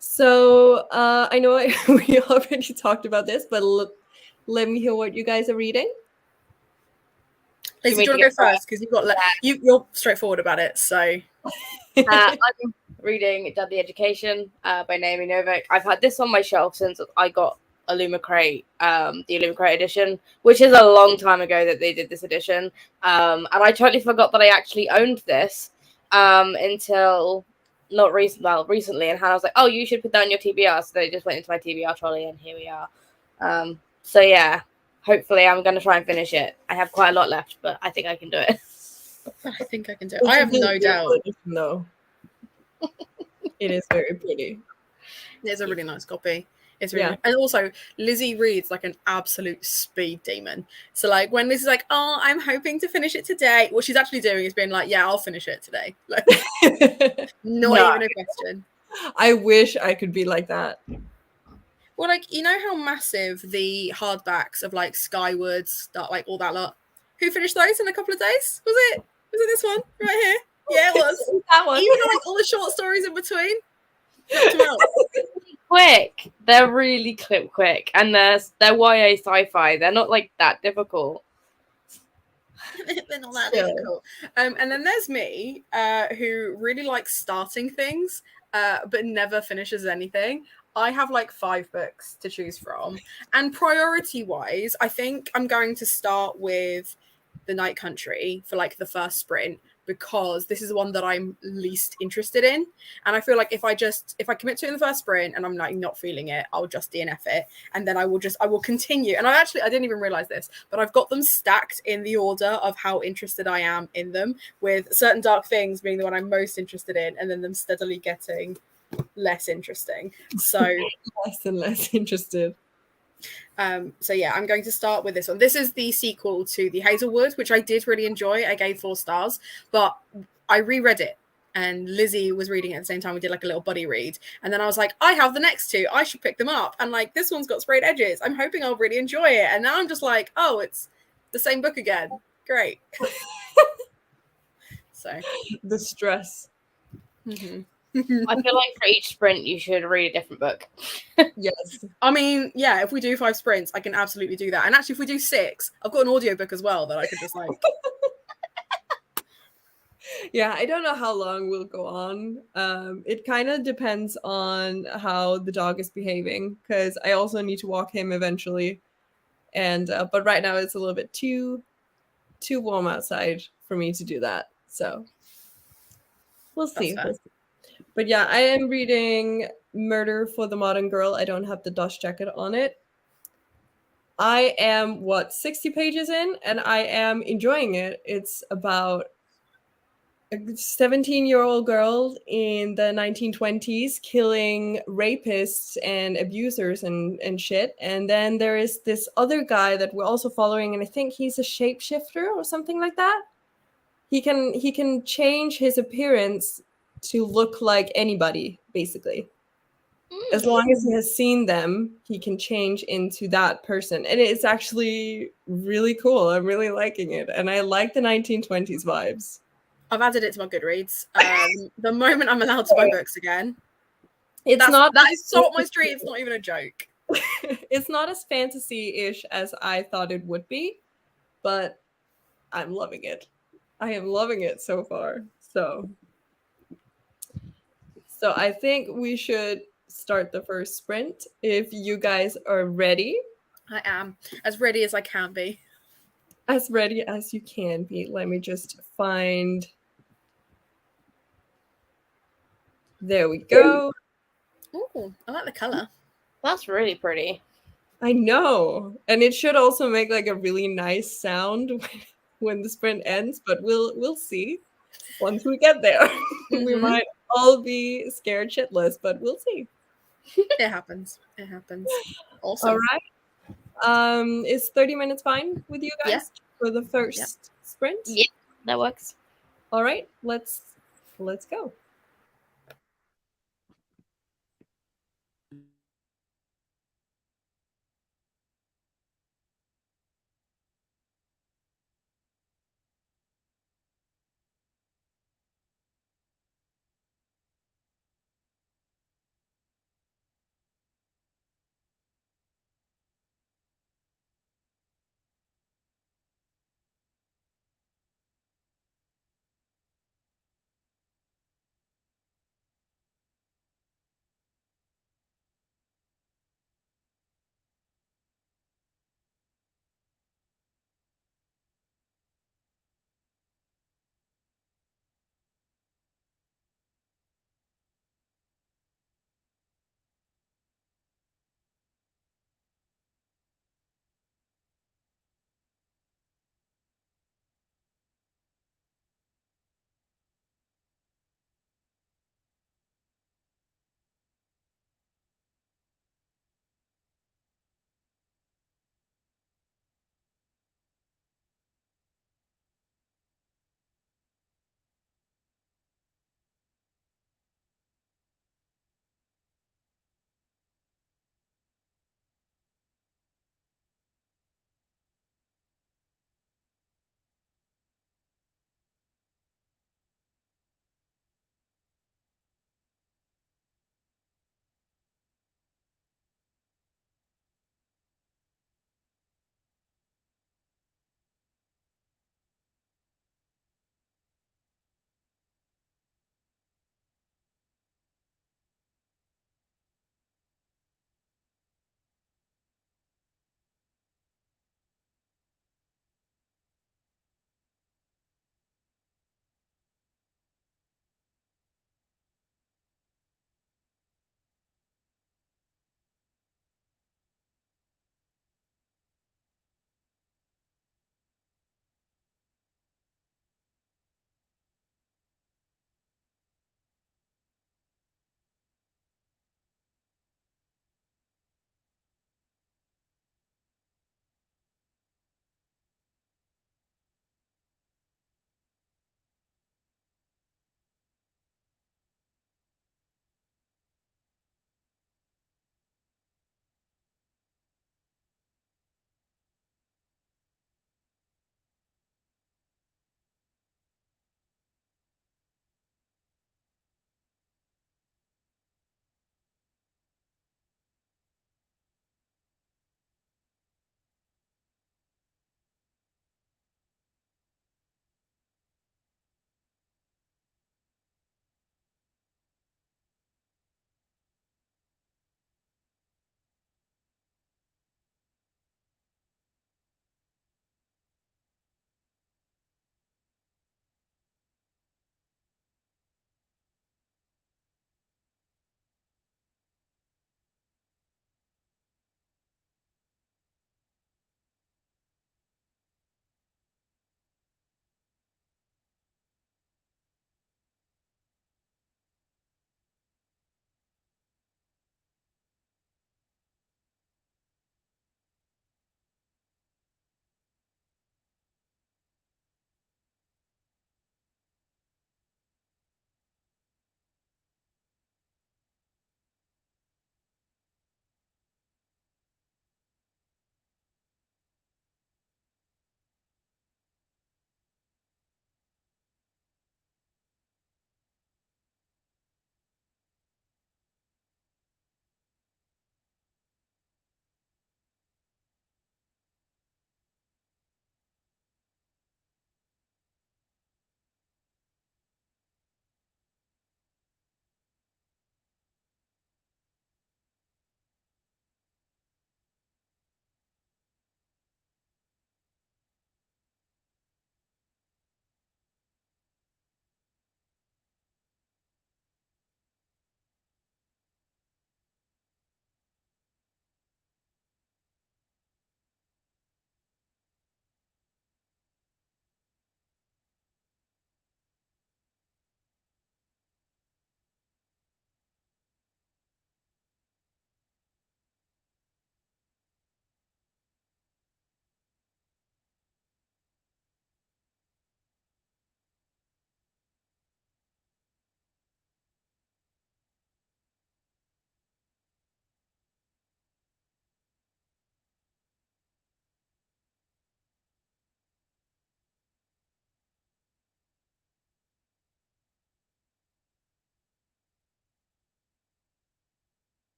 So I know we already talked about this, but let me hear what you guys are reading. Lizzie, do you want to go first? Because you're straightforward about it. So I'm reading Deadly Education by Naomi Novik. I've had this on my shelf since I got Illumicrate, the Illumicrate edition, which is a long time ago that they did this edition. And I totally forgot that I actually owned this until not recently. And Hannah was like, "Oh, you should put that on your TBR." So they just went into my TBR trolley, and here we are. So yeah, hopefully I'm going to try and finish it. I have quite a lot left, but I think I can do it. I think I can do it. I have no doubt. No, it is very pretty. It's a really nice copy. It's really nice. And also Lizzie reads like an absolute speed demon. So like when Lizzie's like, "Oh, I'm hoping to finish it today," what she's actually doing is being like, "Yeah, I'll finish it today." Like, not even a question. I wish I could be like that. Well, like, you know how massive the hardbacks of like Skywards, that like all that lot. Who finished those in a couple of days? Was it this one right here? Yeah, it was. That one. Even like all the short stories in between. Quick. They're really quick, and they're YA sci-fi. They're not like that difficult. They're not that difficult. And then there's me, who really likes starting things, but never finishes anything. I have like 5 books to choose from, and priority-wise, I think I'm going to start with The Night Country for like the first sprint, because this is the one that I'm least interested in. And I feel like if I commit to it in the first sprint and I'm like not feeling it, I'll just DNF it. And then I will continue. And I didn't even realize this, but I've got them stacked in the order of how interested I am in them, with Certain Dark Things being the one I'm most interested in, and then them steadily getting less interesting. So less and less interested. So yeah, I'm going to start with this one. This is the sequel to The Hazelwood, which I did really enjoy. I gave 4 stars, but I reread it, and Lizzie was reading it at the same time. We did like a little buddy read, and then I was like, I have the next 2. I should pick them up. And like, this one's got sprayed edges. I'm hoping I'll really enjoy it. And now I'm just like, oh, it's the same book again. Great. So the stress. Mm-hmm. I feel like for each sprint you should read a different book. Yes. I mean, yeah, if we do 5 sprints, I can absolutely do that. And actually, if we do 6, I've got an audiobook as well that I could just like. Yeah, I don't know how long we'll go on. It kind of depends on how the dog is behaving, because I also need to walk him eventually. And but right now it's a little bit too warm outside for me to do that. So we'll see. But yeah, I am reading Murder for the Modern Girl. I don't have the dust jacket on it. I am 60 pages in, and I am enjoying it. It's about a 17-year-old girl in the 1920s killing rapists and abusers and shit. And then there is this other guy that we're also following, and I think he's a shapeshifter or something like that. He can change his appearance to look like anybody, basically. As long as he has seen them, he can change into that person. And it's actually really cool. I'm really liking it. And I like the 1920s vibes. I've added it to my Goodreads. The moment I'm allowed to buy books again. That is so up my street. It's not even a joke. It's not as fantasy-ish as I thought it would be, but I'm loving it. I am loving it so far. So I think we should start the first sprint if you guys are ready. I am as ready as I can be. As ready as you can be. Let me just find. There we go. Oh, I like the color. That's really pretty. I know. And it should also make like a really nice sound when the sprint ends, but we'll see once we get there. Mm-hmm. We might all be scared shitless, but we'll see. It happens. Awesome. All right. Is 30 minutes fine with you guys for the first sprint? Yeah, that works. All right, let's go.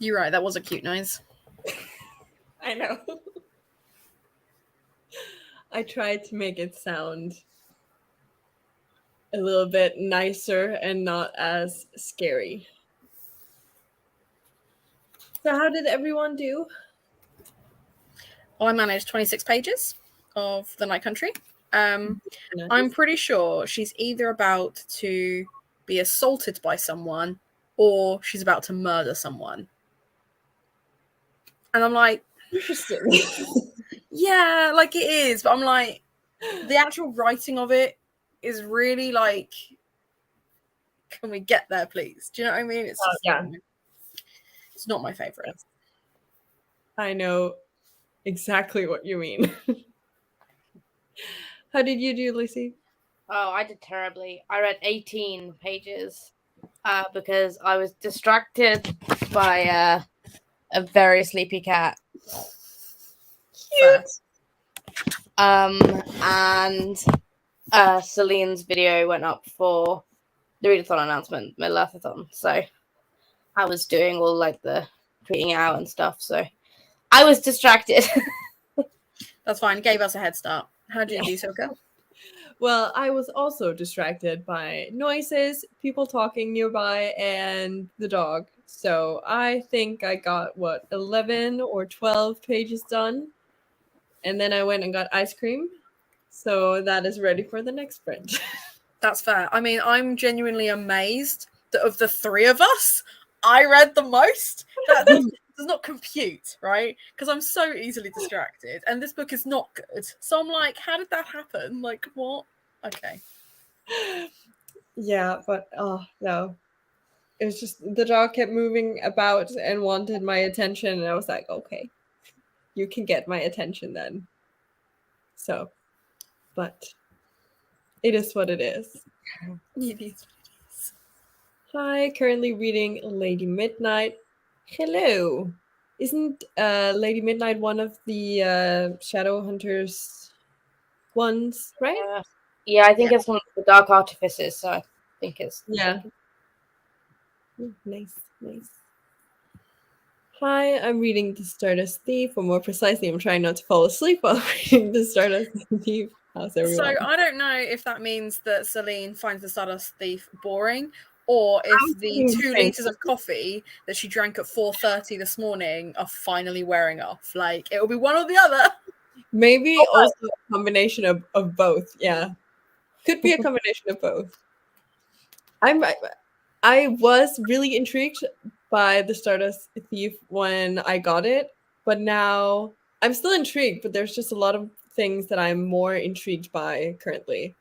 You're right. That was a cute noise. I know. I tried to make it sound a little bit nicer and not as scary. So how did everyone do? Well, I managed 26 pages of The Night Country. Nice. I'm pretty sure she's either about to be assaulted by someone or she's about to murder someone. And I'm like, Interesting. yeah, like it is. But I'm like, the actual writing of it is really like, can we get there, please? Do you know what I mean? It's just, yeah. It's not my favorite. I know exactly what you mean. How did you do, Lizzie? Oh, I did terribly. I read 18 pages because I was distracted by a very sleepy cat. Cute. And Celine's video went up for the readathon announcement, Middle-earthathon. So I was doing all like the tweeting out and stuff. So I was distracted. That's fine. Gave us a head start. How did you do, Silka? Well, I was also distracted by noises, people talking nearby, and the dog. So I think I got, 11 or 12 pages done. And then I went and got ice cream. So that is ready for the next sprint. That's fair. I mean, I'm genuinely amazed that of the three of us, I read the most. That does not compute, right? Because I'm so easily distracted, and this book is not good. So I'm like, how did that happen? Like, what? Okay. Yeah, but oh no. It was just the dog kept moving about and wanted my attention, and I was like, okay, you can get my attention then. So, but it is what it is. It is what it is. Hi, currently reading Lady Midnight. Hello. Isn't Lady Midnight one of the Shadowhunters ones, right? Yeah, I think it's one of the Dark Artificers, so I think it's... Yeah. Nice, nice. Hi, I'm reading The Stardust Thief, or more precisely, I'm trying not to fall asleep while reading The Stardust Thief. How's everyone? So I don't know if that means that Celine finds the Stardust Thief boring, or if the 2 liters of coffee that she drank at 4:30 this morning are finally wearing off. Like, it'll be one or the other. Maybe also a combination of both. Yeah, could be a combination of both. I was really intrigued by the Stardust Thief when I got it, but now I'm still intrigued, but there's just a lot of things that I'm more intrigued by currently.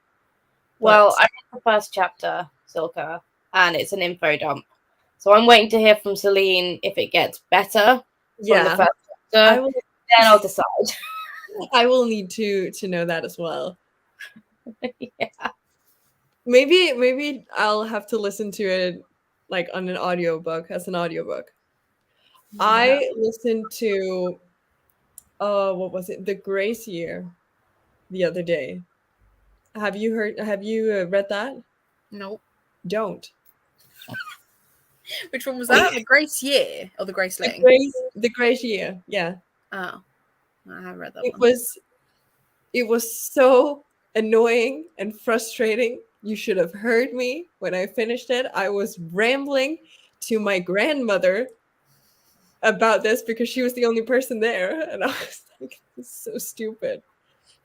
Well, I read the first chapter, Silka, and it's an info dump. So I'm waiting to hear from Celine if it gets better from the first chapter. Then I'll decide. I will need to know that as well. Yeah. Maybe I'll have to listen to it like on an audiobook, as an audiobook. Yeah. I listened to what was it? The Grace Year the other day. Have you read that? Nope. Don't. Which one was that? The Grace Year or the Grace Ling? The Grace Year, yeah. Oh. I haven't read that one. It was so annoying and frustrating. You should have heard me when I finished it. I was rambling to my grandmother about this because she was the only person there, and I was like, "This is so stupid."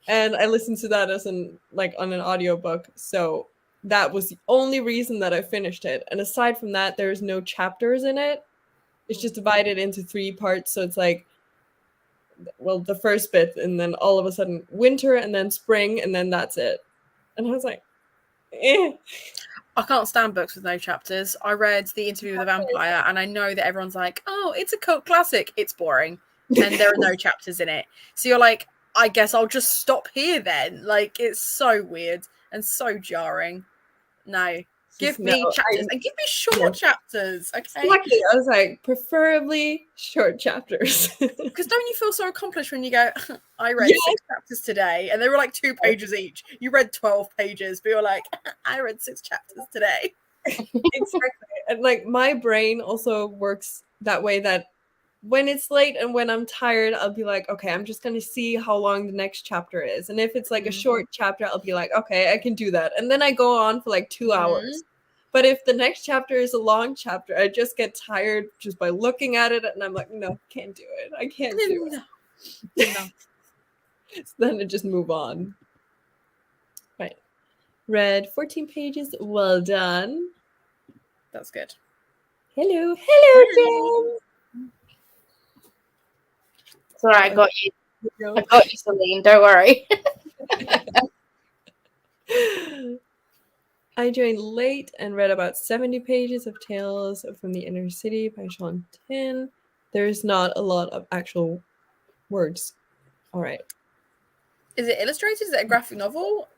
And I listened to that as on an audiobook, so that was the only reason that I finished it. And aside from that, there's no chapters in it. It's just divided into 3 parts, so it's like, well, the first bit, and then all of a sudden winter, and then spring, and then that's it. And I was like, eh. I can't stand books with no chapters. I read The Interview with a Vampire, and I know that everyone's like, oh, it's a cult classic. It's boring. And there are no chapters in it. So you're like, I guess I'll just stop here then. Like, it's so weird and so jarring. No. Give me chapters and give me short chapters, okay? Exactly. I was like, preferably short chapters. Because don't you feel so accomplished when you go, I read 6 chapters today, and they were like 2 pages each. You read 12 pages, but you're like, I read 6 chapters today. Exactly. And like, my brain also works that way that when it's late and when I'm tired, I'll be like, okay, I'm just gonna see how long the next chapter is. And if it's like a short chapter, I'll be like, okay, I can do that. And then I go on for like 2 hours. But if the next chapter is a long chapter, I just get tired just by looking at it, and I'm like, no, can't do it. I can't do it. No. So then I just move on. Right. Read 14 pages. Well done. That's good. Hello. Hello, Jen. Sorry, I got you. I got you, Celine. Don't worry. I joined late and read about 70 pages of Tales from the Inner City by Sean Tin. There's not a lot of actual words. All right. Is it illustrated? Is it a graphic novel?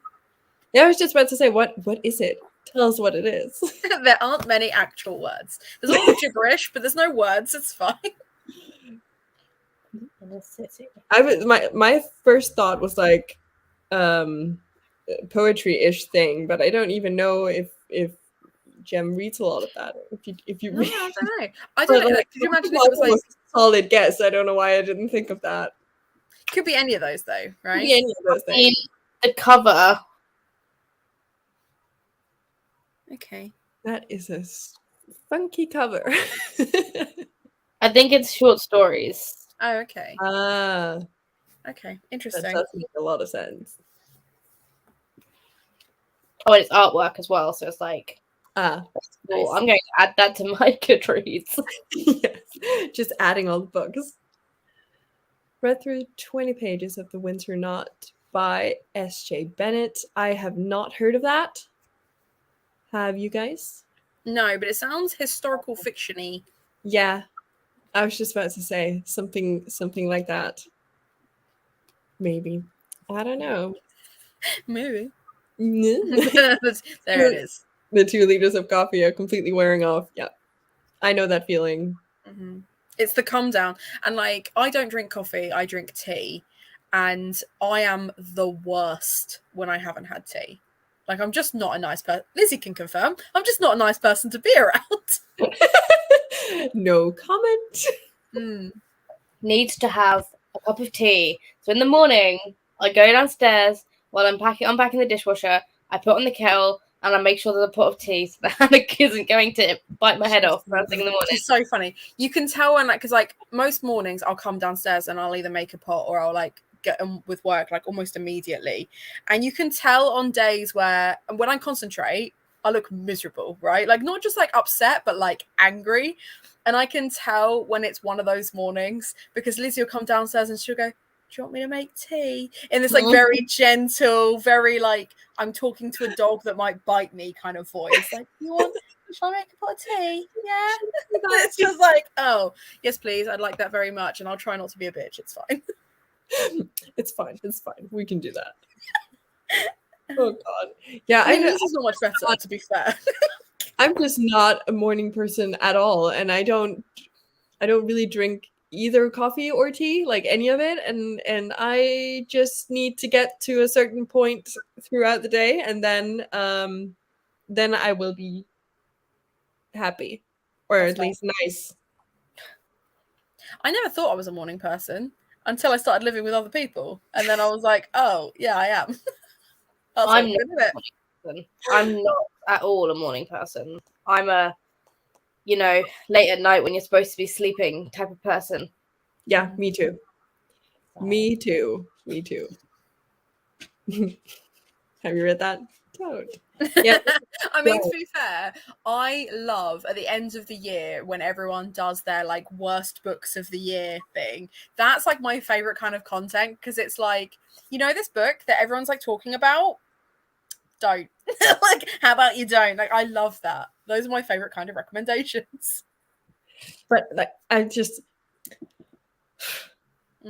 Yeah, I was just about to say, what is it? Tell us what it is. There aren't many actual words. There's a lot of gibberish, but there's no words. It's fine. My first thought was like poetry-ish thing, but I don't even know if Jem reads a lot of that. If you No, read, I don't know. I don't know. Could you imagine if it was like a solid guess? I don't know why I didn't think of that. Could be any of those though, right? Could be any of those things. The cover. Okay. That is a funky cover. I think it's short stories. Oh, okay. Okay, That interesting. does make a lot of sense. Oh, and it's artwork as well, so it's like, cool. Nice. I'm going to add that to my Goodreads. Yes, just adding all the books. Read through 20 pages of The Winter Knot by S.J. Bennett. I have not heard of that. Have you guys? No, but it sounds historical fiction-y. Yeah, I was just about to say something like that. Maybe. I don't know. Maybe. There it is. The 2 liters of coffee are completely wearing off. Yeah, I know that feeling. Mm-hmm. It's the come down. And like, I don't drink coffee, I drink tea. And I am the worst when I haven't had tea. Like, I'm just not a nice person. Lizzie can confirm. I'm just not a nice person to be around. No comment. Needs to have a cup of tea. So in the morning, I go downstairs while I'm unpacking the dishwasher. I put on the kettle and I make sure there's a pot of tea so that Hannah isn't going to bite my head off first thing in the morning. It's so funny. You can tell when, like, because like most mornings I'll come downstairs and I'll either make a pot or I'll like get on with work like almost immediately. And you can tell on days where when I concentrate, I look miserable, right? Like not just like upset, but like angry. And I can tell when it's one of those mornings because Lizzie will come downstairs and she'll go, do you want me to make tea? In this like very gentle, very like I'm talking to a dog that might bite me kind of voice. Like, shall I make a pot of tea? Yeah. It's just like, oh, yes, please. I'd like that very much. And I'll try not to be a bitch. It's fine. It's fine. It's fine. We can do that. Oh God. Yeah, I mean, this is not much better, to be fair. I'm just not a morning person at all. And I don't really drink either coffee or tea, like any of it, and I just need to get to a certain point throughout the day, and then I will be happy, or That's at least nice. I never thought I was a morning person until I started living with other people, and then I was like, oh yeah, I am. I'm not at all a morning person. I'm a, late at night when you're supposed to be sleeping type of person. Yeah, me too. Me too. Me too. Have you read that? Don't. Yeah. I mean, to be fair, I love at the end of the year when everyone does their like worst books of the year thing. That's like my favorite kind of content because it's like, this book that everyone's like talking about. Don't. Like, how about you don't? Like, I love that. Those are my favorite kind of recommendations. But like, I just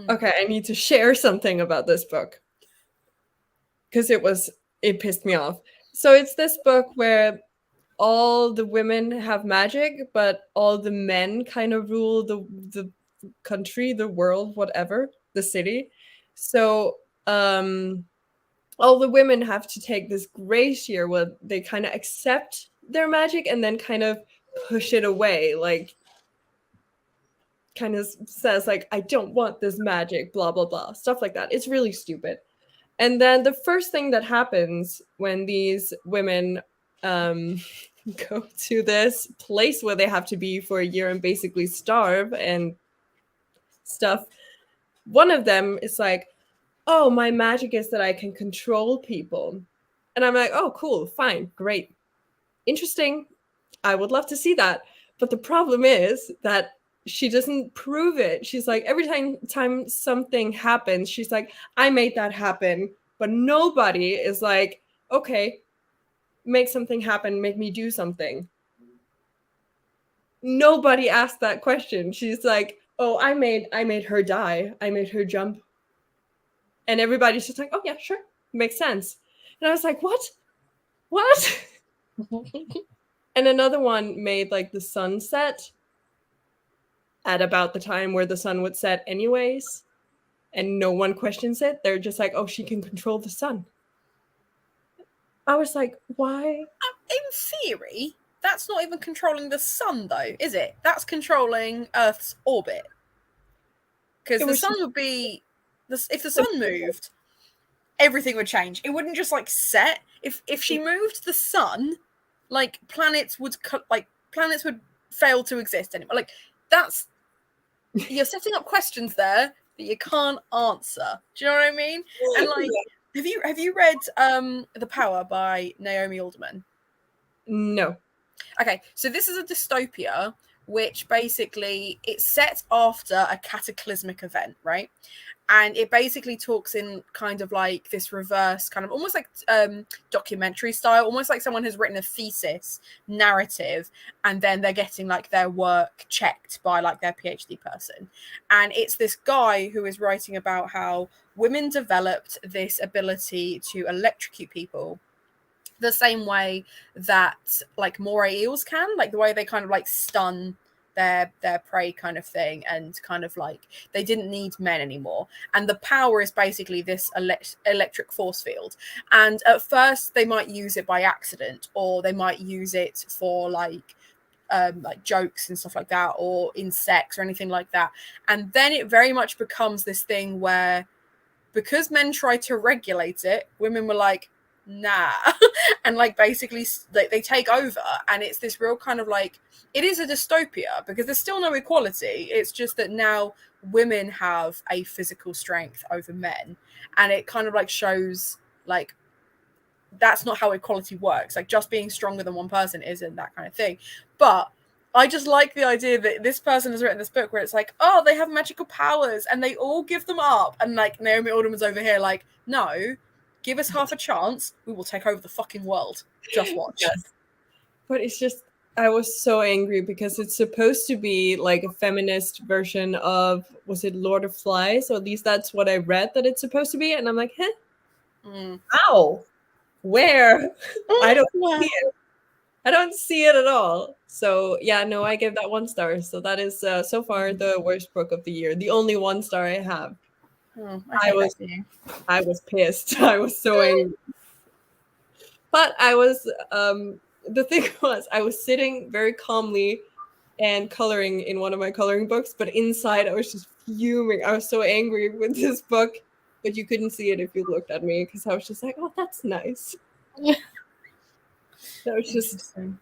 okay, I need to share something about this book because it pissed me off. So it's this book where all the women have magic, but all the men kind of rule the country, the world, whatever, the city. So all the women have to take this grace year where they kind of accept their magic and then kind of push it away. Like kind of says like, I don't want this magic, blah, blah, blah, stuff like that. It's really stupid. And then the first thing that happens when these women go to this place where they have to be for a year and basically starve and stuff, one of them is like, oh, my magic is that I can control people. And I'm like, oh, cool, fine, great, interesting. I would love to see that. But the problem is that she doesn't prove it. She's like, every time something happens, she's like, I made that happen. But nobody is like, okay, make something happen, make me do something. Nobody asked that question. She's like, oh, I made her die. I made her jump. And everybody's just like, oh yeah, sure, makes sense. And I was like, what? And another one made like the sunset at about the time where the sun would set anyways, and no one questions it. They're just like, oh, she can control the sun. I was like, why? In theory, that's not even controlling the sun, though, is it? That's controlling Earth's orbit. Because the sun would be... If the sun moved, everything would change. It wouldn't just, like, set. If she moved the sun, like, planets would fail to exist anymore. Like, that's... You're setting up questions there that you can't answer. Do you know what I mean? And, like... Have you read The Power by Naomi Alderman? No. Okay, so this is a dystopia which basically it's set after a cataclysmic event, right? And it basically talks in kind of like this reverse kind of almost like documentary style, almost like someone has written a thesis narrative and then they're getting like their work checked by like their PhD person. And it's this guy who is writing about how women developed this ability to electrocute people the same way that like moray eels can, like the way they kind of like stun their prey kind of thing, and kind of like they didn't need men anymore. And the power is basically this electric force field. And at first they might use it by accident, or they might use it for like jokes and stuff like that, or in sex or anything like that. And then it very much becomes this thing where, because men tried to regulate it, women were like, nah. And like basically they take over, and it's this real kind of like, it is a dystopia because there's still no equality. It's just that now women have a physical strength over men, and it kind of like shows like that's not how equality works. Like just being stronger than one person isn't that kind of thing. But I just like the idea that this person has written this book where it's like, oh, they have magical powers and they all give them up. And like Naomi Alderman's over here like, no, give us half a chance. We will take over the fucking world. Just watch. Yes. But it's just, I was so angry because it's supposed to be like a feminist version of, was it Lord of Flies? Or at least that's what I read that it's supposed to be. And I'm like, How? Where? I don't see it. I don't see it at all. So yeah, no, I gave that 1 star. So that is so far the worst book of the year. The only 1 star I have. I was pissed. I was so angry. But I was the thing was I was sitting very calmly and coloring in one of my coloring books, but inside I was just fuming. I was so angry with this book, but you couldn't see it if you looked at me because I was just like, oh, that's nice. Yeah. That was just an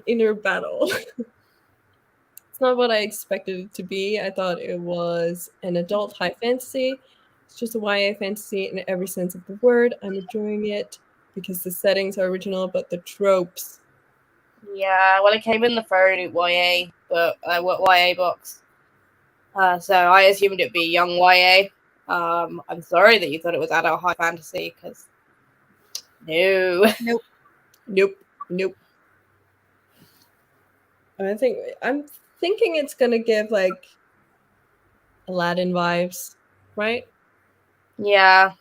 inner battle. It's not what I expected it to be. I thought it was an adult high fantasy. It's just a YA fantasy in every sense of the word. I'm enjoying it because the settings are original, but the tropes. Yeah, well, it came in the phone YA, but YA box. So I assumed it'd be young YA. I'm sorry that you thought it was adult high fantasy, because Nope. I'm thinking it's gonna give like Aladdin vibes, right? Yeah.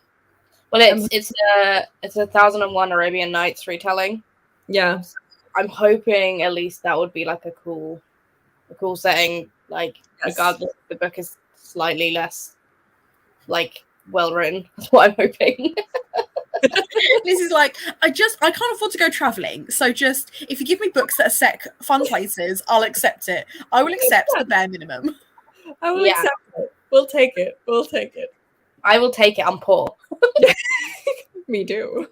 Well, it's a 1001 Arabian Nights retelling. Yeah. I'm hoping at least that would be like a cool setting. Like, yes. Regardless, the book is slightly less like well written. That's what I'm hoping. Lizzie's like, I can't afford to go traveling. So just, if you give me books that are set fun places, I'll accept it. I will accept the bare minimum. I will accept it. We'll take it. We'll take it. I will take it. I'm poor. Me too.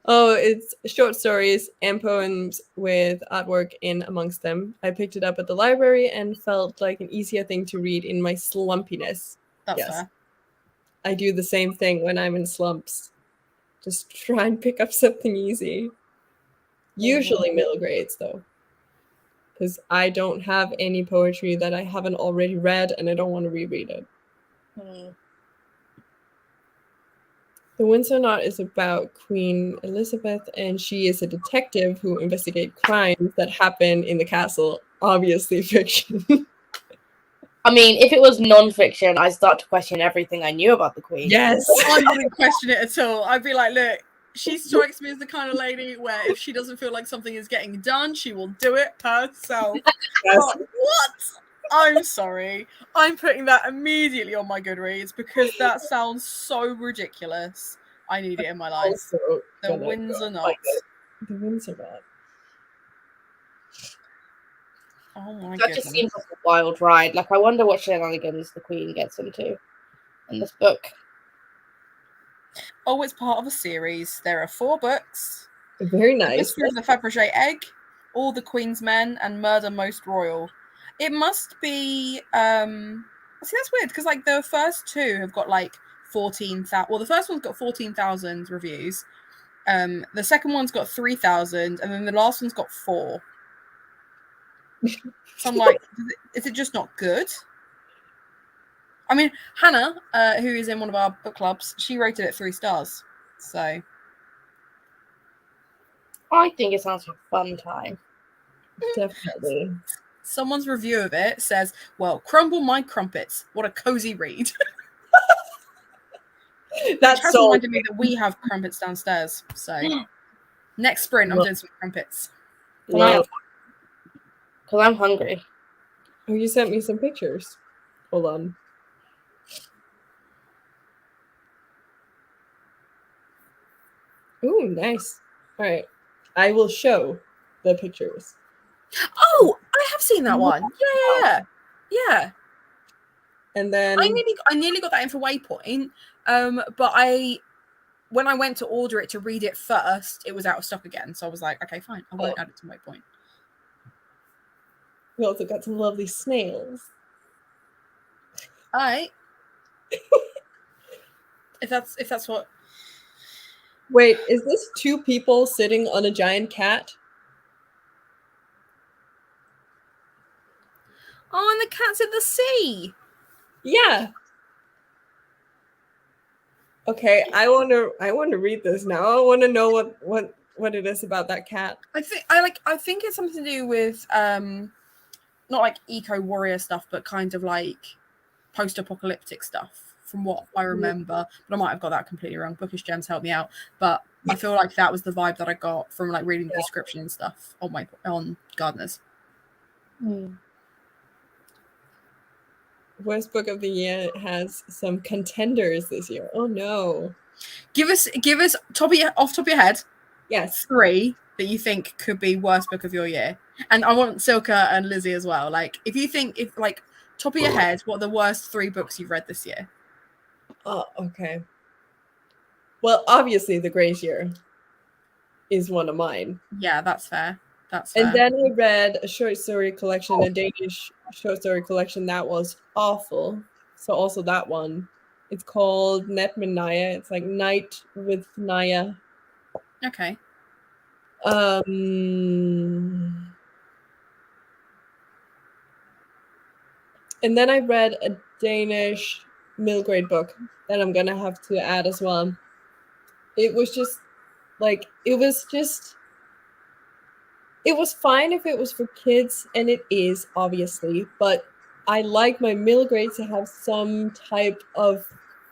Oh, it's short stories and poems with artwork in amongst them. I picked it up at the library and felt like an easier thing to read in my slumpiness. That's Yes. fair. I do the same thing when I'm in slumps. Just try and pick up something easy. Usually middle grades, though. Because I don't have any poetry that I haven't already read, and I don't want to reread it. The Windsor Knot is about Queen Elizabeth, and she is a detective who investigates crimes that happen in the castle. Obviously fiction. I mean, if it was non-fiction, I'd start to question everything I knew about the Queen. Yes. I wouldn't question it at all. I'd be like, look, she strikes me as the kind of lady where if she doesn't feel like something is getting done, she will do it herself. Yes. But what? I'm sorry. I'm putting that immediately on my Goodreads because that sounds so ridiculous. I need it in my life. Also The gonna Windsor go Knot. find it. The Windsor Knot. Oh my That goodness. just seems like a wild ride. Like, I wonder what shenanigans the Queen gets into in this book. Oh, it's part of a series. There are 4 books. Very The nice. Whisper of the Fabergé Egg, All the Queen's Men, and Murder Most Royal. It must be see, that's weird because like the first 2 have got like 14,000. Well, the first one's got 14,000 reviews. The second one's got 3,000, and then the last one's got 4. So I'm like, is it just not good? I mean, Hannah, who is in one of our book clubs, she rated it 3 stars. So I think it sounds like a fun time. Definitely. someone's review of it says, well, crumble my crumpets. What a cozy read. That's Which has so reminded me that we have crumpets downstairs. So next sprint, I'm doing some crumpets. Wow. Because I'm hungry. Oh, you sent me some pictures. Hold on. Ooh, nice. All right. I will show the pictures. Oh, I have seen that one. Yeah. And then I nearly got that in for Waypoint. But when I went to order it to read it first, it was out of stock again. So I was like, okay, fine, I won't add it to Waypoint. we also got some lovely snails. All right. if that's what. Wait, is this 2 people sitting on a giant cat? Oh, and the cat's in the sea. Yeah. Okay, I want to read this now. I want to know what it is about that cat. I think it's something to do with not like eco warrior stuff, but kind of like post-apocalyptic stuff from what I remember. But I might have got that completely wrong. Bookish Gems help me out. But I feel like that was the vibe that I got from like reading the description and stuff on Gardeners. Worst book of the year has some contenders this year. Oh no. Give us off top of your head. Yes. 3 that you think could be worst book of your year. And I want Silka and Lizzie as well. Like if you think like top of your head, what are the worst 3 books you've read this year? Oh, okay. Well, obviously The Grace Year is one of mine. Yeah, that's fair. That's fair. And then I read a short story collection, a Danish short story collection that was awful. So also that one. It's called Net med Naya. It's like Night with Naya. Okay. And then I read a Danish middle grade book that I'm gonna have to add as well. It was just like it was fine if it was for kids, and it is obviously, but I like my middle grade to have some type of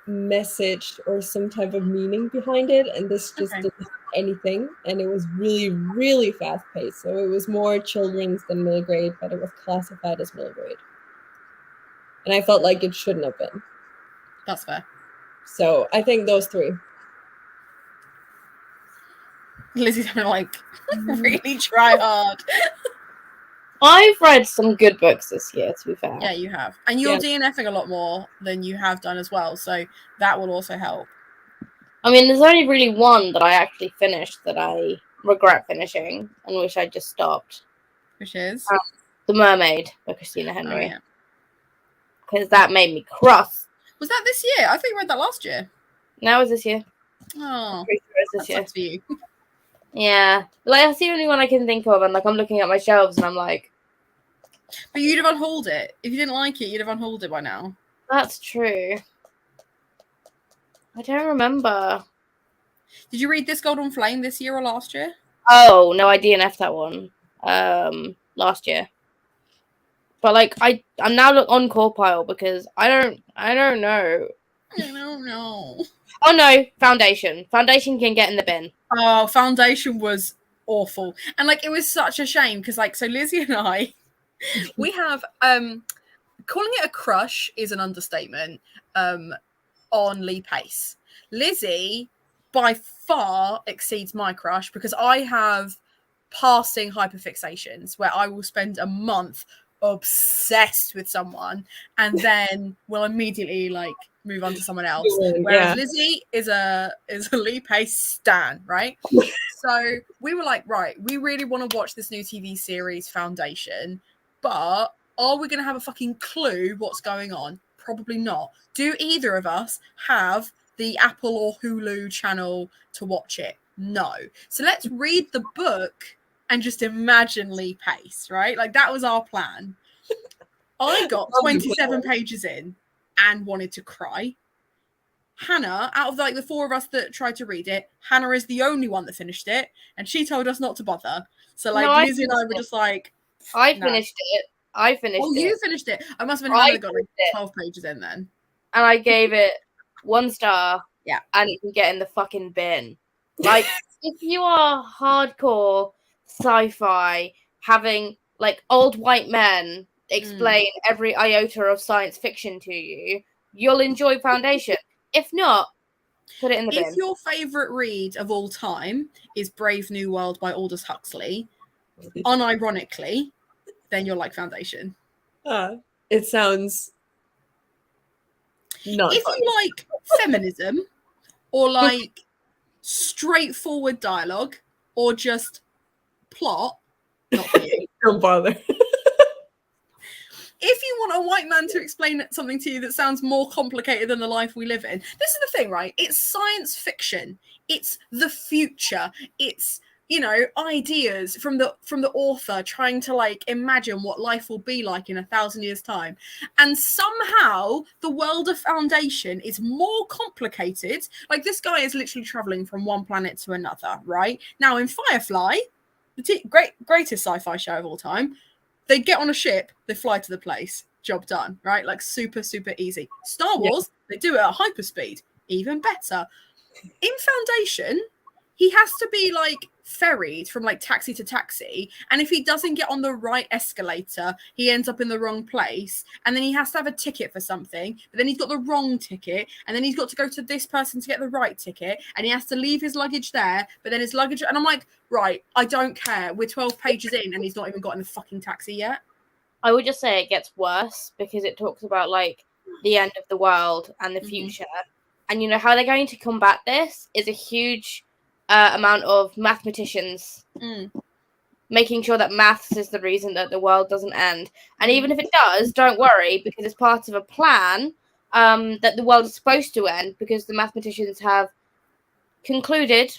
message or some type of meaning behind it, and this just didn't have anything, and it was really, really fast paced. So it was more children's than middle grade, but it was classified as middle grade. And I felt like it shouldn't have been. That's fair. So I think those 3. Lizzie's having to like really try hard. I've read some good books this year, to be fair. Yeah, you have. And you're Yeah. DNFing a lot more than you have done as well. So that will also help. I mean, there's only really one that I actually finished that I regret finishing and wish I'd just stopped. Which is? The Mermaid by Christina Oh, Henry. yeah. Because that made me cross. Was that this year? I think you read that last year. Now is this year. Oh, Pretty sure it's that this year. sucks for you. Yeah. Like, that's the only one I can think of, and like I'm looking at my shelves and I'm like, But you'd have unhauled it. If you didn't like it, you'd have unhauled it by now. that's true. I don't remember. Did you read This Golden Flame this year or last year? Oh, no, I DNF'd that one. Last year. But like I'm now on core pile because I don't know. I don't know. Oh no, Foundation. Foundation can get in the bin. Oh, Foundation was awful. And like it was such a shame because like so Lizzie and I we have calling it a crush is an understatement on Lee Pace. Lizzie by far exceeds my crush because I have passing hyperfixations where I will spend a month obsessed with someone and then will immediately like move on to someone else. Whereas Lizzie is a Lee Pace stan, right? So we were like, right, we really want to watch this new TV series Foundation, but are we going to have a fucking clue what's going on? Probably not. Do either of us have the Apple or Hulu channel to watch it? No. So let's read the book and just imagine Lee Pace, right? Like that was our plan. I got 27 pages in and wanted to cry. Hannah, out of like the four of us that tried to read it, Hannah is the only one that finished it, and she told us not to bother. So like No, Lizzie and I were just like, I finished it. Oh, you finished it. I must have been Hannah that got like 12 pages in then. And I gave it 1 star. Yeah. And it can get in the fucking bin. Like, if you are hardcore sci-fi, having like old white men explain every iota of science fiction to you, you'll enjoy Foundation. If not, put it in the bin. If your favourite read of all time is Brave New World by Aldous Huxley, unironically, then you'll like Foundation. It sounds not if fun. You like feminism or like straightforward dialogue or just plot, not for you. Don't bother. If you want a white man to explain something to you that sounds more complicated than the life we live in, this is the thing, right? It's science fiction. It's the future. It's, you know, ideas from the author trying to like imagine what life will be like in 1,000 years' time. And somehow the world of Foundation is more complicated. Like this guy is literally traveling from one planet to another, right? Now in Firefly, the greatest sci-fi show of all time, they get on a ship, they fly to the place, job done, right? Like super, super easy. Star Wars, they do it at hyperspeed, even better. In Foundation, he has to be like ferried from like taxi to taxi, and if he doesn't get on the right escalator, he ends up in the wrong place, and then he has to have a ticket for something, but then he's got the wrong ticket, and then he's got to go to this person to get the right ticket, and he has to leave his luggage there, but then his luggage, and I'm like, right, I don't care, we're 12 pages in and he's not even got in the fucking taxi yet. I would just say it gets worse because it talks about like the end of the world and the future, and you know how they're going to combat this is a huge amount of mathematicians making sure that maths is the reason that the world doesn't end. And even if it does, don't worry, because it's part of a plan that the world is supposed to end, because the mathematicians have concluded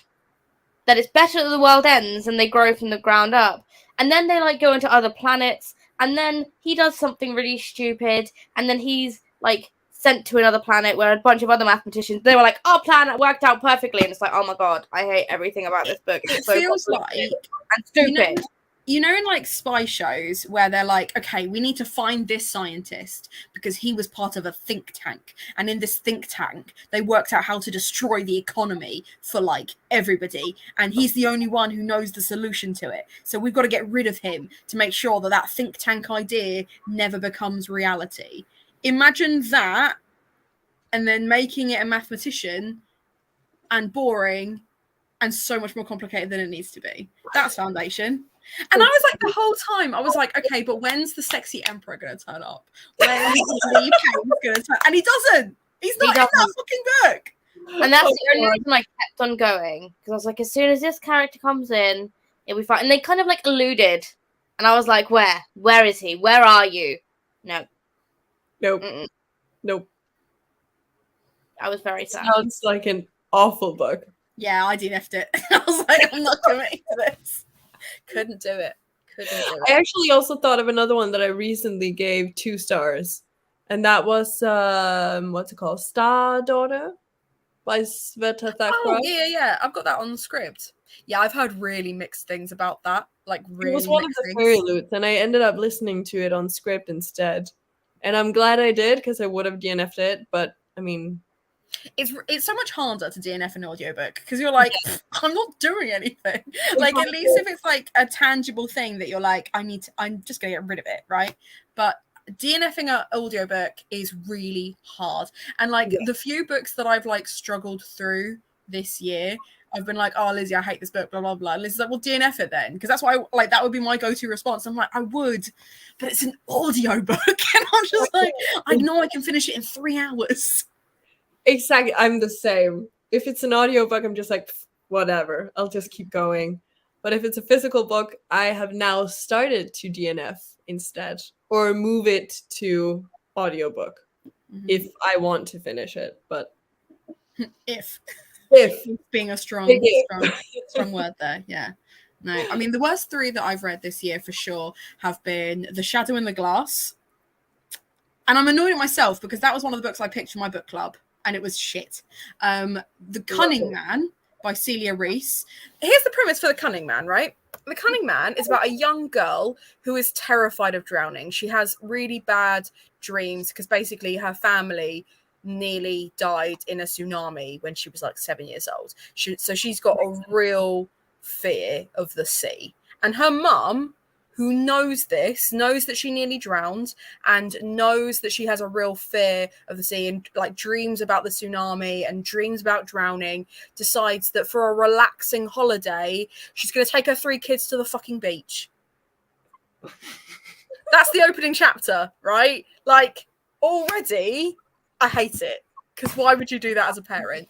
that it's better that the world ends and they grow from the ground up. And then they like go into other planets, and then he does something really stupid, and then he's like sent to another planet where a bunch of other mathematicians, they were like, our plan worked out perfectly, and it's like, oh my god, I hate everything about this book. It's it so feels like and stupid. You know, in like spy shows where they're like, okay, we need to find this scientist because he was part of a think tank, and in this think tank they worked out how to destroy the economy for like everybody, and he's the only one who knows the solution to it, so we've got to get rid of him to make sure that that think tank idea never becomes reality. Imagine that, and then making it a mathematician and boring and so much more complicated than it needs to be. That's Foundation. And I was like, the whole time, I was like, okay, but when's the sexy emperor going to turn up? When's Lee Payne's going to turn? And he doesn't. He's not in that fucking book. And that's the only reason I kept on going, because I was like, as soon as this character comes in, it'll be fine. And they kind of like alluded, and I was like, where is he? Where are you? No. Nope. Mm-mm. Nope. I was very sad. Sounds like an awful book. Yeah, I DNF'd it. I was like, I'm not committing to this. Couldn't do it. I actually also thought of another one that I recently gave 2 stars. And that was, what's it called? Star Daughter by Sveta Thakral. Oh, yeah. I've got that on the script. Yeah, I've heard really mixed things about that. Like, really It was one of the fairy loots, and I ended up listening to it on script instead. And I'm glad I did, because I would have DNF'd it, but, I mean... It's so much harder to DNF an audiobook, because you're like, I'm not doing anything. Like, at least if it's, like, a tangible thing that you're like, I'm just going to get rid of it, right? But DNFing an audiobook is really hard. And, like, the few books that I've, like, struggled through this year, I've been like, oh, Lizzie, I hate this book, blah, blah, blah. And Lizzie's like, well, DNF it then. Because that's why, that would be my go-to response. I'm like, I would, but it's an audiobook. And I'm just like, I know I can finish it in 3 hours. Exactly. I'm the same. If it's an audiobook, I'm just like, whatever. I'll just keep going. But if it's a physical book, I have now started to DNF instead, or move it to audiobook if I want to finish it. But if being a strong word there, yeah. No, I mean the worst 3 that I've read this year for sure have been The Shadow in the Glass, and I'm annoyed at myself because that was one of the books I picked for my book club, and it was shit. The Cunning Man by Celia Reese. Here's the premise for The Cunning Man, right? The Cunning Man is about a young girl who is terrified of drowning. She has really bad dreams because basically her family nearly died in a tsunami when she was like 7 years old. So she's got a real fear of the sea. And her mum, who knows that she nearly drowned and knows that she has a real fear of the sea and like dreams about the tsunami and dreams about drowning, decides that for a relaxing holiday, she's going to take her 3 kids to the fucking beach. That's the opening chapter, right? Like, already, I hate it. Because why would you do that as a parent?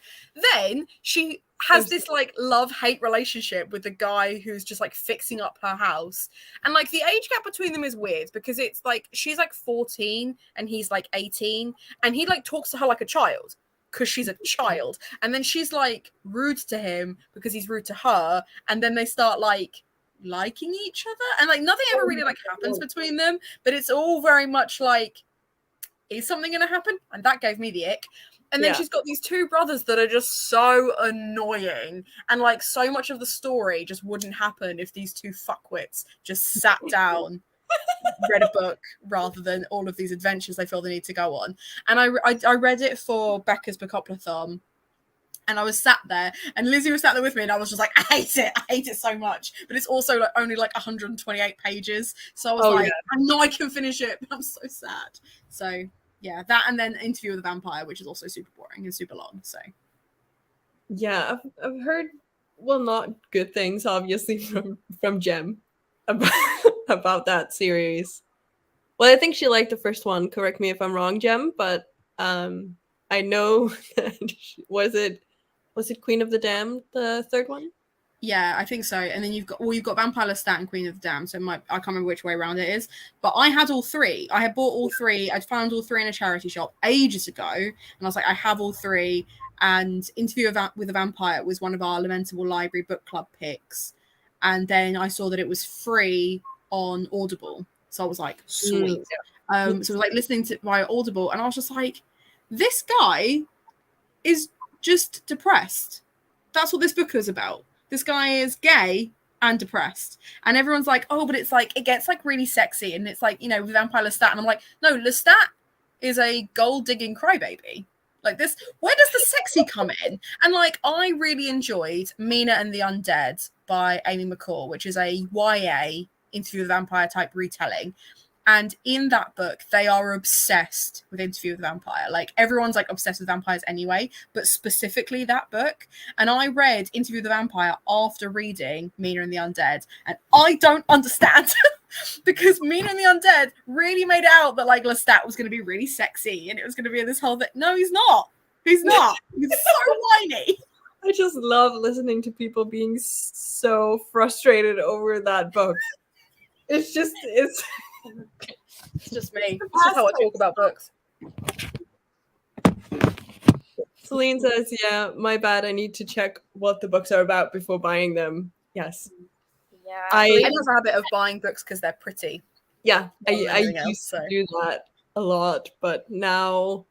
Then she has this like love-hate relationship with the guy who's just like fixing up her house. And like the age gap between them is weird because it's like she's like 14 and he's like 18 and he like talks to her like a child because she's a child. And then she's like rude to him because he's rude to her. And then they start like liking each other and like nothing ever really like happens between them, but it's all very much like, is something going to happen? And that gave me the ick. And then she's got these 2 brothers that are just so annoying. And like so much of the story just wouldn't happen if these 2 fuckwits just sat down, read a book rather than all of these adventures they feel they need to go on. And I read it for Becca's Bookoplathon. And I was sat there and Lizzie was sat there with me and I was just like, I hate it so much. But it's also like only like 128 pages. So I was I know I can finish it, but I'm so sad. So yeah, that and then Interview with a Vampire, which is also super boring and super long. So yeah, I've heard not good things obviously from Jem about that series. Well, I think she liked the first one. Correct me if I'm wrong, Jem, but I know that was it Queen of the Damned, the third one? Yeah, I think so. And then you've got Vampire Lestat and Queen of the Damned. So I can't remember which way around it is. But I had all 3. I had bought all 3. I'd found all 3 in a charity shop ages ago. And I was like, I have all 3. And Interview with a Vampire was one of our Lamentable Library book club picks. And then I saw that it was free on Audible. So I was like, sweet. So I was like listening to via Audible. And I was just like, this guy is just depressed. That's what this book is about. This guy is gay and depressed. And everyone's like, oh, but it's like, it gets like really sexy. And it's like, with Vampire Lestat. And I'm like, no, Lestat is a gold-digging crybaby. Like this, where does the sexy come in? And like, I really enjoyed Mina and the Undead by Amy McCall, which is a YA Interview with a Vampire type retelling. And in that book, they are obsessed with Interview with the Vampire. Like, everyone's like obsessed with vampires anyway, but specifically that book. And I read Interview with the Vampire after reading Mina and the Undead, and I don't understand because Mina and the Undead really made out that like Lestat was going to be really sexy and it was going to be this whole thing. No, he's not. He's not. He's so whiny. I just love listening to people being so frustrated over that book. It's just It's just me. It's just how I talk about books. Celine says, yeah, my bad. I need to check what the books are about before buying them. Yes. Yeah. I have a habit of buying books because they're pretty. Yeah, I else, used to do that a lot, but now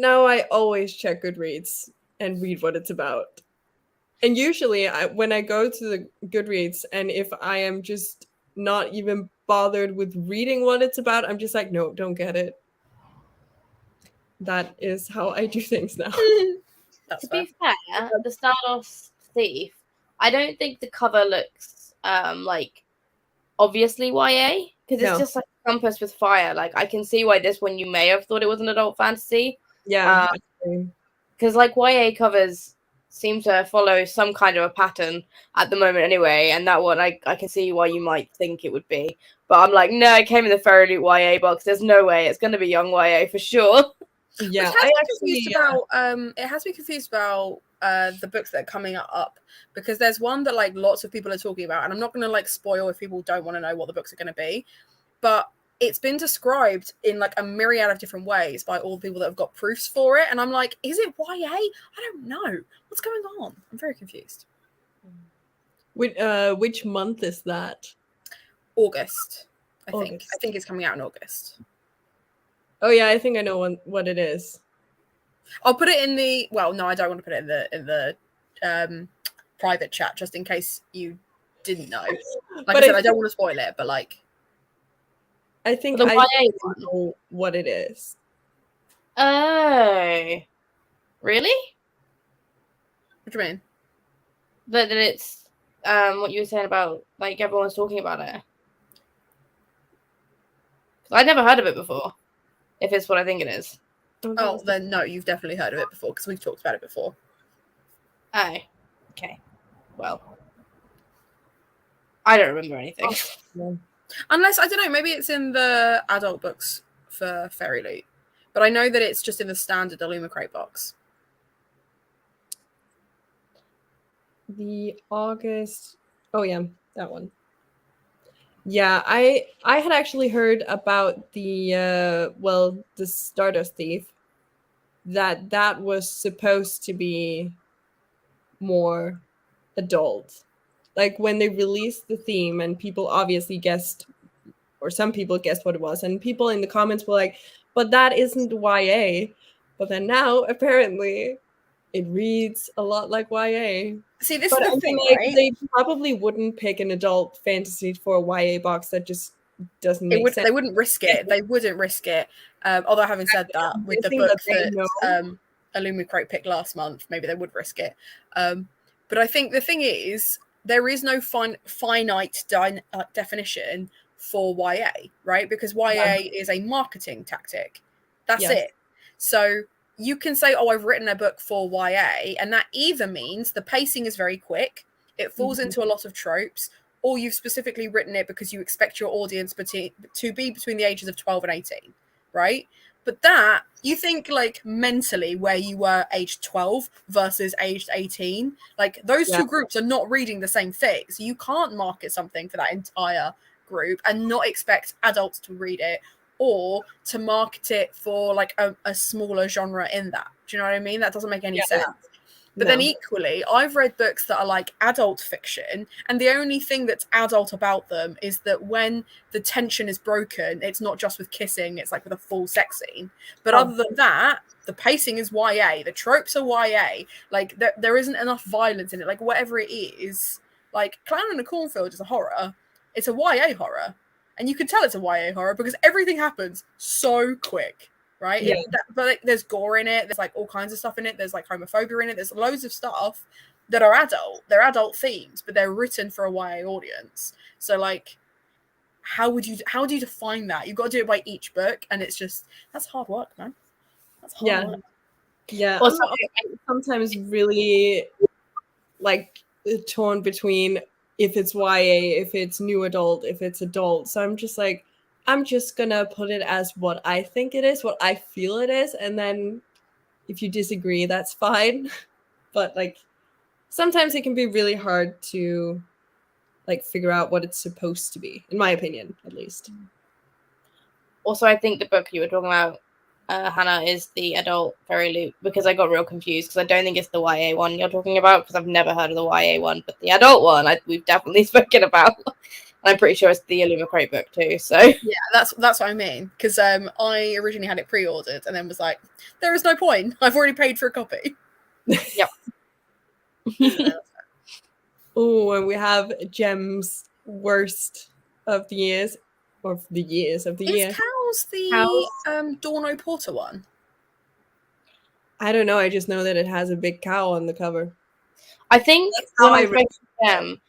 I always check Goodreads and read what it's about. And usually when I go to the Goodreads and if I am just not even bothered with reading what it's about, I'm just like, no, don't get it. That is how I do things now. That's To fair. be fair, the Stardust Thief, I don't think the cover looks like obviously YA because it's just like a compass with fire. Like I can see why this one you may have thought it was an adult fantasy. Yeah. Because like YA covers seem to follow some kind of a pattern at the moment anyway, and that one I can see why you might think it would be. But I'm like, no, it came in the Fairy Loot YA box. There's no way. It's going to be young YA for sure. Yeah, it has me confused about the books that are coming up because there's one that like lots of people are talking about, and I'm not going to like spoil if people don't want to know what the books are going to be, but it's been described in like a myriad of different ways by all the people that have got proofs for it, and I'm like, is it YA? I don't know what's going on. I'm very confused. Which month is that? August. I August. think it's coming out in August. Oh yeah, I think I know what it is. I'll put it in the. Well, no, I don't want to put it in the private chat just in case you didn't know. Like I said, I don't want to spoil it, but like, I think the I know what it is. Oh, really? What do you mean? That it's what you were saying about like everyone's talking about it. I'd never heard of it before. If it's what I think it is. Oh, then no, you've definitely heard of it before because we've talked about it before. Oh, okay. Well, I don't remember anything. No. Unless, I don't know, maybe it's in the adult books for Fairy Loot. But I know that it's just in the standard Illumicrate box. The August. Oh yeah, that one. Yeah, I had actually heard about the the Stardust Thief. That was supposed to be more adult. Like when they released the theme and people obviously guessed, or some people guessed what it was, and people in the comments were like, but that isn't YA. But then now apparently it reads a lot like YA. See, this But is I the thing, mean, right? they probably wouldn't pick an adult fantasy for a YA box that just doesn't make sense. They wouldn't risk it. They wouldn't risk it. Although having said that, with the book that Illumicrate picked last month, maybe they would risk it. But I think the thing is, there is no finite definition for YA, right? Because YA is a marketing tactic. That's it. So you can say, oh, I've written a book for YA, and that either means the pacing is very quick, it falls into a lot of tropes, or you've specifically written it because you expect your audience to be between the ages of 12 and 18, right? But that, you think like mentally where you were aged 12 versus aged 18, like those two groups are not reading the same thing. So you can't market something for that entire group and not expect adults to read it, or to market it for like a smaller genre in that. Do you know what I mean? That doesn't make any sense. But then equally, I've read books that are like adult fiction, and the only thing that's adult about them is that when the tension is broken, it's not just with kissing, it's like with a full sex scene. But other than that, the pacing is YA, the tropes are YA, like there isn't enough violence in it, like whatever it is. Like Clown in a Cornfield is a horror, it's a YA horror, and you can tell it's a YA horror because everything happens so quick. Right? Yeah. But like, there's gore in it. There's like all kinds of stuff in it. There's like homophobia in it. There's loads of stuff that are adult. They're adult themes, but they're written for a YA audience. So like, how do you define that? You've got to do it by each book, and that's hard work, man. That's hard work. Yeah. Also, I'm sometimes really like torn between if it's YA, if it's new adult, if it's adult. So I'm just like, I'm just gonna put it as what I think it is, what I feel it is, and then if you disagree, that's fine. But like sometimes it can be really hard to like figure out what it's supposed to be, in my opinion, at least. Also, I think the book you were talking about, Hannah, is the adult fairy loot, because I got real confused because I don't think it's the YA one you're talking about, because I've never heard of the YA one, but the adult one we've definitely spoken about. I'm pretty sure it's the Illumicrate book too. So yeah, that's what I mean. Because I originally had it pre-ordered and then was like, there is no point. I've already paid for a copy. Yep. Oh, and we have Gem's worst of the years, or the years of the year. Is Cow's the Dorno Porter one? I don't know. I just know that it has a big cow on the cover. I think when I spoke to them,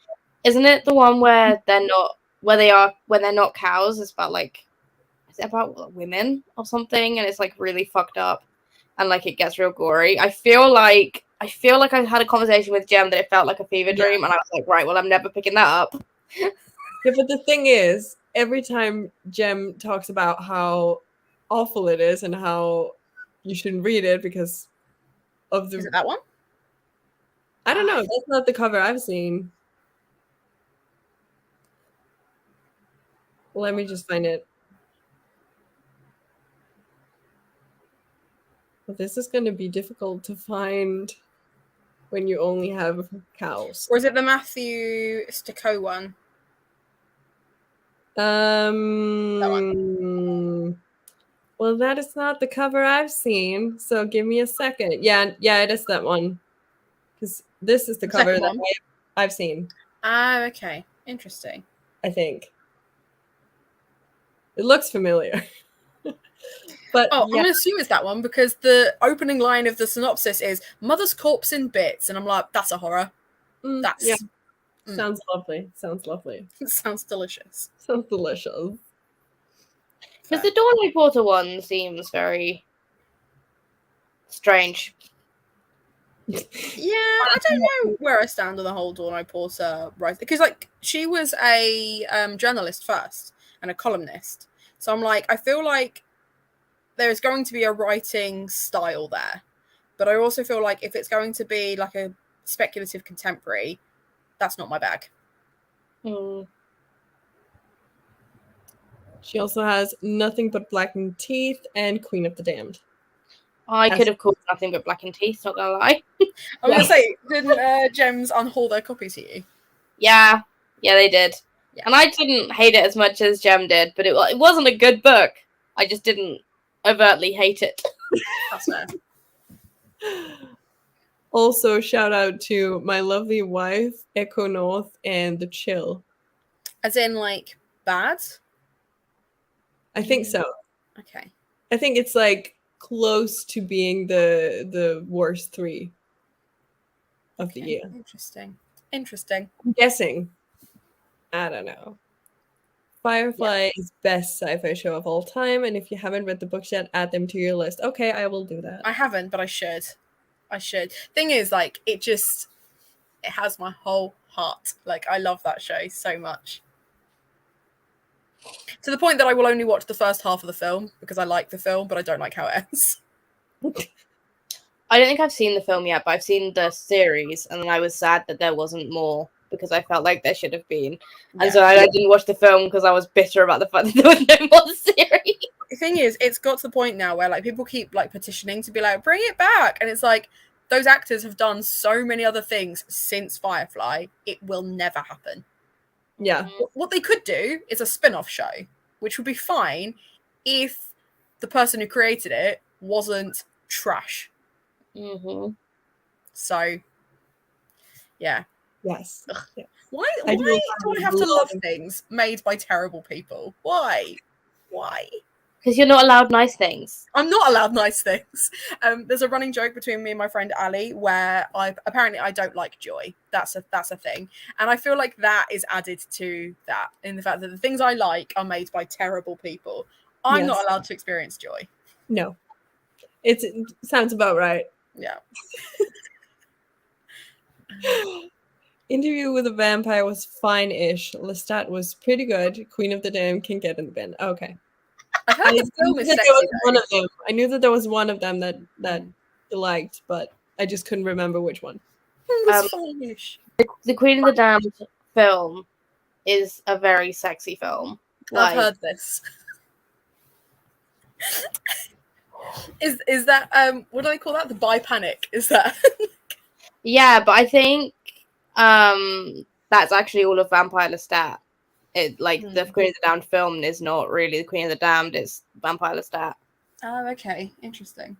isn't it the one where they're not when they're not cows? It's about like, is it about women or something? And it's like really fucked up, and like it gets real gory. I feel like I had a conversation with Gem that it felt like a fever dream, and I was like, right, well, I'm never picking that up. Yeah, but the thing is, every time Gem talks about how awful it is and how you shouldn't read it because of the. Is it that one? I don't know. That's not the cover I've seen. Let me just find it. But this is going to be difficult to find when you only have cows. Or is it the Matthew Sticco one? Well, that is not the cover I've seen. So give me a second. Yeah, it is that one. Because this is the cover that I've seen. Ah, okay. Interesting. I think. It looks familiar. But I'm going to assume it's that one because the opening line of the synopsis is "Mother's corpse in bits," and I'm like, that's a horror. Sounds lovely. Sounds lovely. Sounds delicious. Sounds delicious. Because the Dorno Porter one seems very strange. Yeah, I don't know where I stand on the whole Dorno Porter writing, because like she was a journalist first and a columnist, so I'm like, I feel like there's going to be a writing style there, but I also feel like if it's going to be like a speculative contemporary, that's not my bag. She also has Nothing But Blackened Teeth and Queen of the Damned. I could have called Nothing But Blackened Teeth, not gonna lie. I was gonna say, didn't Gems unhaul their copy to you? Yeah, they did. Yeah. And I didn't hate it as much as Gem did, but it wasn't a good book. I just didn't overtly hate it. That's fair. Also, shout out to My Lovely Wife, Echo North, and The Chill. As in, like, bad? I think so. Okay. I think it's like close to being the worst 3 of the year. Interesting. I'm guessing. I don't know. Firefly is best sci-fi show of all time, and if you haven't read the books yet, add them to your list. Okay, I will do that. I haven't, but I should. Thing is, like, it has my whole heart. Like, I love that show so much. To the point that I will only watch the first half of the film because I like the film, but I don't like how it ends. I don't think I've seen the film yet, but I've seen the series, and I was sad that there wasn't more because I felt like there should have been. And so I didn't watch the film because I was bitter about the fact that there was no more series. The thing is, it's got to the point now where like people keep like petitioning to be like, bring it back. And it's like, those actors have done so many other things since Firefly. It will never happen. Yeah. What they could do is a spin-off show, which would be fine if the person who created it wasn't trash. Mm-hmm. So, yeah. Yes. Yeah. Why do I have to love things made by terrible people? Why? Because you're not allowed nice things. I'm not allowed nice things. There's a running joke between me and my friend Ali where I don't like joy. That's a thing, and I feel like that is added to that in the fact that the things I like are made by terrible people. I'm not allowed to experience joy. No, it sounds about right. Yeah. Interview with a Vampire was fine-ish. Lestat was pretty good. Queen of the Dam can get in the bin. Okay. I've heard the film is sexy. One of them. I knew that there was one of them that you liked, but I just couldn't remember which one. It was fine-ish. The Queen of the Damned film is a very sexy film. I've heard this. Is that what do they call that? The bi panic? Is that? Yeah, but I think that's actually all of Vampire Lestat. The Queen of the Damned film is not really the Queen of the Damned, it's Vampire Lestat. Oh, okay, interesting.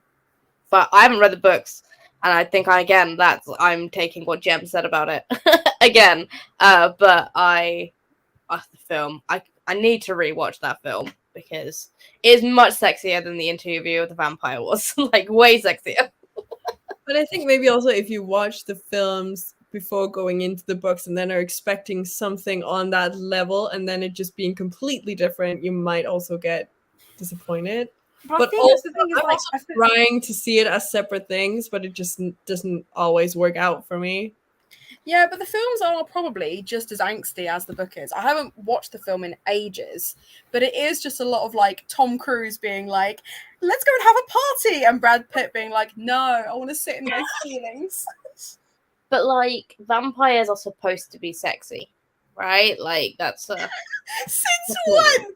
But I haven't read the books, and I think I'm taking what Jem said about it again. But the film, I need to rewatch that film because it is much sexier than the interview with the vampire was, like way sexier. But I think maybe also if you watch the films before going into the books and then are expecting something on that level and then it just being completely different, you might also get disappointed. But also, I'm also trying to see it as separate things, but it just doesn't always work out for me. Yeah, but the films are probably just as angsty as the book is. I haven't watched the film in ages, but it is just a lot of like Tom Cruise being like, let's go and have a party, and Brad Pitt being like, no, I want to sit in my feelings. But like vampires are supposed to be sexy, right? Like that's Since when?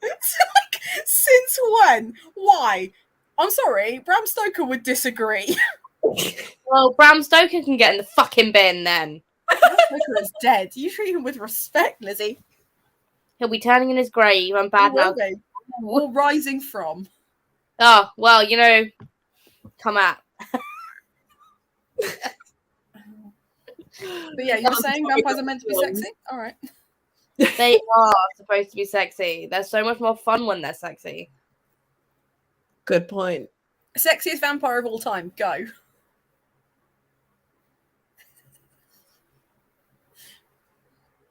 Since when? Why? I'm sorry, Bram Stoker would disagree. Well, Bram Stoker can get in the fucking bin then. Bram Stoker is dead. You treat him with respect, Lizzie. He'll be turning in his grave and bad mouth. Or rising from. Oh, well, come at. But yeah, you're saying vampires are meant to be sexy? All right. They are supposed to be sexy. They're so much more fun when they're sexy. Good point. Sexiest vampire of all time. Go.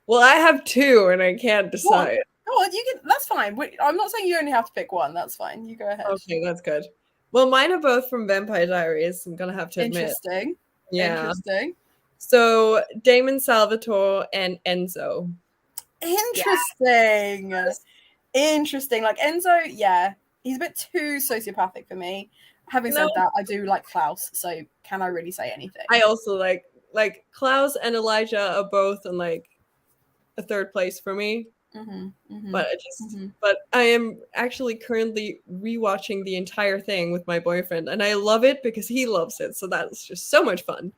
Well, I have two, and I can't decide. Oh, you can. That's fine. I'm not saying you only have to pick one. That's fine. You go ahead. Okay, that's good. Well, mine are both from Vampire Diaries. I'm gonna have to admit. Interesting. Yeah. Interesting. So Damon Salvatore and Enzo. Interesting. Yeah. Interesting. Like Enzo, yeah, he's a bit too sociopathic for me. Having said that, I do like Klaus. So can I really say anything? I also like Klaus and Elijah are both in like a third place for me. But but I am actually currently rewatching the entire thing with my boyfriend, and I love it because he loves it. So that's just so much fun.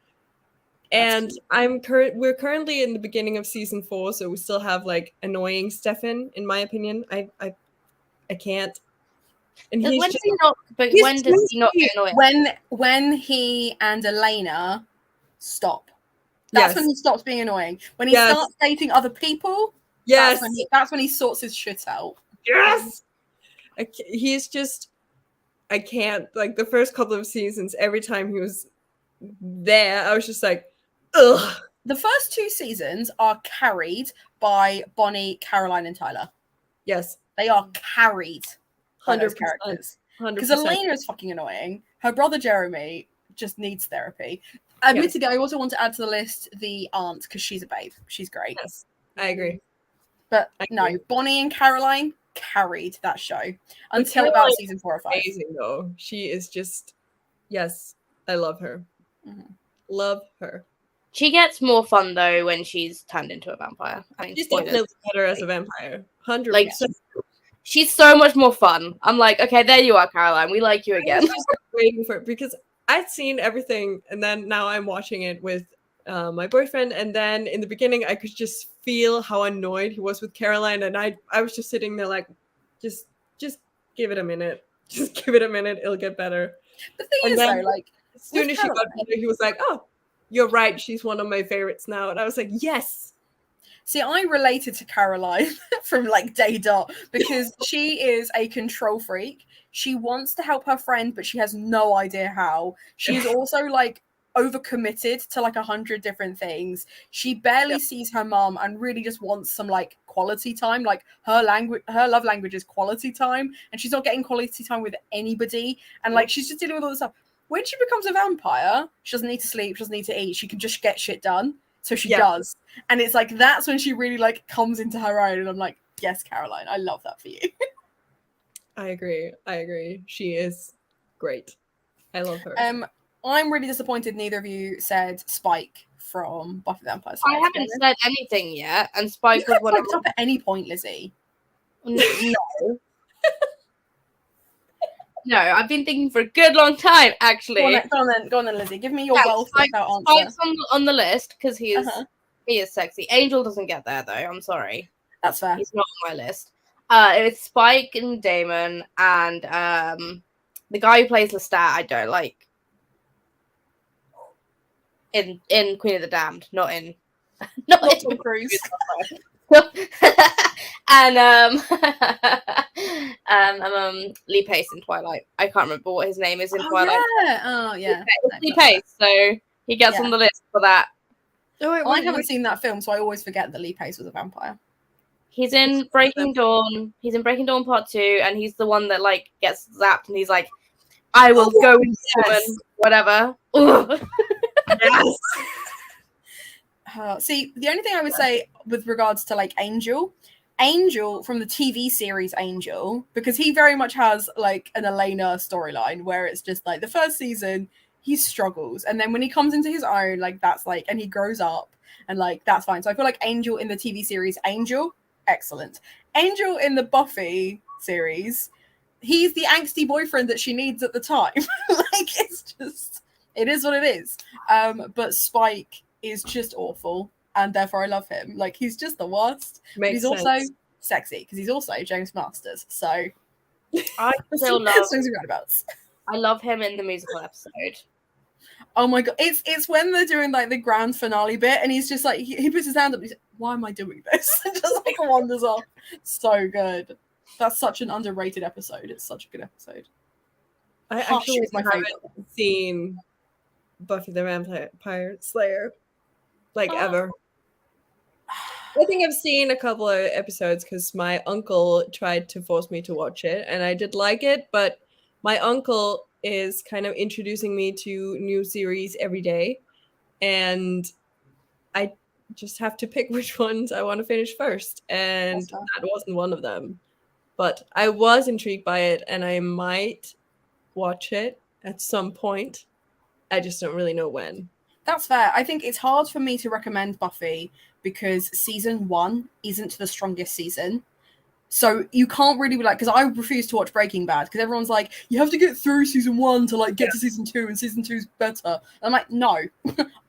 And we're currently in the beginning of season 4, so we still have like annoying Stefan, in my opinion. I can't. And when does he not get annoying? When he and Elena stop. That's when he stops being annoying. When he starts dating other people, that's when he sorts his shit out. Yes. He's just, I can't, like the first couple of seasons, every time he was there, I was just like, ugh. The first 2 seasons are carried by Bonnie, Caroline, and Tyler. Yes. They are carried by those 100%. characters. Because Elena is fucking annoying. Her brother Jeremy just needs therapy. Admittedly, I also want to add to the list the aunt, because she's a babe. She's great. Yes, I agree. But no, Bonnie and Caroline carried that show until about season 4 or 5. Amazing though. She is just, yes, I love her. Love her. She gets more fun though when she's turned into a vampire. I mean, she's definitely better as a vampire. 100%. Like, she's so much more fun. I'm like, okay, there you are, Caroline. We like you again. I was just waiting for it because I'd seen everything, and then now I'm watching it with my boyfriend, and then in the beginning I could just feel how annoyed he was with Caroline, and I was just sitting there like, just give it a minute. Just give it a minute. It'll get better. The thing is, though, like, as soon as she got better, he was like, oh, you're right. She's one of my favorites now. And I was like, yes. See, I related to Caroline from like day dot because she is a control freak. She wants to help her friend, but she has no idea how. She is also like overcommitted to like 100 different things. She barely sees her mom and really just wants some like quality time. Like her love language is quality time, and she's not getting quality time with anybody. And like she's just dealing with all this stuff. When she becomes a vampire, she doesn't need to sleep, she doesn't need to eat, she can just get shit done. So she does. And it's like that's when she really like comes into her own. And I'm like, yes, Caroline, I love that for you. I agree. She is great. I love her. I'm really disappointed neither of you said Spike from Buffy the Vampire Slayer. I haven't said anything yet, and Spike was one of up at any point, Lizzie. No. No, I've been thinking for a good long time, actually. Go on then, Lizzie. Give me your well-thought-out answer. Spike's on the list because he is sexy. Angel doesn't get there though. I'm sorry. That's fair. He's not on my list. It's Spike and Damon and the guy who plays Lestat. I don't like in Queen of the Damned, not in Tom Cruise. And Lee Pace in Twilight. I can't remember what his name is in Twilight. Yeah. Lee Pace, so he gets on the list for that. Oh, I haven't seen that film, so I always forget that Lee Pace was a vampire. He's in Breaking Dawn. He's in Breaking Dawn Part 2, and he's the one that like gets zapped, and he's like, "I will go with woman, whatever." Yes. See, the only thing I would say with regards to like Angel from the TV series Angel, because he very much has like an Elena storyline where it's just like the first season he struggles, and then when he comes into his own, like that's like, and he grows up, and like that's fine. So I feel like Angel in the TV series Angel, excellent. Angel in the Buffy series, he's the angsty boyfriend that she needs at the time. Like it's just, it is what it is. But Spike is just awful, and therefore I love him. Like he's just the worst. He's also sexy because he's also James Masters. So I still love swings and roundabouts. I love him in the musical episode. Oh my god, it's when they're doing like the grand finale bit, and he's just like he puts his hand up. He's like, "Why am I doing this?" And just like wanders off. So good. That's such an underrated episode. It's such a good episode. I actually haven't seen Buffy the Vampire Slayer like ever. I think I've seen a couple of episodes because my uncle tried to force me to watch it, and I did like it, but my uncle is kind of introducing me to new series every day, and I just have to pick which ones I want to finish first, and that wasn't one of them. But I was intrigued by it, and I might watch it at some point. I just don't really know when. That's fair. I think it's hard for me to recommend Buffy because season 1 isn't the strongest season. So you can't really be like, because I refuse to watch Breaking Bad because everyone's like, you have to get through season 1 to like get to season 2, and season 2 is better. And I'm like, no,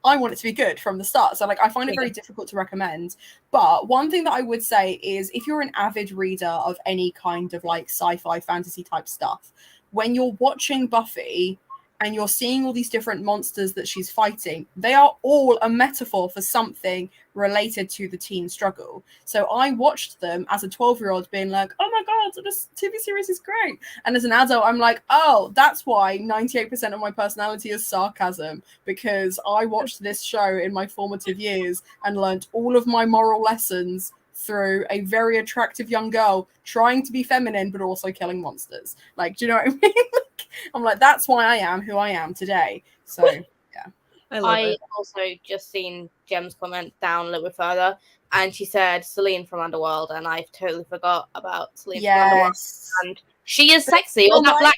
I want it to be good from the start. So like, I find it very difficult to recommend. But one thing that I would say is if you're an avid reader of any kind of like sci-fi fantasy type stuff, when you're watching Buffy and you're seeing all these different monsters that she's fighting, they are all a metaphor for something related to the teen struggle. So I watched them as a 12-year-old being like, oh my God, this TV series is great. And as an adult, I'm like, oh, that's why 98% of my personality is sarcasm, because I watched this show in my formative years and learned all of my moral lessons through a very attractive young girl trying to be feminine but also killing monsters. Like, do you know what I mean? I'm like, that's why I am who I am today. So yeah, I also just seen Jem's comment down a little bit further, and she said Celine from Underworld, and I totally forgot about Celine from Underworld. And she is sexy. All that black.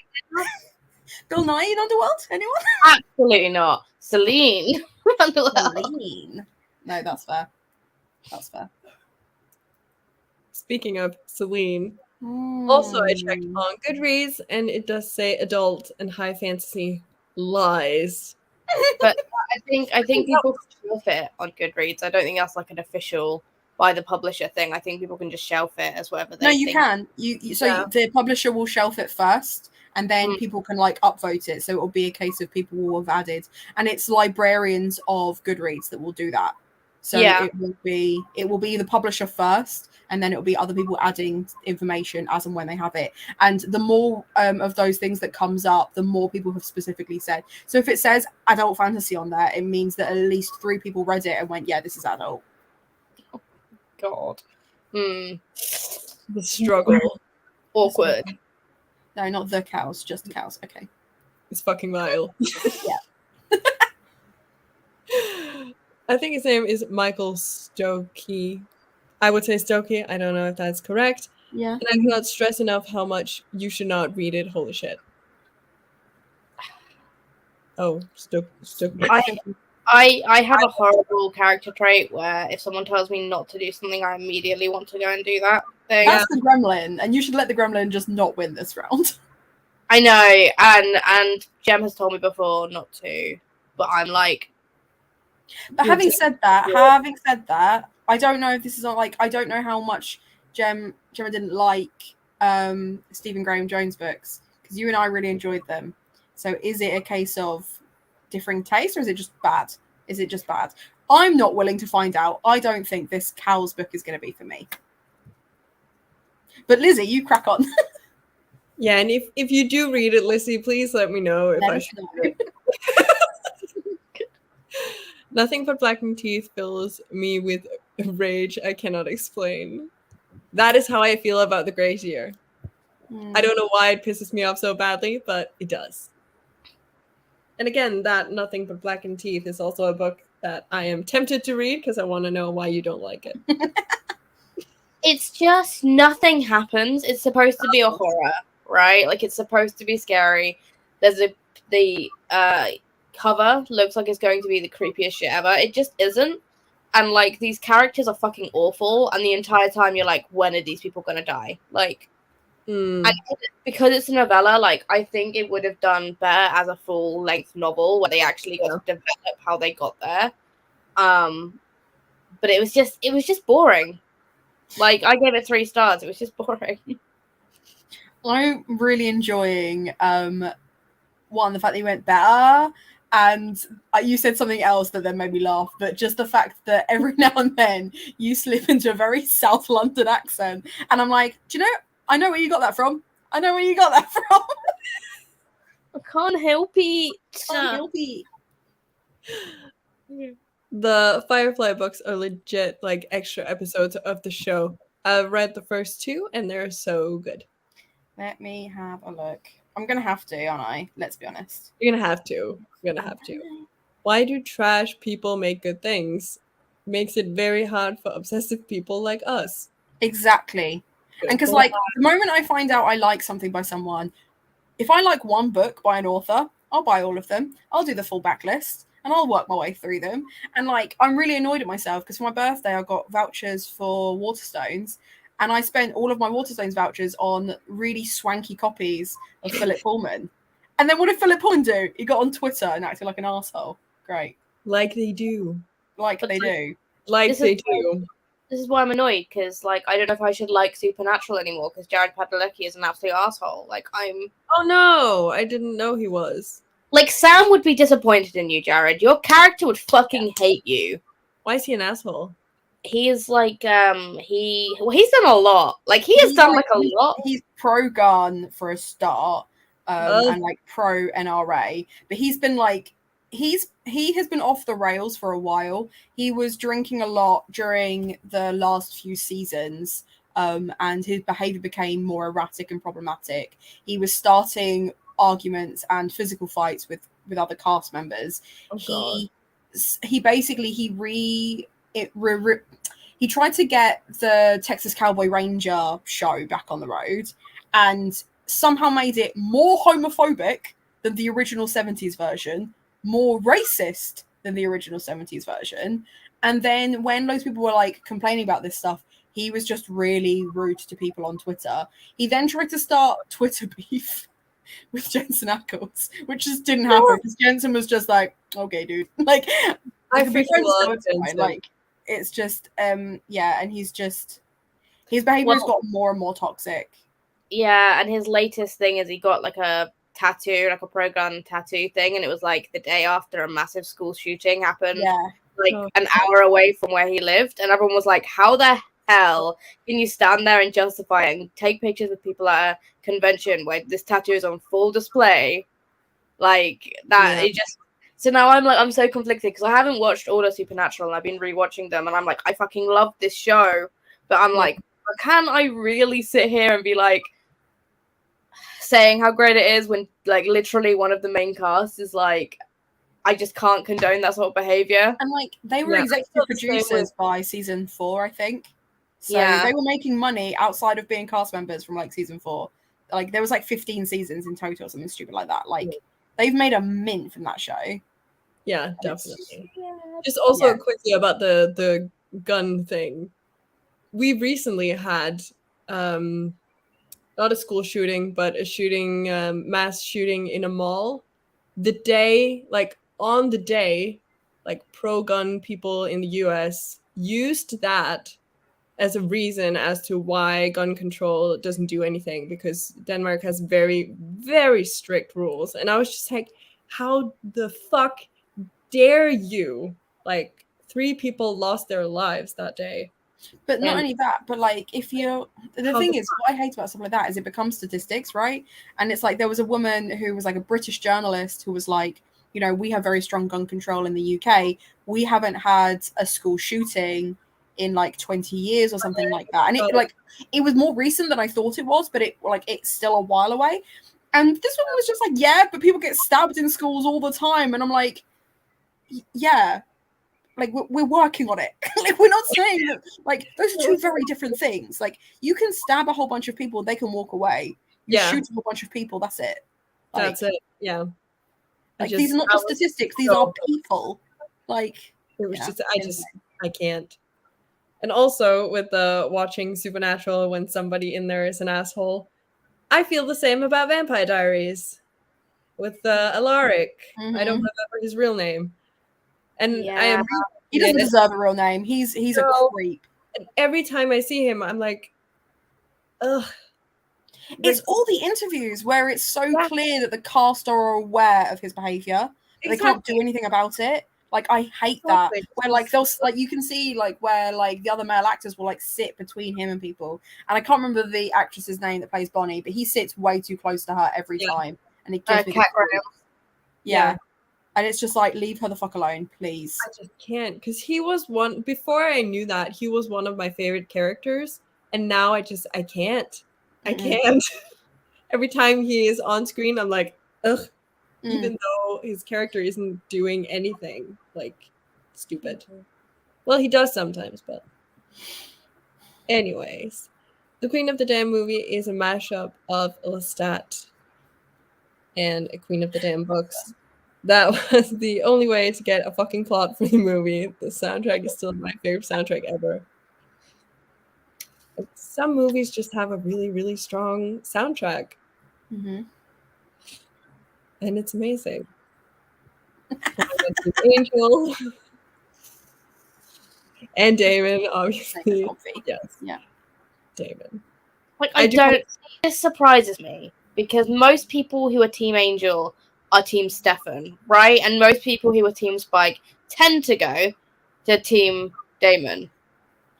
Bill Nye in Underworld? Anyone? Absolutely not. Celine from Underworld. Celine. No, that's fair. That's fair. Speaking of Celine, also I checked on Goodreads, and it does say adult and high fantasy lies. But I think people shelf it on Goodreads. I don't think that's like an official by the publisher thing. I think people can just shelf it as whatever they think. No, you can. The publisher will shelf it first, and then people can like upvote it. So it will be a case of people will have added, and it's librarians of Goodreads that will do that. So Yeah. it will be the publisher first, and then it will be other people adding information as and when they have it. And the more of those things that comes up, the more people have specifically said. So if it says adult fantasy on there, it means that at least 3 people read it and went, yeah, this is adult. God. The struggle. Awkward. No, not the cows, just the cows. Okay. It's fucking vile. Yeah. I think his name is Michael Stokey. I would say Stokey. I don't know if that's correct. Yeah. And I cannot stress enough how much you should not read it. Holy shit. Oh, Stokey. I have a horrible character trait where if someone tells me not to do something, I immediately want to go and do that thing. That's the gremlin, and you should let the gremlin just not win this round. I know, and Jem has told me before not to, but I'm like. But having said that, I don't know if this is like, I don't know how much Gemma didn't like Stephen Graham Jones books, because you and I really enjoyed them. So is it a case of differing taste, or is it just bad? Is it just bad? I'm not willing to find out. I don't think this Cow's book is going to be for me. But Lizzie, you crack on. Yeah, and if you do read it, Lizzie, please let me know if I should read it. Nothing but blackened teeth fills me with rage I cannot explain. That is how I feel about the Grazier. I don't know why it pisses me off so badly, but it does. And again, that Nothing But Blackened Teeth is also a book that I am tempted to read because I want to know why you don't like it. It's just nothing happens. It's supposed to be a horror, right? Like it's supposed to be scary. There's the cover looks like it's going to be the creepiest shit ever. It just isn't. And like these characters are fucking awful, and the entire time you're like, when are these people gonna die? Like, and because it's a novella, like I think it would have done better as a full length novel where they actually got to develop how they got there. But it was just boring. Like I gave it 3 stars. It was just boring. I'm really enjoying the fact that you went better, and you said something else that then made me laugh, but just the fact that every now and then you slip into a very South London accent, and I'm like, do you know, I know where you got that from. I know where you got that from. I can't help it. The Firefly books are legit like extra episodes of the show. I've read the first 2 and they're so good. Let me have a look. I'm gonna have to, aren't I? Let's be honest. You're gonna have to. Why do trash people make good things? Makes it very hard for obsessive people like us. Exactly. And because like the moment I find out I like something by someone, if I like one book by an author, I'll buy all of them. I'll do the full backlist and I'll work my way through them. And like I'm really annoyed at myself because for my birthday I got vouchers for Waterstones, and I spent all of my Waterstones vouchers on really swanky copies of Philip Pullman. And then what did Philip Pullman do? He got on Twitter and acted like an asshole. Great. Like they do. This is why I'm annoyed, because like I don't know if I should like Supernatural anymore because Jared Padalecki is an absolute asshole. Like I'm. Oh no! I didn't know he was. Like Sam would be disappointed in you, Jared. Your character would fucking hate you. Why is he an asshole? He is like he's done a lot. Like he has done like a lot. He's pro gun for a start, and like pro NRA, but he's been like. He has been off the rails for a while. He was drinking a lot during the last few seasons, and his behavior became more erratic and problematic. He was starting arguments and physical fights with other cast members. He basically he tried to get the Texas Cowboy Ranger show back on the road, and somehow made it more homophobic than the original 70s version, more racist than the original 70s version. And then when loads of people were like complaining about this stuff, he was just really rude to people on Twitter. He then tried to start Twitter beef with Jensen Ackles, which just didn't happen because Jensen was just like, okay, dude. Like, I freaking love Jensen. Like, it's just, yeah, and he's just, his behavior's got more and more toxic. Yeah, and his latest thing is he got like a tattoo, like a pro-gun tattoo thing, and it was like the day after a massive school shooting happened. Yeah. like an hour away from where he lived, and everyone was like, how the hell can you stand there and justify it and take pictures with people at a convention where this tattoo is on full display? Like that, it just. So now I'm so conflicted because I haven't watched all of Supernatural and I've been rewatching them, and I'm like, I fucking love this show, but I'm like, can I really sit here and be like saying how great it is when like literally one of the main cast is like, I just can't condone that sort of behavior. And like they were executive producers by season 4, I think. So they were making money outside of being cast members from like season 4. Like there was like 15 seasons in total, something stupid like that. Like they've made a mint from that show. Yeah, definitely. Just also quickly about the gun thing. We recently had not a school shooting, but a shooting, mass shooting in a mall. The day, like on the day, like pro-gun people in the US used that as a reason as to why gun control doesn't do anything, because Denmark has very, very strict rules. And I was just like, how the fuck dare you? Like 3 people lost their lives that day. But not only that, but like if you're the thing is, what I hate about stuff like that is it becomes statistics, right? And it's like there was a woman who was like a British journalist who was like, you know, we have very strong gun control in the UK. We haven't had a school shooting in like 20 years or something like that. And it was more recent than I thought it was, but it's still a while away. And this woman was just like, yeah, but people get stabbed in schools all the time. And I'm like, yeah. Like we're working on it. Like we're not saying that. Like those are 2 very different things. Like you can stab a whole bunch of people, they can walk away. You shoot a whole bunch of people, that's it. Like, that's it. Yeah. Like these are not just statistics. These are people. Like it was I can't. And also with the watching Supernatural, when somebody in there is an asshole, I feel the same about Vampire Diaries with Alaric. I don't remember his real name. And he doesn't deserve a real name. He's a creep. And every time I see him, I'm like, ugh. It's all the interviews where it's so clear that the cast are aware of his behavior. They can't do anything about it. Like I hate that. Where like they'll like you can see like where like the other male actors will like sit between him and people. And I can't remember the actress's name that plays Bonnie, but he sits way too close to her every time, and it gives me yeah. And it's just like, leave her the fuck alone, please. I just can't, because he was one, before I knew that, he was one of my favorite characters. And now I can't. I can't. Every time he is on screen, I'm like, ugh. Even though his character isn't doing anything. Like, stupid. Well, he does sometimes, but. Anyways. The Queen of the Dam movie is a mashup of Lestat and A Queen of the Dam books. That was the only way to get a fucking plot for the movie. The soundtrack is still my favorite soundtrack ever. Some movies just have a really, really strong soundtrack. And it's amazing. Angel. And Damon, obviously. Yes. Yeah. Damon. Like this surprises me, because most people who are Team Angel are Team Stefan, right? And most people who are Team Spike tend to go to Team Damon.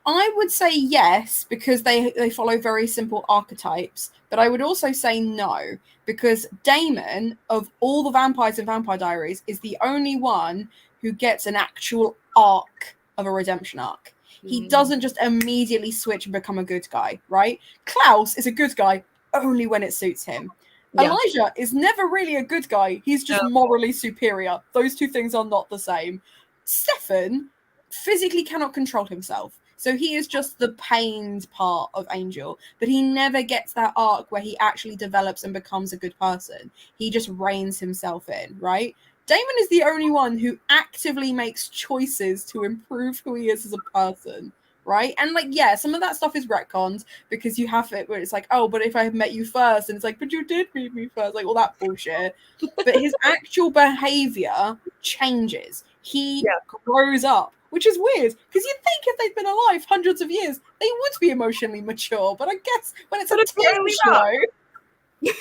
I would say yes, because they follow very simple archetypes, but I would also say no, because Damon, of all the vampires in Vampire Diaries, is the only one who gets an actual arc of a redemption arc. He doesn't just immediately switch and become a good guy, right? Klaus is a good guy only when it suits him. Yeah. Elijah is never really a good guy. He's just morally superior. Those 2 things are not the same. Stefan physically cannot control himself. So he is just the pained part of Angel. But he never gets that arc where he actually develops and becomes a good person. He just reins himself in, right? Damon is the only one who actively makes choices to improve who he is as a person. Right? And like, yeah, some of that stuff is retconned because you have it where it's like, oh, but if I had met you first, and it's like, but you did meet me first, like all that bullshit. But his actual behavior changes. He grows up, which is weird because you'd think if they'd been alive hundreds of years, they would be emotionally mature. But I guess when it's a TV show.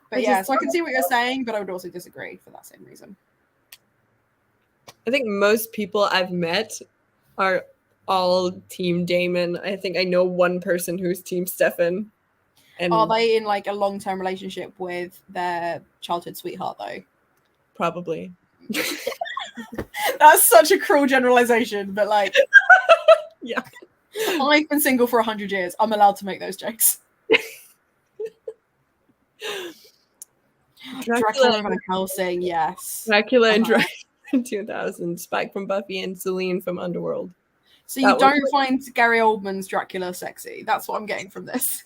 But yeah, so I can see what you're saying, but I would also disagree for that same reason. I think most people I've met are all Team Damon. I think I know one person who's Team Stefan. And Are they in like a long-term relationship with their childhood sweetheart though? Probably. That's such a cruel generalization, but like, yeah. I've been single for 100 years. I'm allowed to make those jokes. Dracula and Van Helsing, yes. Dracula and Dracula in 2000. Spike from Buffy and Celine from Underworld. So you don't find Gary Oldman's Dracula sexy? That's what I'm getting from this.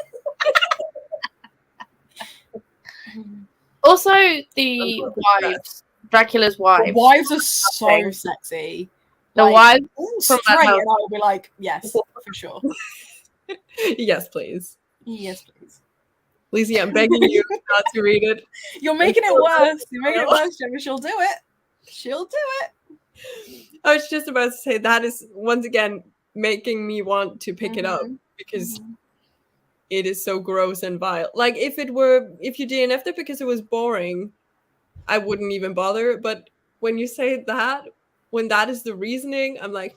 Also, the wives, Dracula's wives. The wives are so sexy. The like, wives from straight, and I will be like, yes, for sure. Yes, please. Yes, please. Lizzie, I'm begging you not to read it. You're making it worse. You're making it worse, Gemma. She'll do it. She'll do it. I was just about to say that is once again making me want to pick it up because it is so gross and vile. Like if you DNF'd it because it was boring, I wouldn't even bother. But when you say that, when that is the reasoning, I'm like,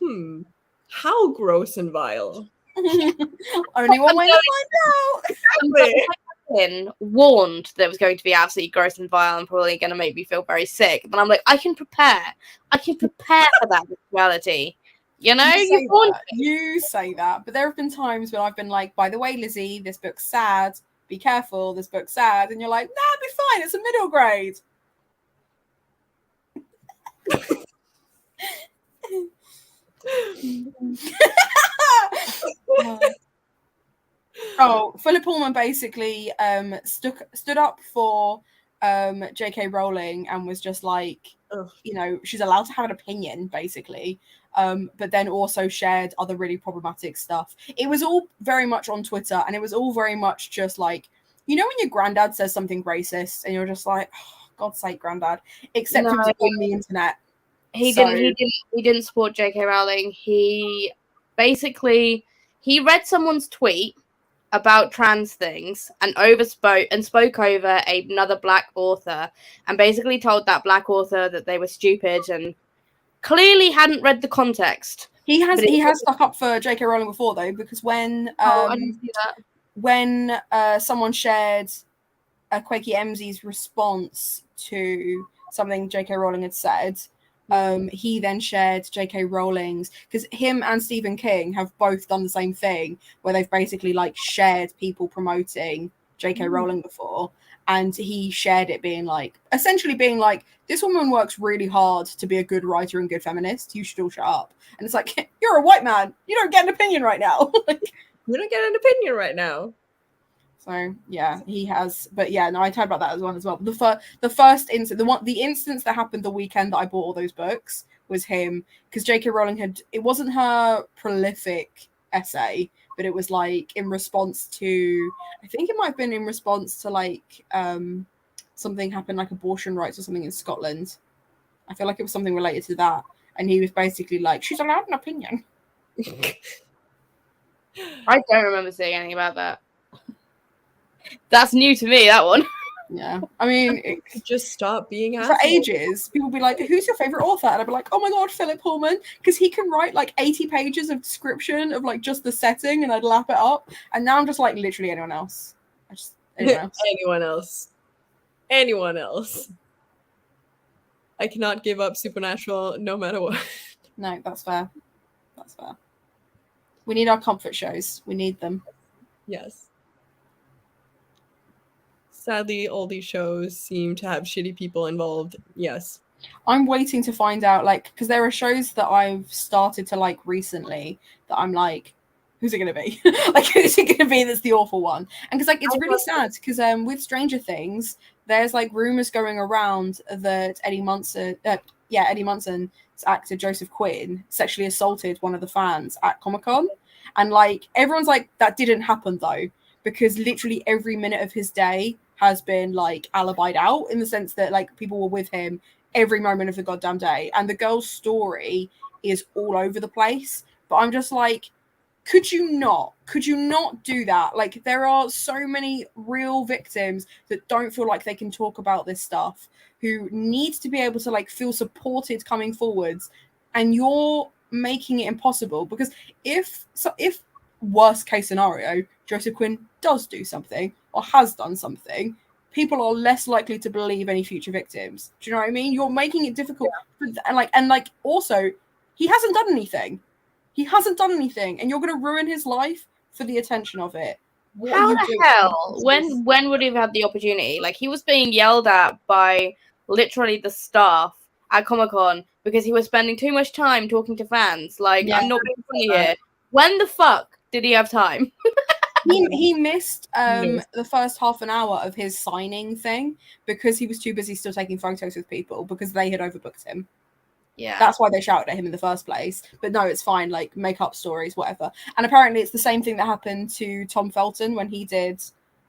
how gross and vile. Only one way to find out. Warned that it was going to be absolutely gross and vile and probably going to make me feel very sick. But I'm like, I can prepare for that reality. You know, you say that, but there have been times when I've been like, by the way, Lizzie, this book's sad. Be careful, this book's sad. And you're like, nah, it'll be fine. It's a middle grade. Philip Pullman basically stood up for J.K. Rowling and was just like, you know, she's allowed to have an opinion, basically. But then also shared other really problematic stuff. It was all very much on Twitter, and it was all very much just like, you know, when your granddad says something racist, and you're just like, oh, God's sake, granddad. Except it was on the internet. He didn't support J.K. Rowling. He basically read someone's tweet about trans things and spoke over another Black author, and basically told that Black author that they were stupid and clearly hadn't read the context. He has stuck up for J.K. Rowling before though, because when I didn't see that. When someone shared Quakey Emsey's response to something J.K. Rowling had said, he then shared J.K. Rowling's, because him and Stephen King have both done the same thing, where they've basically like shared people promoting J.K. Rowling before, and he shared it essentially being like, this woman works really hard to be a good writer and good feminist. You should all shut up. And it's like, you're a white man. You don't get an opinion right now. You don't get an opinion right now. So yeah, he has. But yeah, no, I heard about that as well. The first instance, the instance that happened the weekend that I bought all those books was him, because J.K. Rowling it wasn't her prolific essay, but it was like in response to, I think it might have been in response to like something happened, like abortion rights or something in Scotland. I feel like it was something related to that, and he was basically like, she's allowed an opinion. I don't remember seeing anything about that. That's new to me, that one. Yeah. I mean, just stop being for ages. People will be like, who's your favorite author? And I'd be like, oh my God, Philip Pullman. Because he can write like 80 pages of description of like just the setting, and I'd lap it up. And now I'm just like, literally anyone else. Anyone else. I cannot give up Supernatural no matter what. No, that's fair. That's fair. We need our comfort shows. We need them. Yes. Sadly, all these shows seem to have shitty people involved. Yes. I'm waiting to find out, like, because there are shows that I've started to like recently that I'm like, who's it going to be? Like, who's it going to be that's the awful one? And because, like, it's really sad because with Stranger Things, there's like rumors going around that Eddie Munson's actor Joseph Quinn sexually assaulted one of the fans at Comic-Con. And like, everyone's like, that didn't happen though, because literally every minute of his day has been like alibied out, in the sense that like people were with him every moment of the goddamn day, and the girl's story is all over the place. But I'm just like, Could you not do that? Like, there are so many real victims that don't feel like they can talk about this stuff, who need to be able to like feel supported coming forwards, and you're making it impossible. Because if worst case scenario, Joseph Quinn does do something or has done something, people are less likely to believe any future victims. Do you know what I mean? You're making it difficult. Yeah. And like also, he hasn't done anything. He hasn't done anything, and you're going to ruin his life for the attention of it. What How the hell? When would he have had the opportunity? Like, he was being yelled at by literally the staff at Comic-Con because he was spending too much time talking to fans. Like, yeah, I'm not being funny here. When the fuck did he have time? He missed the first half an hour of his signing thing because he was too busy still taking photos with people because they had overbooked him. Yeah, that's why they shouted at him in the first place. But no, it's fine. Like, make up stories, whatever. And apparently, it's the same thing that happened to Tom Felton when he did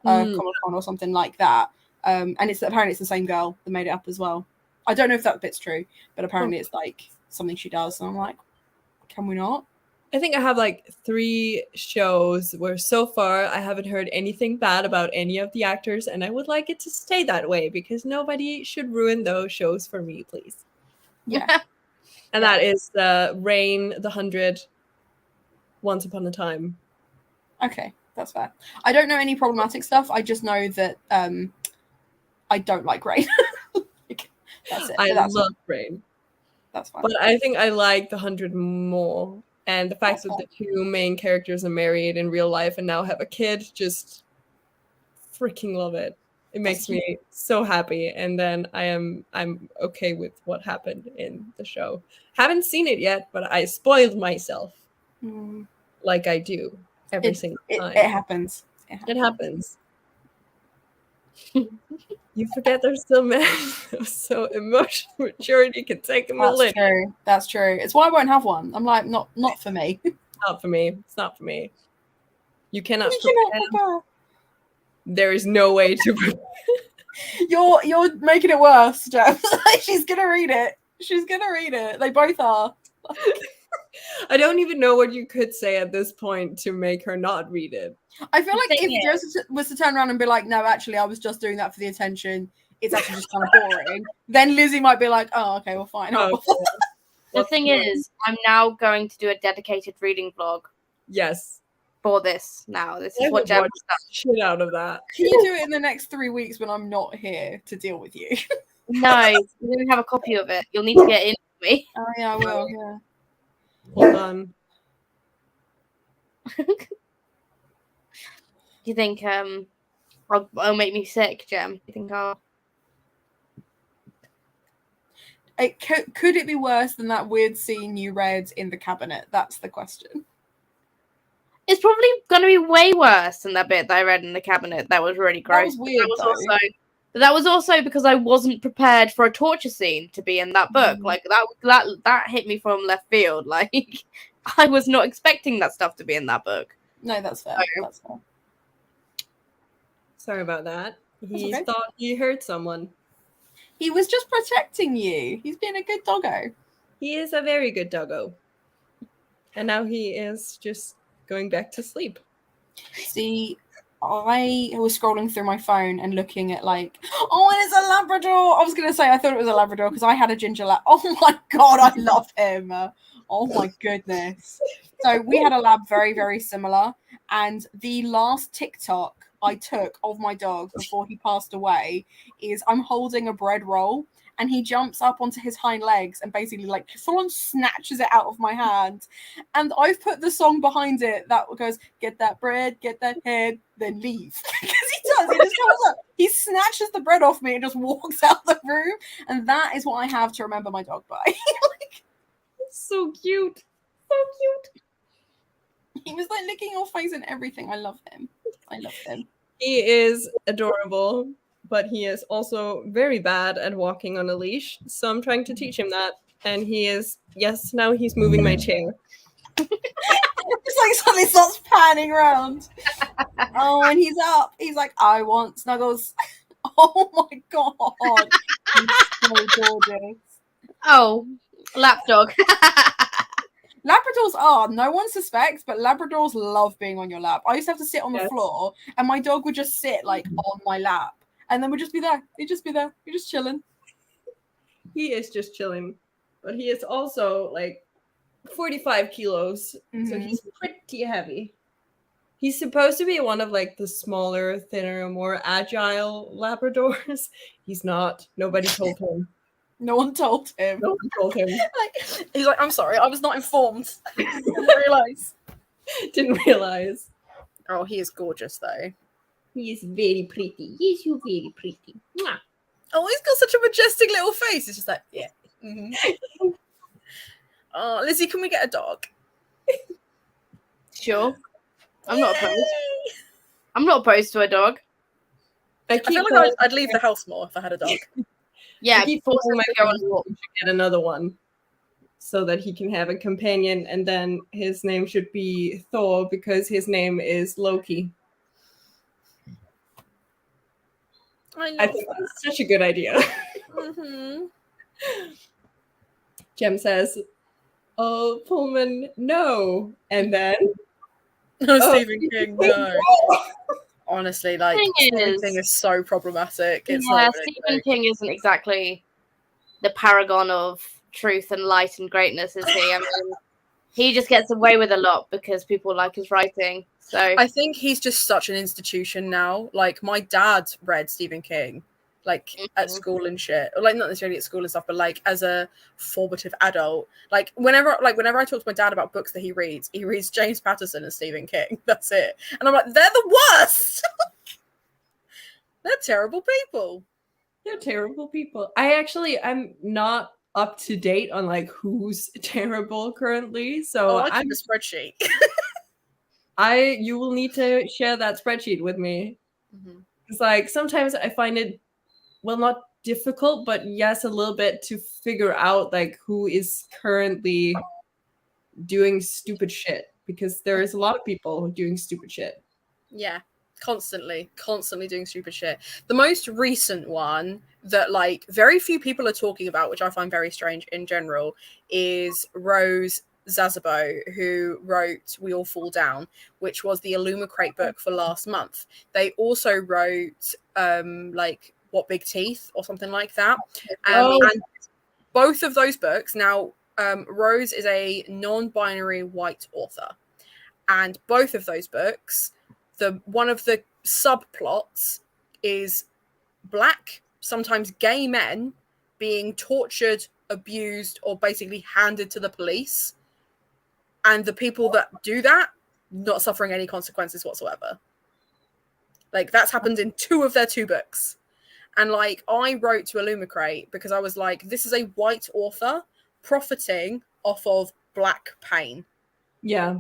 Comic-Con or something like that. And apparently it's the same girl that made it up as well. I don't know if that bit's true, but apparently it's like something she does. And I'm like, can we not? I think I have like 3 shows where so far I haven't heard anything bad about any of the actors, and I would like it to stay that way because nobody should ruin those shows for me, please. Yeah. And that is Reign, The 100, Once Upon a Time. Okay, that's fair. I don't know any problematic stuff. I just know that I don't like Reign. That's it. I love Reign. That's fine. But I think I like The 100 more. And the fact that the 2 main characters are married in real life and now have a kid, just freaking love it. It makes me so happy, and then I'm okay with what happened in the show. Haven't seen it yet, but I spoiled myself, like I do every single time. It happens. It happens. You forget they're still men, so emotional maturity can take them a little. True. That's true. It's why I won't have one. I'm like, not for me. Not for me. It's not for me. You cannot prepare. There is no way to prepare. You're making it worse, Jeff. She's gonna read it. She's gonna read it. They both are. I don't even know what you could say at this point to make her not read it. I feel like if Joseph was to turn around and be like, no, actually, I was just doing that for the attention, it's actually just kind of boring, then Lizzie might be like, oh, okay, well, fine. Okay. The thing is, I'm now going to do a dedicated reading vlog. Yes. For this now. This is what Jem has done. Shit out of that. Can you do it in the next 3 weeks when I'm not here to deal with you? No, you don't have a copy of it. You'll need to get in with me. Oh, yeah, I will, yeah. Hold on. Do you think it'll make me sick, Jem? Do you think I'll... Could it be worse than that weird scene you read in the cabinet? That's the question. It's probably going to be way worse than that bit that I read in the cabinet. That was really gross. That was weird, that was also because I wasn't prepared for a torture scene to be in that book. Like, that hit me from left field. Like, I was not expecting that stuff to be in that book. No, that's fair. That's fair. Sorry about that. He thought he hurt someone. He was just protecting you. He's been a good doggo. He is a very good doggo. And now he is just going back to sleep. See, I was scrolling through my phone and looking at like, oh, it is a Labrador. I was going to say I thought it was a Labrador because I had a ginger lab. Oh my God, I love him. Oh my goodness. So we had a lab very, very similar. And the last TikTok I took of my dog before he passed away is I'm holding a bread roll and he jumps up onto his hind legs and basically like full on snatches it out of my hand. And I've put the song behind it that goes, get that bread, get that head, then leave. Because he does. He just comes up. He snatches the bread off me and just walks out the room. And that is what I have to remember my dog by. Like, so cute. So cute. He was like licking your face and everything. I love him. I love him. He is adorable, but he is also very bad at walking on a leash. So I'm trying to teach him that. And he is, yes, now he's moving my chair. Just like suddenly starts panning around. Oh, and he's up. He's like, I want snuggles. Oh my God. He's so gorgeous. Oh, lapdog. Labradors are. No one suspects, but Labradors love being on your lap. I used to have to sit on the Yes. floor, and my dog would just sit like on my lap, and then we'd just be there. He'd just be there. He'd just chilling. He is just chilling, but he is also like 45 kilos, so he's pretty heavy. He's supposed to be one of like the smaller, thinner, more agile Labradors. He's not. Nobody told him. No one told him. No one told him. He's like, I'm sorry, I was not informed. I didn't realize. Didn't realize. Oh, he is gorgeous though. He is very pretty. Yes, you're very pretty. Mwah. Oh, he's got such a majestic little face. It's just like, yeah. Mm-hmm. Oh, Lizzie, can we get a dog? Sure. I'm not opposed. I'm not opposed to a dog. I feel like I'd leave the house more if I had a dog. Yeah, I keep force telling him my to go on friends a walk. we should get another one so that he can have a companion, and then his name should be Thor because his name is Loki. I think that's such a good idea. Mm-hmm. Jem says, "Oh, Pullman, no," and then Stephen King, no. Honestly, like Stephen King is so problematic. It's not Stephen King isn't exactly the paragon of truth and light and greatness, is he? I mean, he just gets away with a lot because people like his writing. So I think he's just such an institution now. Like my dad read Stephen King, like at school and shit. Or, like not necessarily at school and stuff, but like as a formative adult. Like whenever I talk to my dad about books that he reads James Patterson and Stephen King. That's it. And I'm like, they're the worst. They're terrible people. They're terrible people. I'm not up to date on like who's terrible currently. So I keep a spreadsheet. You will need to share that spreadsheet with me. It's like sometimes I find it, well, not difficult, but yes, a little bit to figure out like who is currently doing stupid shit, because there is a lot of people doing stupid shit. Yeah. Constantly doing stupid shit. The most recent one that like very few people are talking about, which I find very strange in general, is Rose Zazabo, who wrote We All Fall Down, which was the Illumicrate book for last month. They also wrote like What Big Teeth or something like that. And both of those books, now Rose is a non-binary white author, and both of those books, one of the subplots is Black, sometimes gay men being tortured, abused, or basically handed to the police. And the people that do that, not suffering any consequences whatsoever. Like, that's happened in 2 of their 2 books. And, like, I wrote to Illumicrate because I was like, this is a white author profiting off of Black pain. Yeah.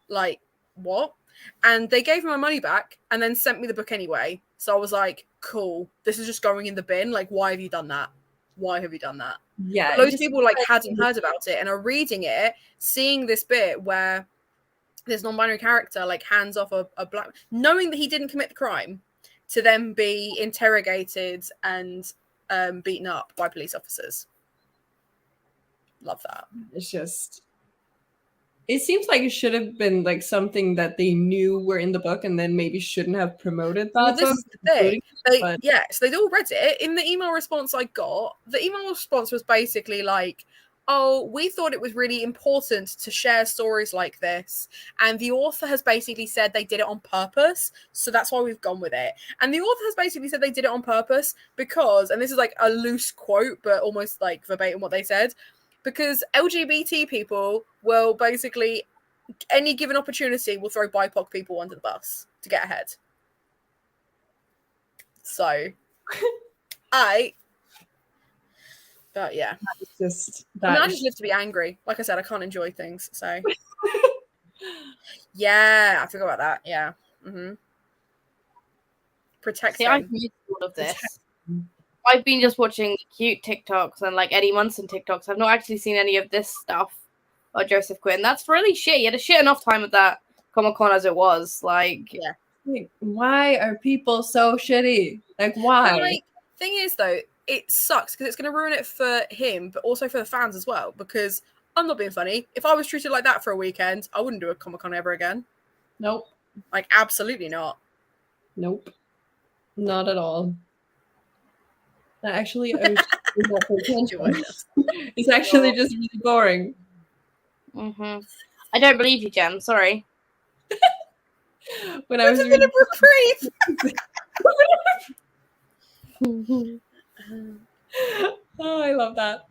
Like, what? And they gave me my money back and then sent me the book anyway. So I was like, cool, this is just going in the bin. Like, why have you done that? Why have you done that? Yeah. But those people like hadn't heard about it and are reading it, seeing this bit where this non-binary character like hands off a Black, knowing that he didn't commit the crime, to then be interrogated and beaten up by police officers. Love that. It's just, it seems like it should have been like something that they knew were in the book and then maybe shouldn't have promoted that. Well, this book, is the thing. So they'd all read it. In the email response I got, the email response was basically like, oh, we thought it was really important to share stories like this. And the author has basically said they did it on purpose. So that's why we've gone with it. And the author has basically said they did it on purpose because, and this is like a loose quote, but almost like verbatim what they said, because LGBT people will basically, any given opportunity, will throw BIPOC people under the bus to get ahead. So, but yeah. It's just that. I just live to be angry. Like I said, I can't enjoy things. So, yeah, I forgot about that. Yeah. Mm-hmm. Protect them. I've missed all of this. I've been just watching cute TikToks and like Eddie Munson TikToks. I've not actually seen any of this stuff or Joseph Quinn. That's really shit. You had a shit enough time at that Comic-Con as it was. Like, yeah. Like, why are people so shitty? Like, why? And, like, thing is, though, it sucks because it's going to ruin it for him, but also for the fans as well. Because I'm not being funny. If I was treated like that for a weekend, I wouldn't do a Comic-Con ever again. Nope. Like, absolutely not. Nope. Not at all. Actually, I was not paying attention. It's actually just really boring. Mm-hmm. I don't believe you, Jen. Sorry. When I was a bit of reprieve. Oh, I love that.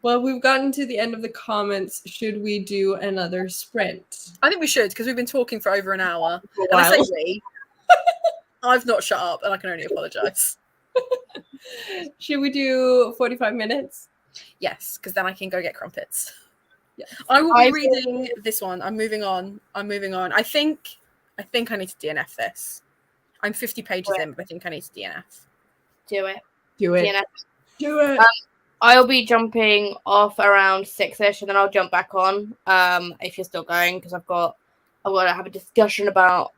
Well, we've gotten to the end of the comments. Should we do another sprint? I think we should, because we've been talking for over an hour. For a and I while. say we. I've not shut up, and I can only apologise. Should we do 45 minutes? Yes, because then I can go get crumpets. Yes. I will be reading this one. I'm moving on. I think I need to DNF this. I'm 50 pages in, but I think I need to DNF. Do it. Do it. DNF. Do it. I'll be jumping off around 6ish, and then I'll jump back on. If you're still going, because I've got to have a discussion about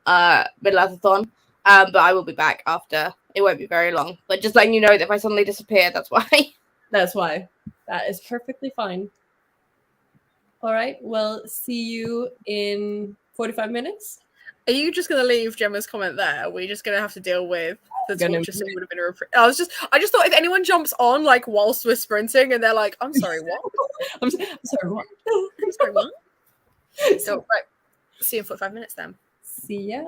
Middle-earthathon. But I will be back after. It won't be very long. But just letting you know that if I suddenly disappear, that's why. That's why. That is perfectly fine. All right. Well, see you in 45 minutes. Are you just going to leave Gemma's comment there? Are we just going to have to deal with the torture scene would have been a I just thought if anyone jumps on like whilst we're sprinting and they're like, I'm sorry, what? I'm sorry, what? I'm sorry, what? So, right. See you in 45 minutes then. See ya.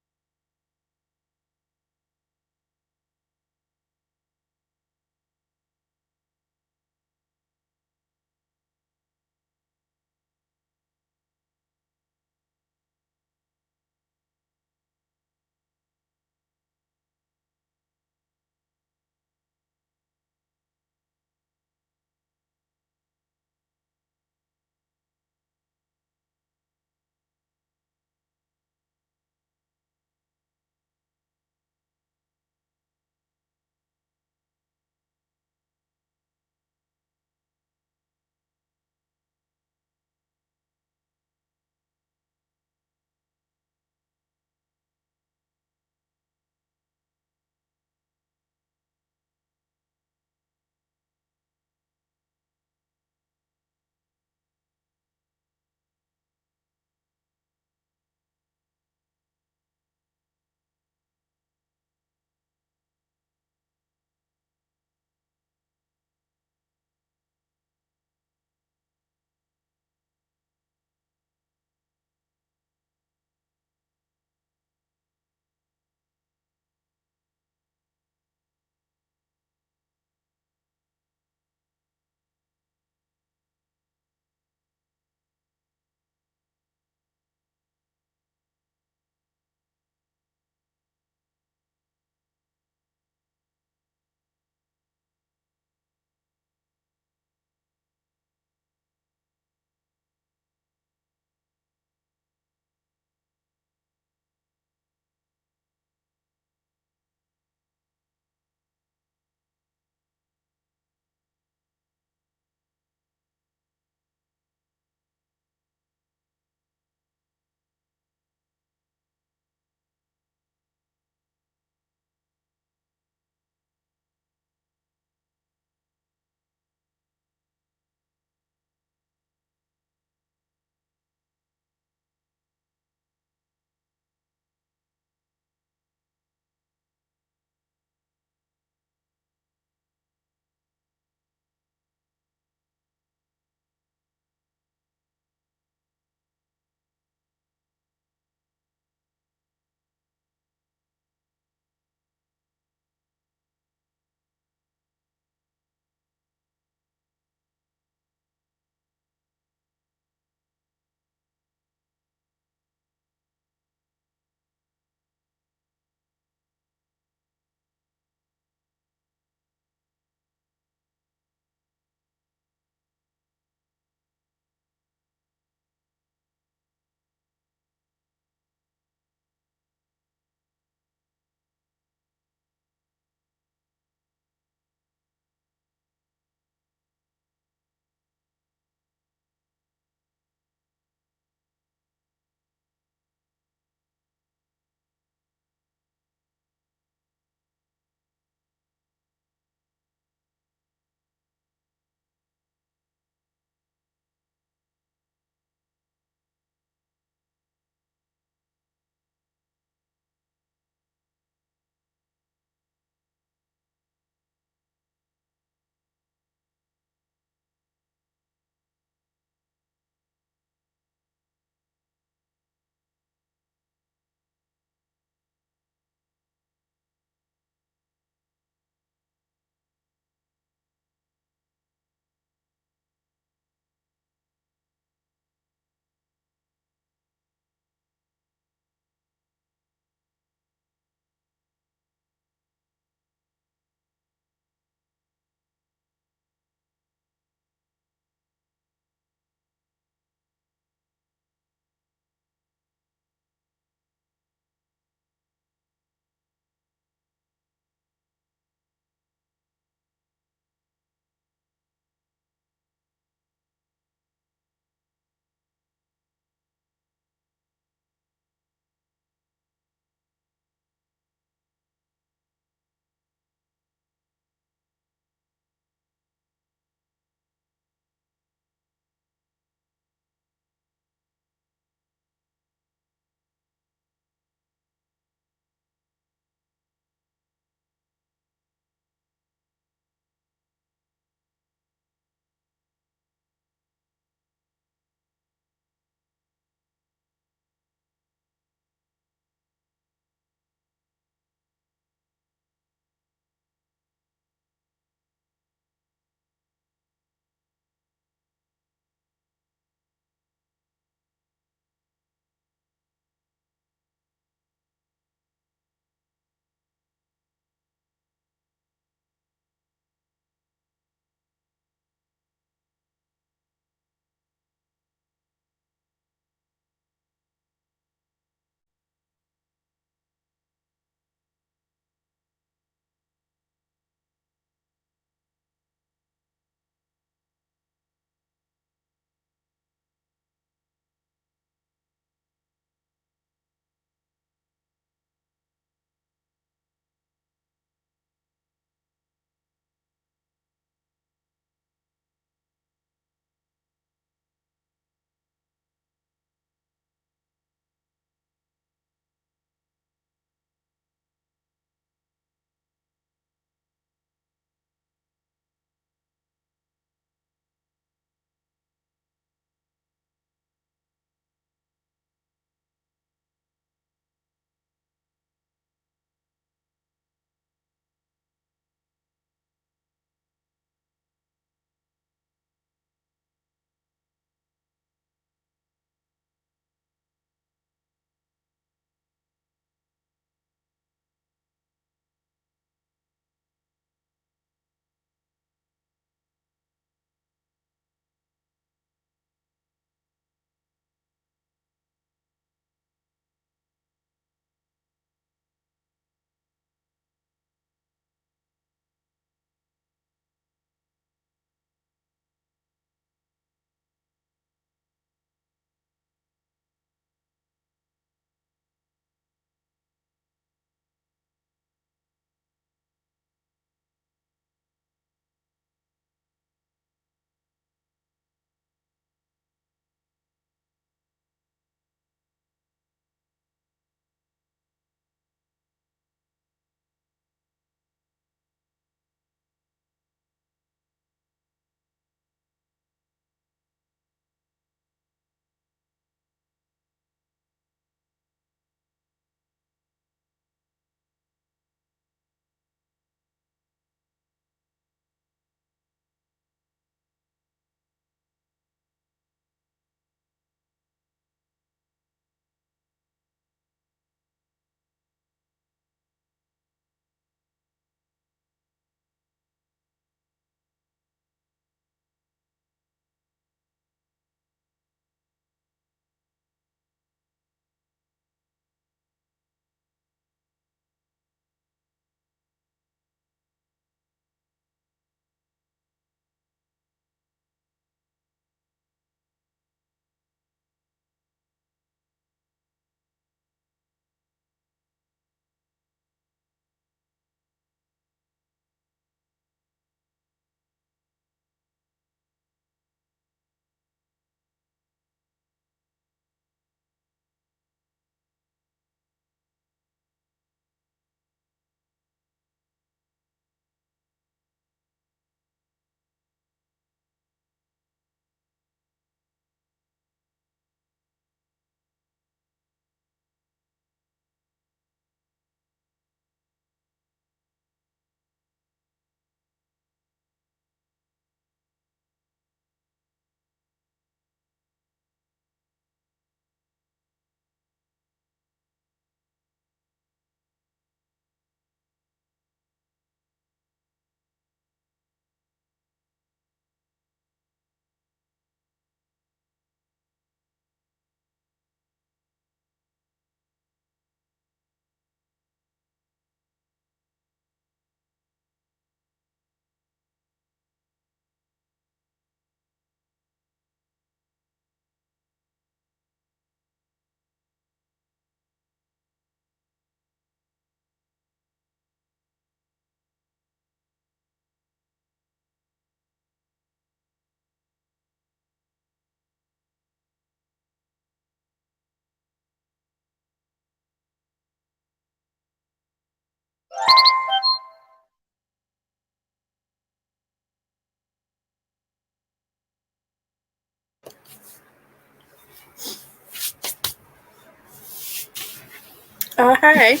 Hey.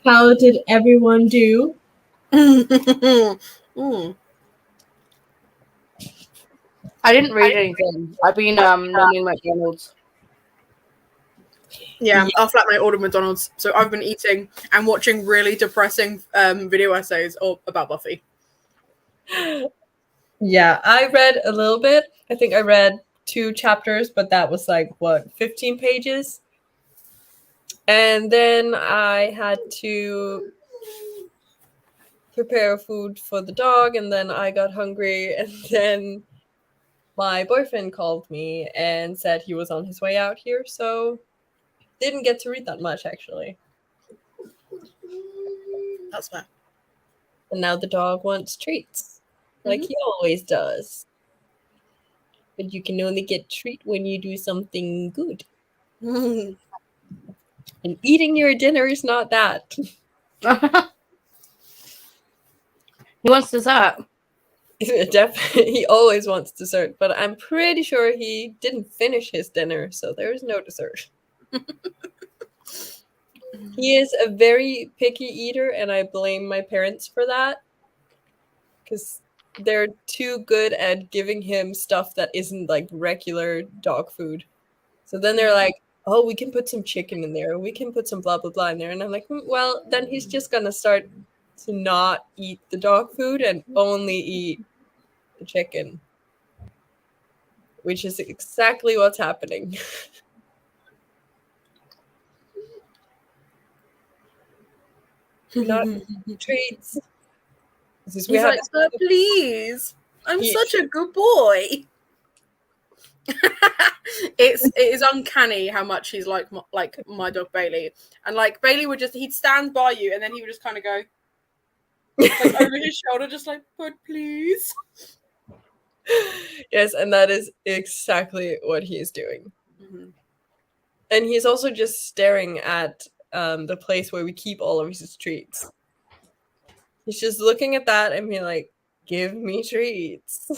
How did everyone do? Mm. I didn't read anything. I've been numbing McDonald's. Yeah, our flatmate ordered McDonald's, so I've been eating and watching really depressing video essays about Buffy. Yeah, I read a little bit. I think I read 2 chapters, but that was like, what, 15 pages? And then I had to prepare food for the dog, and then I got hungry, and then my boyfriend called me and said he was on his way out here, so didn't get to read that much, actually. That's fair. And now the dog wants treats, like he always does. But you can only get treat when you do something good. Mm. And eating your dinner is not that. He wants dessert. Definitely, he always wants dessert, but I'm pretty sure he didn't finish his dinner, so there is no dessert. He is a very picky eater, and I blame my parents for that, because they're too good at giving him stuff that isn't like regular dog food. So then they're like, oh, we can put some chicken in there, we can put some blah blah blah in there, and I'm like, well, then he's just gonna start to not eat the dog food and only eat the chicken, which is exactly what's happening. Not treats. He's like, but please, I'm such a good boy. It is uncanny how much he's like my dog Bailey, and like Bailey would he'd stand by you, and then he would just kind of go like over his shoulder, just like, but please. Yes, and that is exactly what he is doing. Mm-hmm. And he's also just staring at the place where we keep all of his treats. He's just looking at that and being like, give me treats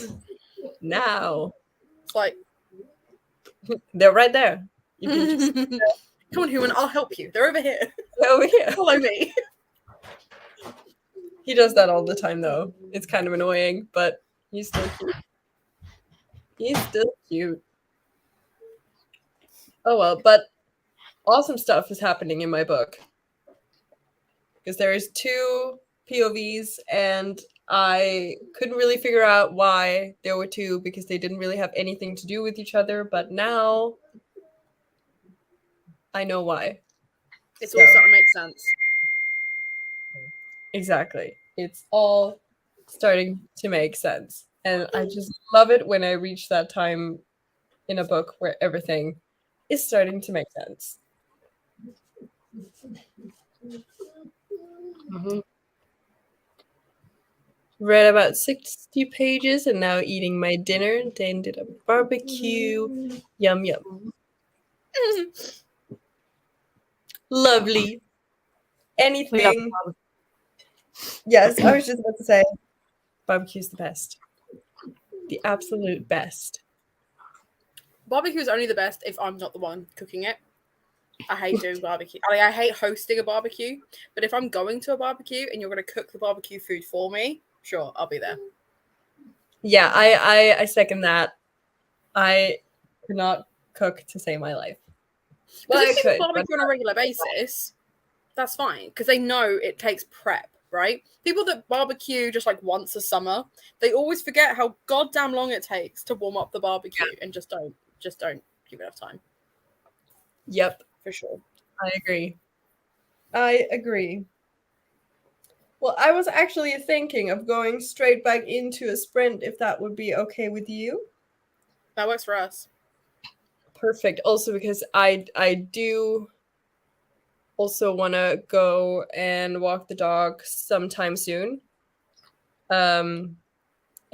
now. It's like, they're right there. You can just come on, human, I'll help you. They're over here. over here. Follow me. He does that all the time, though. It's kind of annoying, but he's still cute. He's still cute. Oh well, but awesome stuff is happening in my book. Because there is 2 POVs, and I couldn't really figure out why there were 2, because they didn't really have anything to do with each other, but now I know why. It's all starting to make sense. Exactly. It's all starting to make sense. And I just love it when I reach that time in a book where everything is starting to make sense. Mm-hmm. Read about 60 pages and now eating my dinner. Then did a barbecue. Yum, yum. Lovely. Anything. Yes, I was just about to say barbecue's the best. The absolute best. Barbecue is only the best if I'm not the one cooking it. I hate doing barbecue. I hate hosting a barbecue. But if I'm going to a barbecue and you're going to cook the barbecue food for me, sure, I'll be there. Yeah, I second that. I could not cook to save my life. Well, if people barbecue on a regular basis, that's fine, because they know it takes prep, right? People that barbecue just like once a summer, they always forget how goddamn long it takes to warm up the barbecue, and just don't give enough time. Yep, for sure. I agree. Well, I was actually thinking of going straight back into a sprint, if that would be okay with you. That works for us. Perfect. Also, because I do also want to go and walk the dog sometime soon. And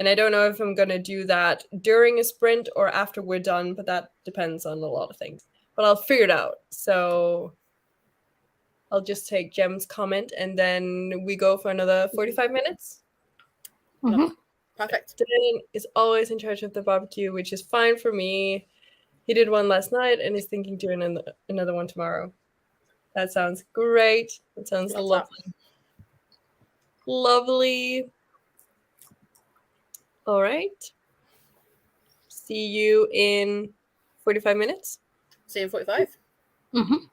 I don't know if I'm going to do that during a sprint or after we're done, but that depends on a lot of things. But I'll figure it out. So I'll just take Jem's comment and then we go for another 45 minutes. Mm-hmm. Perfect. Dan is always in charge of the barbecue, which is fine for me. He did one last night and is thinking doing another one tomorrow. That sounds great. That sounds Love lovely. Lovely. All right. See you in 45 minutes. See you in 45. Mhm.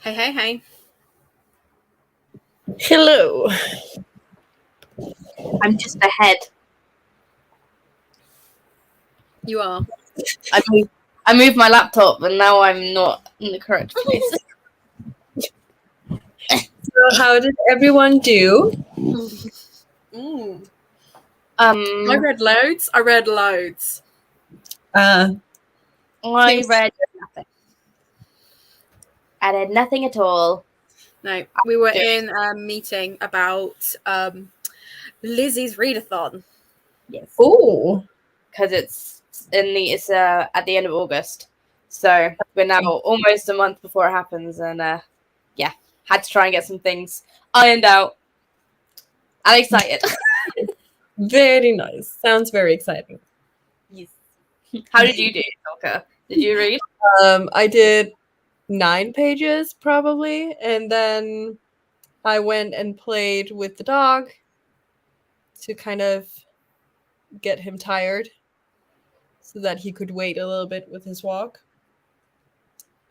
Hey, hey, hey. Hello. I'm just ahead. You are. I moved my laptop and now I'm not in the correct place. So how did everyone do? Mm. I I read loads. read nothing. I did nothing at all. No, we were in a meeting about Lizzie's readathon. Yes. Oh, Because it's at the end of August. So we're now almost a month before it happens, and had to try and get some things ironed out. I'm excited. very nice. Sounds very exciting. Yes. How did you do, Tolka? Did you read? I did 9 pages probably, and then I went and played with the dog to kind of get him tired so that he could wait a little bit with his walk.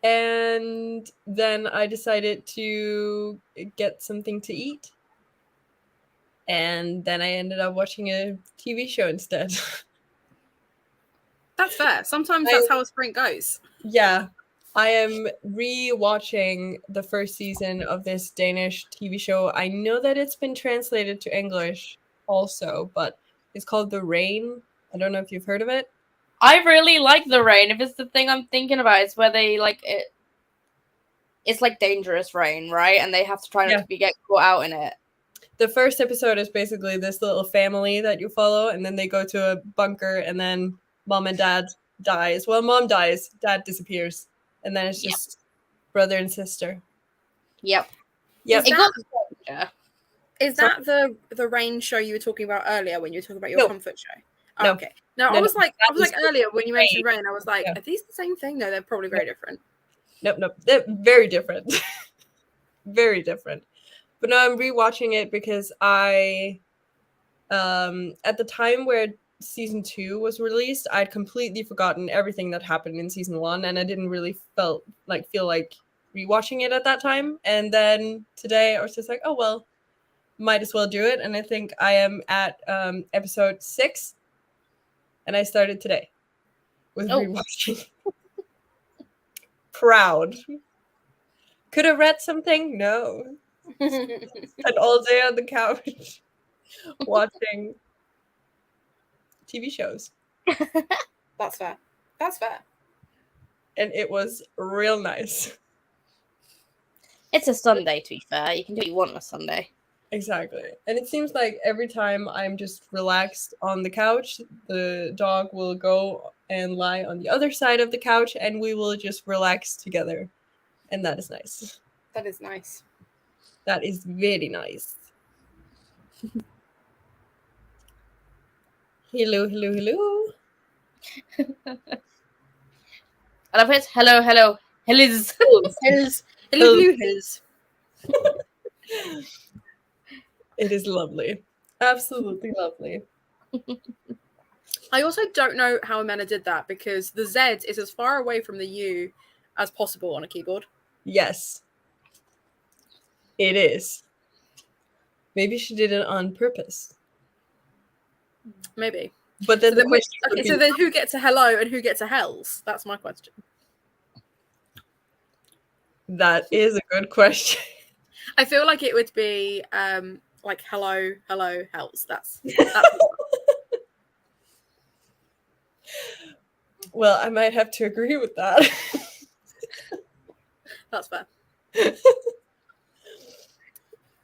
And then I decided to get something to eat. And then I ended up watching a TV show instead. That's fair. Sometimes that's how a sprint goes. Yeah. I am re-watching the first season of this Danish TV show. I know that it's been translated to English also, but it's called The Rain. I don't know if you've heard of it. I really like The Rain. If it's the thing I'm thinking about, it's where they like it. It's like dangerous rain, right? And they have to try not to get caught out in it. The first episode is basically this little family that you follow, and then they go to a bunker, and then mom and dad dies. Well, mom dies, dad disappears, and then it's just brother and sister. Yep. Yep. Is that the Rain show you were talking about earlier when you were talking about your comfort show? Oh, no. Okay. No, I was like earlier when you mentioned Rain, I was like, are these the same thing? No, they're probably very different. Nope. They're very different. Very different. But no, I'm rewatching it because I at the time where season 2 was released, I'd completely forgotten everything that happened in season 1, and I didn't really feel like rewatching it at that time. And then today I was just like, oh well, might as well do it. And I think I am at episode 6, and I started today with rewatching. Proud. Could have read something? No. Spent all day on the couch watching TV shows. That's fair. That's fair. And it was real nice. It's a Sunday, to be fair. You can do what you want on a Sunday. Exactly. And it seems like every time I'm just relaxed on the couch, the dog will go and lie on the other side of the couch, and we will just relax together. And that is nice. That is nice. That is very nice. Hello. I love it. Hello. Hills. It is lovely. Absolutely lovely. I also don't know how Amena did that because the Z is as far away from the U as possible on a keyboard. Yes. It is. Maybe she did it on purpose. Maybe. But then the question okay, so then who gets a hello and who gets a hells? That's my question. That is a good question. I feel like it would be like hello, hells. That's Well, I might have to agree with that. That's fair.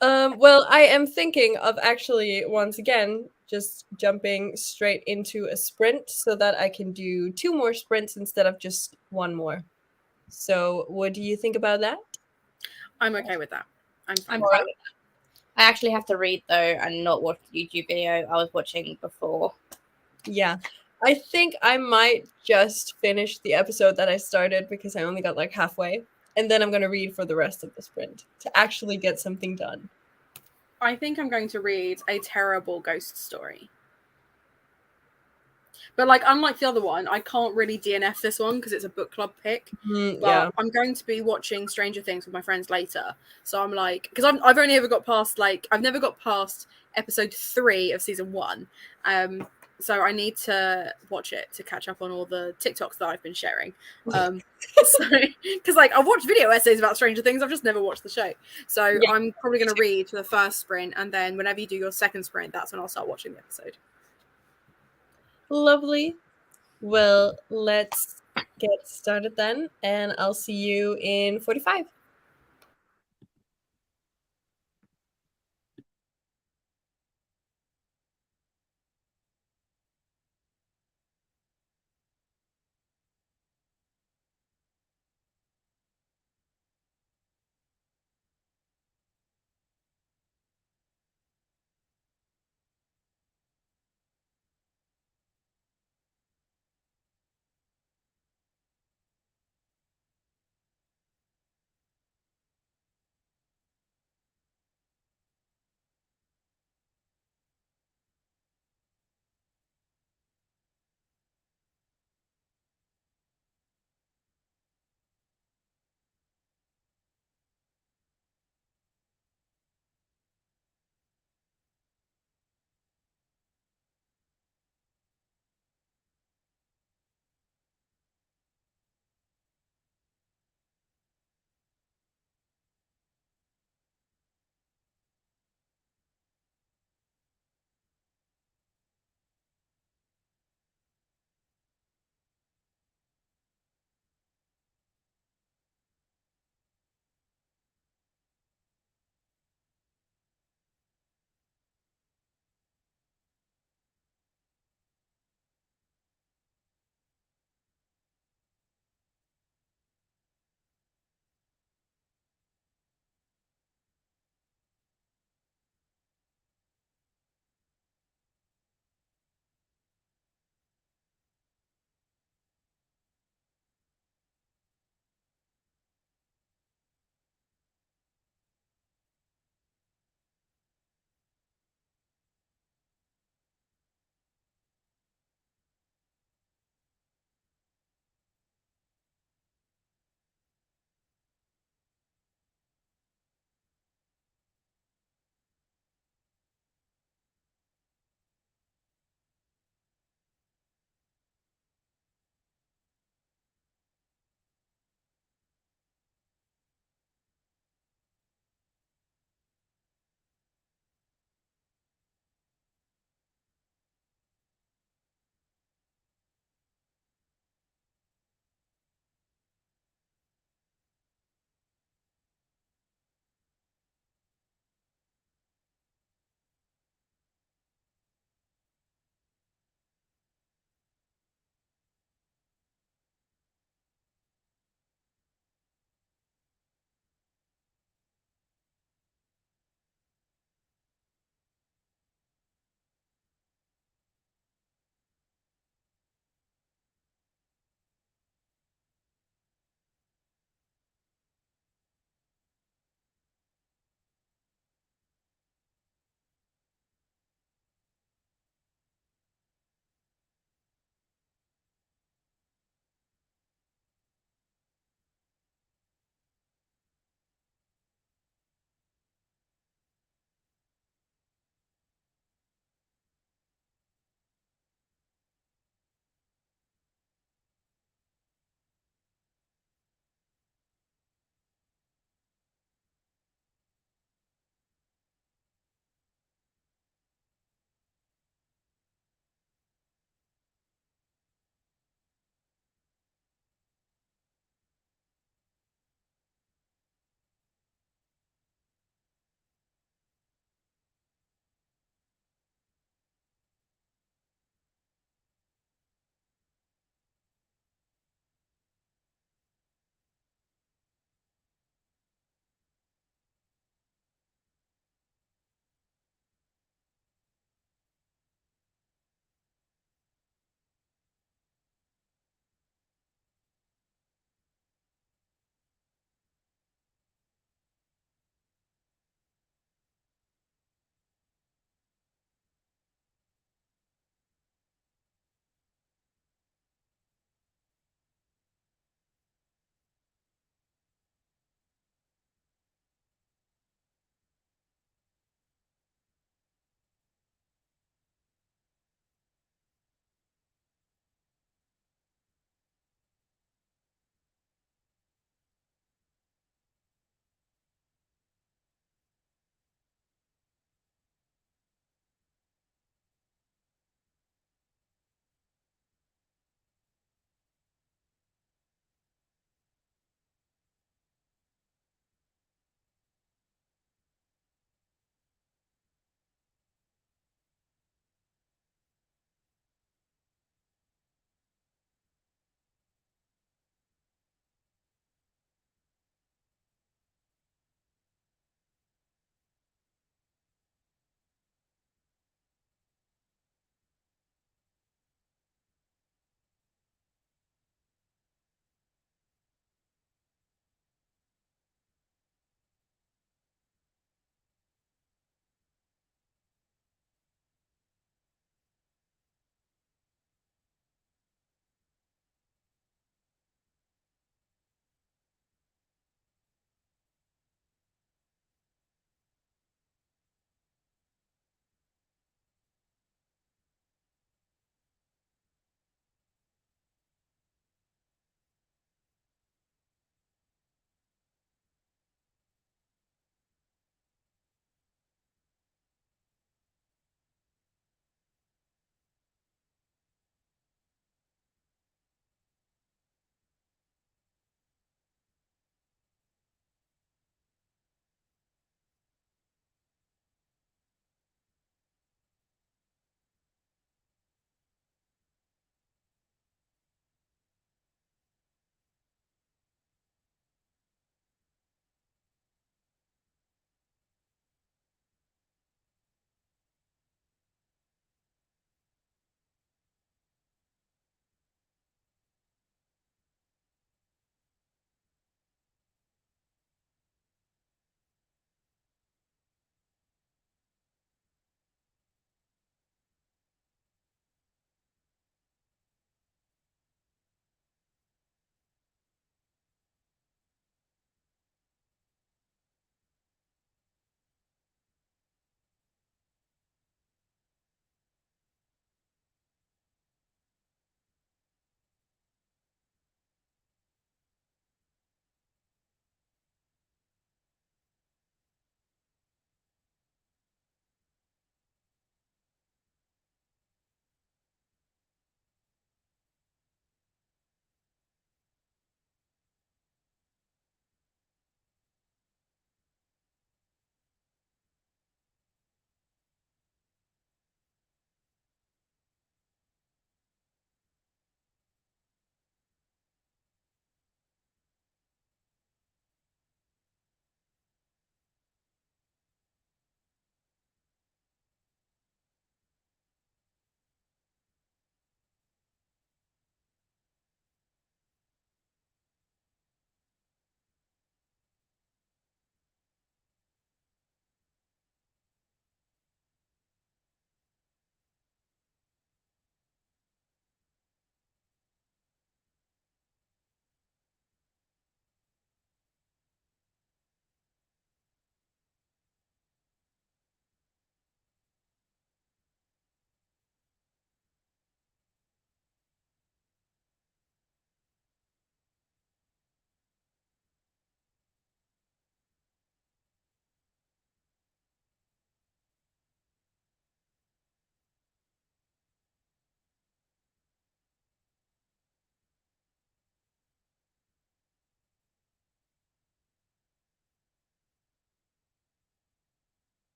Well, I am thinking of actually, once again, just jumping straight into a sprint so that I can do 2 more sprints instead of just 1 more. So, what do you think about that? I'm okay with that. I'm fine. Right. I actually have to read, though, and not watch the YouTube video I was watching before. Yeah. I think I might just finish the episode that I started because I only got like halfway. And then I'm going to read for the rest of the sprint to actually get something done. I think I'm going to read a terrible ghost story. But like, unlike the other one, I can't really DNF this one because it's a book club pick. But Yeah. I'm going to be watching Stranger Things with my friends later. So I'm like, because I've only ever got past I've never got past episode 3 of season 1. So I need to watch it to catch up on all the TikToks that I've been sharing. So because like I've watched video essays about Stranger Things, I've just never watched the show. So Yeah. I'm probably going to read the first sprint, and then whenever you do your second sprint, that's when I'll start watching the episode. Lovely. Well, let's get started then, and I'll see you in 45.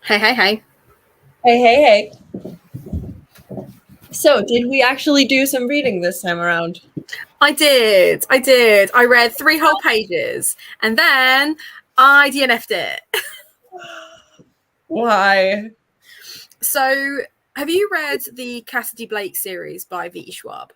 Hey, hey, hey. Hey, hey, hey. So, did we actually do some reading this time around? I did. I read 3 whole pages and then I DNF'd it. Why? So, have you read the Cassidy Blake series by V.E. Schwab?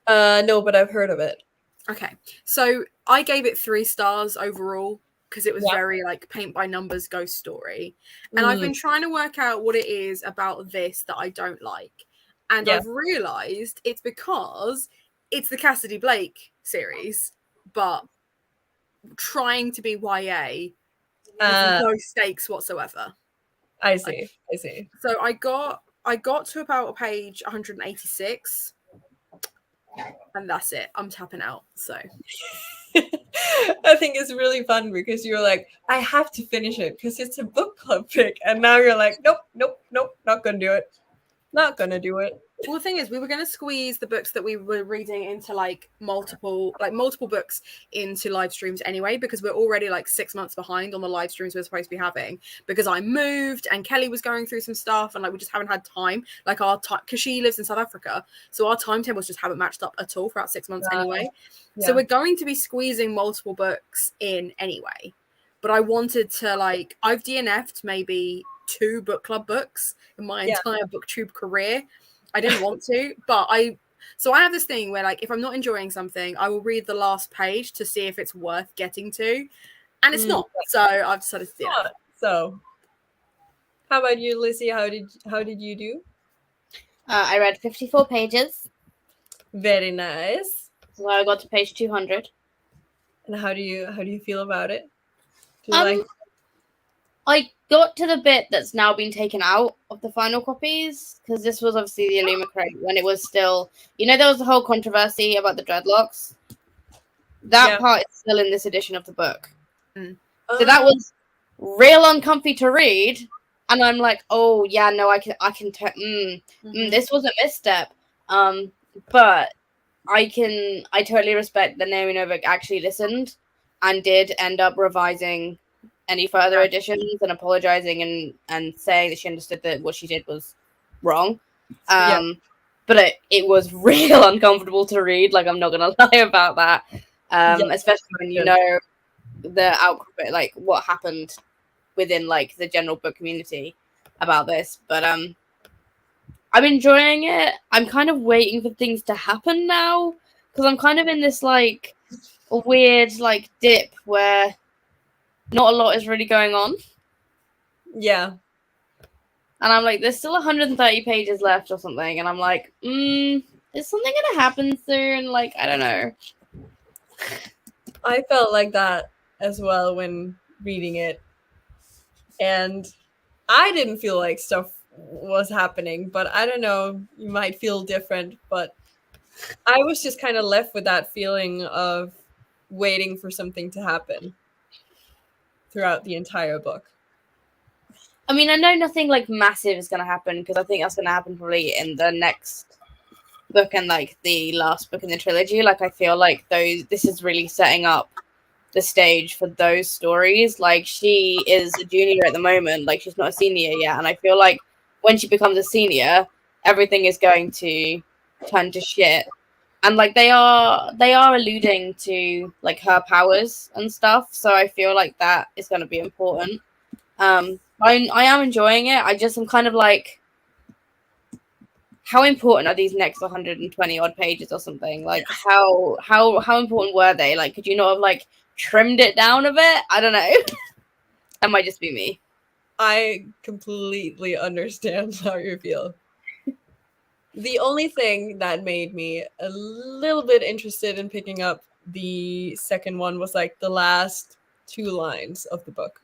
No, but I've heard of it. Okay. So, I gave it 3 stars overall because it was very like paint by numbers ghost story. And I've been trying to work out what it is about this that I don't like. And I've realized it's because it's the Cassidy Blake series, but trying to be YA with no stakes whatsoever. I see. So I got to about page 186 and that's it. I'm tapping out. So I think it's really fun because you're like, I have to finish it because it's a book club pick. And now you're like, nope, not gonna do it. Not gonna do it. Well, the thing is, we were going to squeeze the books that we were reading into like multiple books into live streams anyway, because we're already like 6 months behind on the live streams we're supposed to be having because I moved and Kelly was going through some stuff and like we just haven't had time, like our time, because she lives in South Africa, so our timetables just haven't matched up at all for about 6 months anyway. So we're going to be squeezing multiple books in anyway. But I wanted to like, I've DNF'd maybe 2 book club books in my entire booktube career. I didn't want to, but I have this thing where like if I'm not enjoying something, I will read the last page to see if it's worth getting to, and it's not. So I've decided to do it. So, how about you, Lizzie? How did you do? I read 54 pages. Very nice. So I got to page 200. And how do you feel about it? Do you like? I got to the bit that's now been taken out of the final copies because this was obviously the Illuma crate when it was still, there was the whole controversy about the dreadlocks. That part is still in this edition of the book. So that was real uncomfy to read, and I'm like, oh yeah, no, I can this was a misstep. But I totally respect that Naomi Novik actually listened and did end up revising any further additions and apologizing and saying that she understood that what she did was wrong. But it was real uncomfortable to read. Like, I'm not gonna lie about that. Especially when you know the outcome, like what happened within like the general book community about this. But I'm enjoying it. I'm kind of waiting for things to happen now because I'm kind of in this like a weird like dip where not a lot is really going on. Yeah. And I'm like, there's still 130 pages left or something. And I'm like, is something going to happen soon? Like, I don't know. I felt like that as well when reading it. And I didn't feel like stuff was happening, but I don't know, you might feel different. But I was just kind of left with that feeling of waiting for something to happen throughout the entire book. I mean, I know nothing like massive is going to happen because I think that's going to happen probably in the next book and like the last book in the trilogy. Like, I feel like this is really setting up the stage for those stories. Like, she is a junior at the moment, like she's not a senior yet, and I feel like when she becomes a senior, everything is going to turn to shit. And like they are alluding to like her powers and stuff, so I feel like that is going to be important. I am enjoying it. I'm kind of like, how important are these next 120 odd pages or something? Like, how important were they? Like, could you not have like trimmed it down a bit? I don't know. That might just be me. I completely understand how you feel. The only thing that made me a little bit interested in picking up the second one was like the last 2 lines of the book.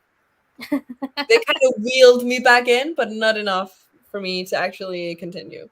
They kind of wheeled me back in, but not enough for me to actually continue.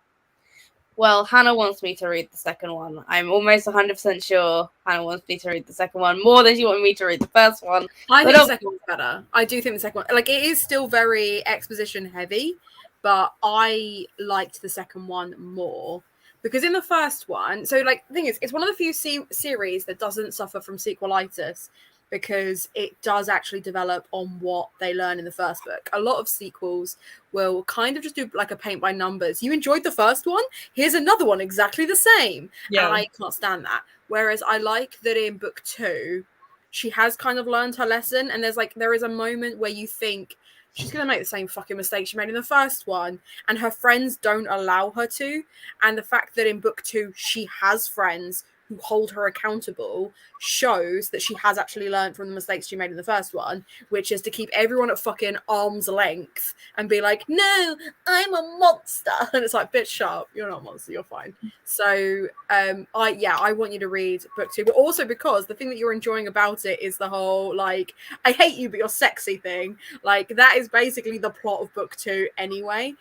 Well, Hannah wants me to read the second one. I'm almost 100% sure Hannah wants me to read the second one more than she wanted me to read the first one. I think the second one's better. I do think the second one, like, it is still very exposition heavy, but I liked the second one more because in the first one, so like the thing is, it's one of the few series that doesn't suffer from sequelitis because it does actually develop on what they learn in the first book. A lot of sequels will kind of just do like a paint by numbers. You enjoyed the first one, here's another one exactly the same. Yeah. And I can't stand that. Whereas I like that in book 2, she has kind of learned her lesson, and there is a moment where you think she's going to make the same fucking mistake she made in the first one, and her friends don't allow her to. And the fact that in book 2 she has friends who hold her accountable shows that she has actually learned from the mistakes she made in the first one, which is to keep everyone at fucking arm's length and be like, no, I'm a monster. And it's like, bitch, shut up. You're not a monster. You're fine. So I want you to read book 2, but also because the thing that you're enjoying about it is the whole, like, I hate you, but you're sexy thing. Like, that is basically the plot of book 2 anyway.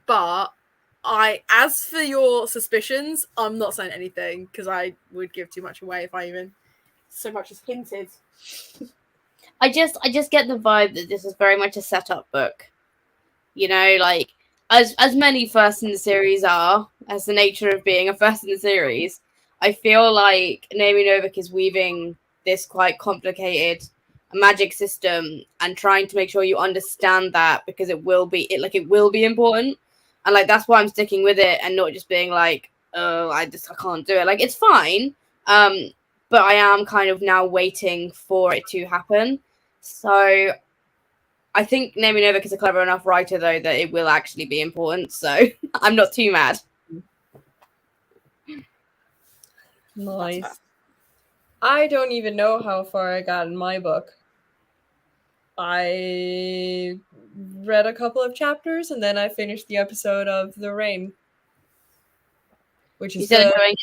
But as for your suspicions, I'm not saying anything because I would give too much away if I even so much as hinted. I just get the vibe that this is very much a setup book. You know, like as many first in the series are, as the nature of being a first in the series, I feel like Naomi Novik is weaving this quite complicated magic system and trying to make sure you understand that, because it will be important. And like that's why I'm sticking with it and not just being like, oh, I can't do it. Like it's fine. But I am kind of now waiting for it to happen. So I think Naomi Novik is a clever enough writer though that it will actually be important. So I'm not too mad. Nice. I don't even know how far I got in my book. I read a couple of chapters and then I finished the episode of The Rain, which is You still enjoying it?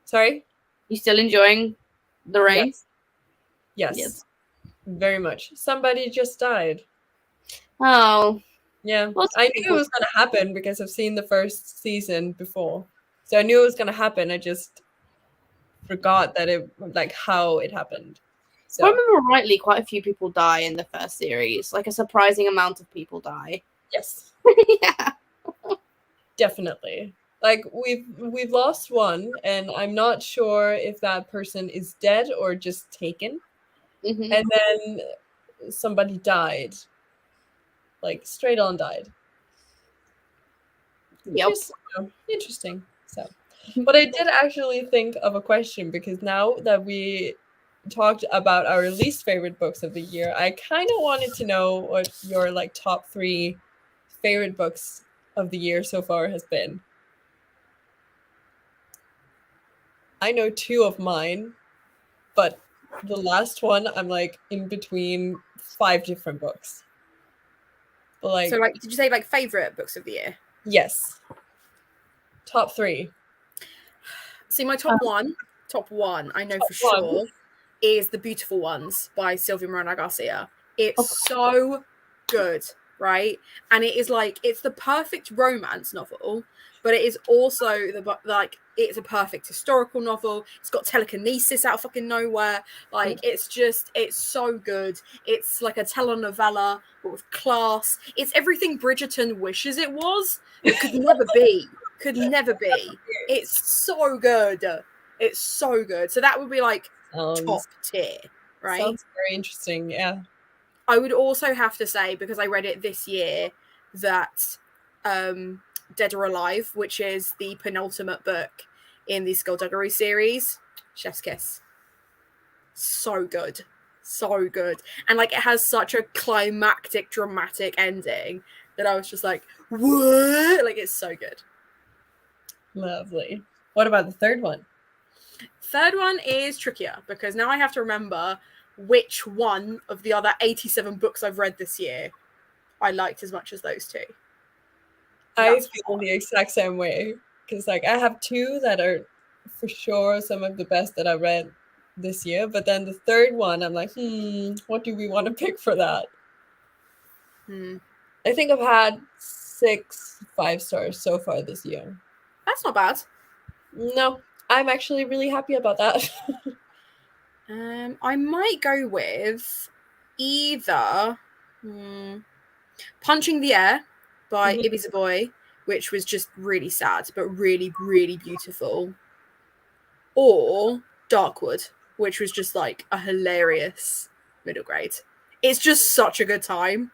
Sorry? You still enjoying The Rain? Yes. Very much. Somebody just died. Oh. Yeah. I knew it was going to happen because I've seen the first season before. So I knew it was going to happen. I just forgot that how it happened. So If I remember rightly, quite a few people die in the first series. Like a surprising amount of people die. Yes. Yeah. Definitely. Like we've lost one, and I'm not sure if that person is dead or just taken. Mm-hmm. And then somebody died. Like straight on died. Yep. Just, interesting. So, but I did actually think of a question, because now that we talked about our least favorite books of the year, I kind of wanted to know what your top 3 favorite books of the year so far has been. I know 2 of mine, but the last one I'm in between 5 different books. But so did you say favorite books of the year? Yes. Top 3. See, my top one, I know for sure, is The Beautiful Ones by Sylvia Moreno Garcia. It's so good, right? And it is it's the perfect romance novel, but it is also it's a perfect historical novel. It's got telekinesis out of fucking nowhere. It's so good. It's like a telenovela, but with class. It's everything Bridgerton wishes it was, but could never be. Could never be. It's so good. It's so good. So that would be top tier, right? Sounds very interesting, yeah. I would also have to say, because I read it this year, that Dead or Alive, which is the penultimate book in the Skullduggery series, chef's kiss. So good. So good. And it has such a climactic, dramatic ending that I was just like, what? It's so good. Lovely. What about the third one? Third one is trickier, because now I have to remember which one of the other 87 books I've read this year I liked as much as those 2. I feel the exact same way, because I have 2 that are for sure some of the best that I read this year, but then the third one I'm like, what do we want to pick for that? I think I've had 6 5-stars so far this year. That's not bad. No, I'm actually really happy about that. I might go with either Punching the Air by Ibiza Boy, which was just really sad, but really, really beautiful, or Darkwood which was just like a hilarious middle grade. It's just such a good time.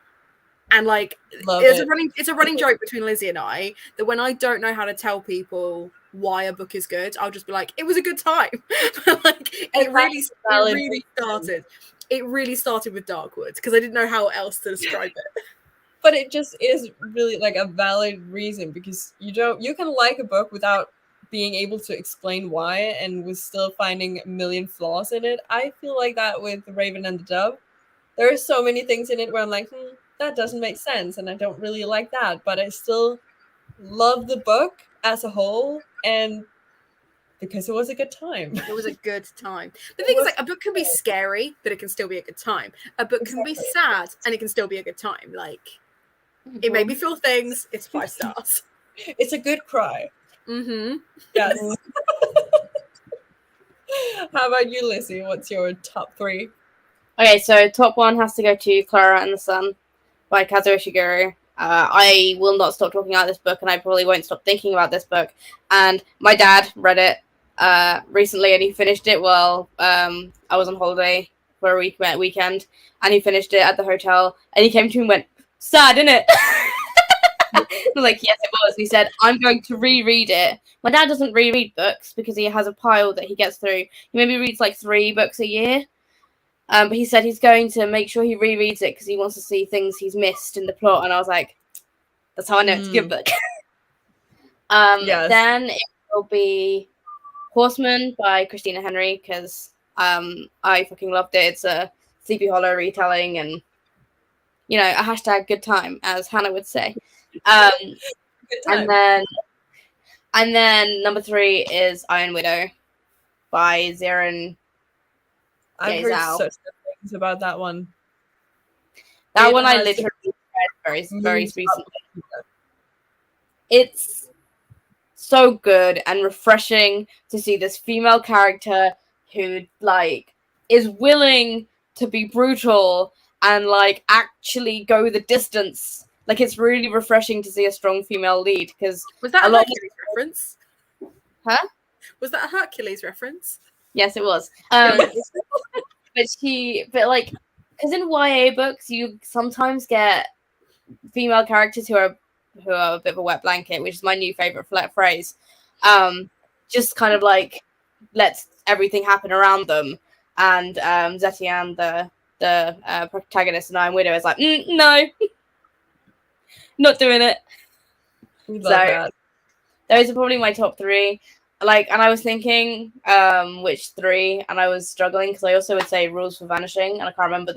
And like it's a running joke between Lizzie and I that when I don't know how to tell people why a book is good, I'll just be like, it was a good time. Like it really started with Darkwood because I didn't know how else to describe it. But it just is really like a valid reason, because you can like a book without being able to explain why and with still finding a million flaws in it. I feel like that with The Raven and the Dove. There are so many things in it where I'm like, that doesn't make sense, and I don't really like that, but I still love the book as a whole, and because it was a good time. It was a good time. The thing is, like, a book can be scary, but it can still be a good time. A book can be sad, and it can still be a good time. Like, it made me feel things. It's 5 stars. It's a good cry. Mm-hmm. Yes. How about you, Lizzie? What's your top 3? Okay, so top 1 has to go to Clara and the Sun by Kazuo Ishiguro. I will not stop talking about this book, and I probably won't stop thinking about this book. And my dad read it recently, and he finished it while I was on holiday for a weekend, and he finished it at the hotel, and he came to me and went, sad, innit? I was like, yes, it was. And he said, I'm going to reread it. My dad doesn't reread books because he has a pile that he gets through. He maybe reads like 3 books a year. But he said he's going to make sure he rereads it because he wants to see things he's missed in the plot. And I was like, that's how I know it's a good book. Yes. Then it will be Horseman by Christina Henry because I fucking loved it. It's a Sleepy Hollow retelling and, you know, a hashtag good time, as Hannah would say. Good time. And then number 3 is Iron Widow by Zirin. I've heard such good things about that one. That one I literally read very recently. It's so good and refreshing to see this female character who like is willing to be brutal and like actually go the distance. Like it's really refreshing to see a strong female lead because was that a Hercules reference? Huh? Was that a Hercules reference? Yes, it was. But because in YA books you sometimes get female characters who are a bit of a wet blanket, which is my new favorite phrase. Just kind of like lets everything happen around them, and Zetian, the protagonist in Iron Widow, is like, no, not doing it. We love that. Those are probably my top 3. Like, and I was thinking which 3, and I was struggling because I also would say Rules for Vanishing, and I can't remember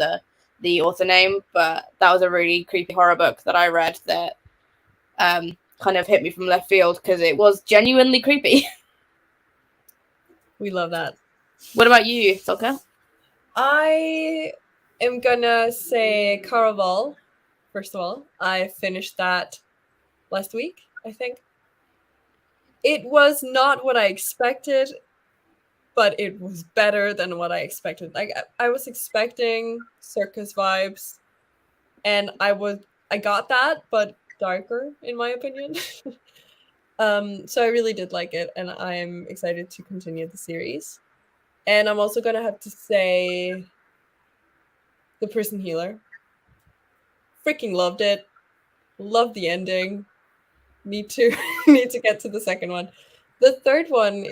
the author name, but that was a really creepy horror book that I read that kind of hit me from left field because it was genuinely creepy. We love that. What about you, Solka? I am gonna say Caraval. First of all, I finished that last week, I think. It was not what I expected, but it was better than what I expected. Like I was expecting circus vibes, and I got that, but darker in my opinion. So I really did like it, and I'm excited to continue the series. And I'm also gonna have to say The Prison Healer. Freaking loved it. Loved the ending. Need to get to the second one. The third one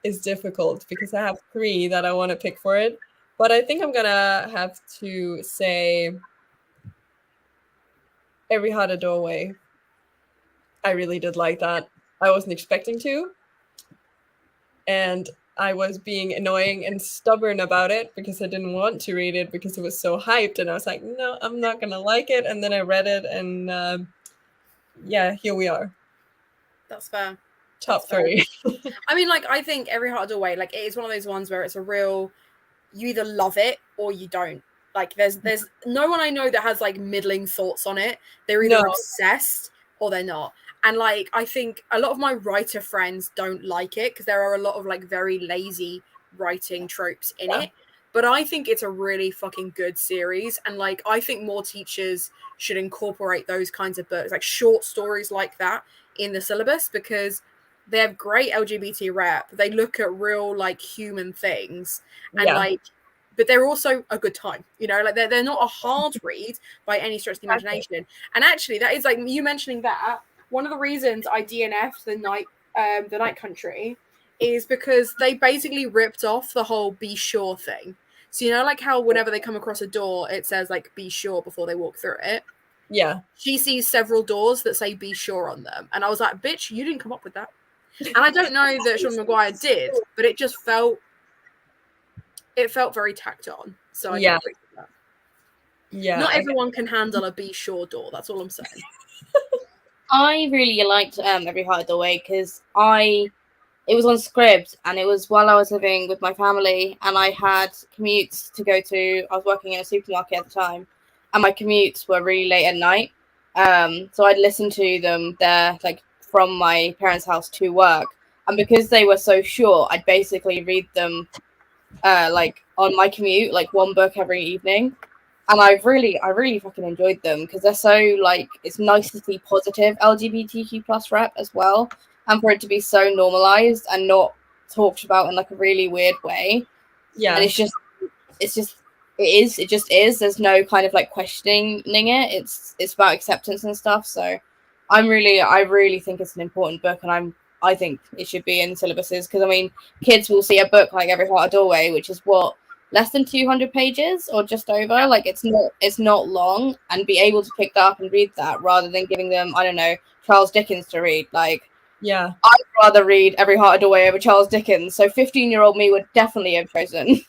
is difficult because I have 3 that I want to pick for it. But I think I'm gonna have to say Every Heart a Doorway. I really did like that. I wasn't expecting to. And I was being annoying and stubborn about it because I didn't want to read it because it was so hyped. And I was like, no, I'm not going to like it. And then I read it and yeah, here we are. That's fair. Top 3. I mean, like, I think Every Heart a Doorway, like, it is one of those ones where it's a real, you either love it or you don't. Like, there's no one I know that has, like, middling thoughts on it. They're either obsessed or they're not. And, like, I think a lot of my writer friends don't like it because there are a lot of, like, very lazy writing tropes in it. But I think it's a really fucking good series. And, like, I think more teachers should incorporate those kinds of books, like short stories like that in the syllabus, because they have great LGBT rep. They look at real like human things and like, but they're also a good time, you know, like they're not a hard read by any stretch of the imagination. And actually, that is like you mentioning that one of the reasons I DNF'd the Night Country is because they basically ripped off the whole be sure thing. So you know, like how whenever they come across a door, it says like be sure before they walk through it. Yeah. She sees several doors that say be sure on them. And I was like, bitch, you didn't come up with that. And I don't know that Sean Maguire did, but it felt very tacked on. So I did appreciate that. Yeah. Not everyone can handle a be sure door. That's all I'm saying. I really liked Every Heart of the Way because it was on script, and it was while I was living with my family, and I had commutes to go to. I was working in a supermarket at the time, and my commutes were really late at night. So I'd listen to them there, like from my parents' house to work, and because they were so short, I'd basically read them, like on my commute, like one book every evening. And I really fucking enjoyed them because they're so like it's nice to see positive LGBTQ plus rep as well, and for it to be so normalized and not talked about in like a really weird way. Yeah. And it just is. There's no kind of like questioning it. It's about acceptance and stuff. So I really think it's an important book, and I think it should be in syllabuses because I mean kids will see a book like Every Heart a Doorway, which is what, less than 200 pages or just over. Like it's not long, and be able to pick that up and read that rather than giving them, I don't know, Charles Dickens to read. Like, yeah, I'd rather read Every Heart a Doorway over Charles Dickens. So 15-year-old me would definitely have chosen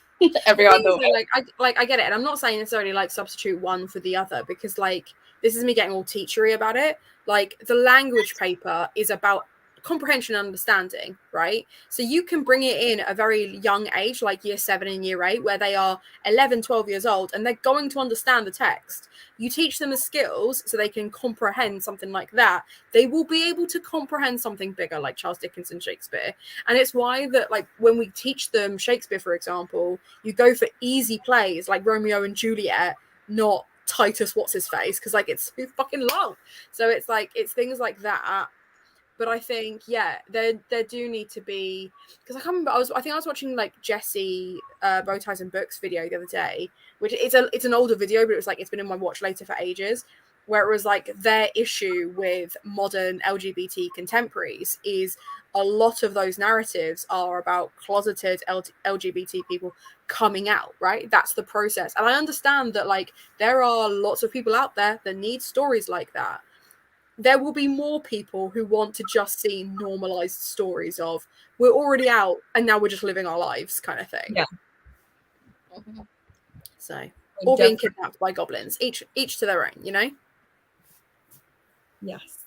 Every Heart a Doorway. I get it, and I'm not saying necessarily like substitute one for the other because like this is me getting all teachery about it. Like the language paper is about comprehension and understanding, right? So you can bring it in at a very young age, like year 7 and year 8, where they are 11, 12 years old, and they're going to understand the text. You teach them the skills so they can comprehend something like that. They will be able to comprehend something bigger like Charles Dickens and Shakespeare. And it's why that like when we teach them Shakespeare, for example, you go for easy plays like Romeo and Juliet, not Titus what's his face, because like it's too fucking long. So it's like it's things like that. But I think, yeah, there do need to be, because I can't remember. I think I was watching like Jessie Bow Ties and Books video the other day, which it's an older video, but it was like it's been in my watch later for ages, where it was like their issue with modern LGBT contemporaries is a lot of those narratives are about closeted LGBT people coming out, right? That's the process, and I understand that like there are lots of people out there that need stories like that. There will be more people who want to just see normalized stories of we're already out and now we're just living our lives kind of thing. Yeah. So, or being kidnapped by goblins, each to their own, you know? Yes.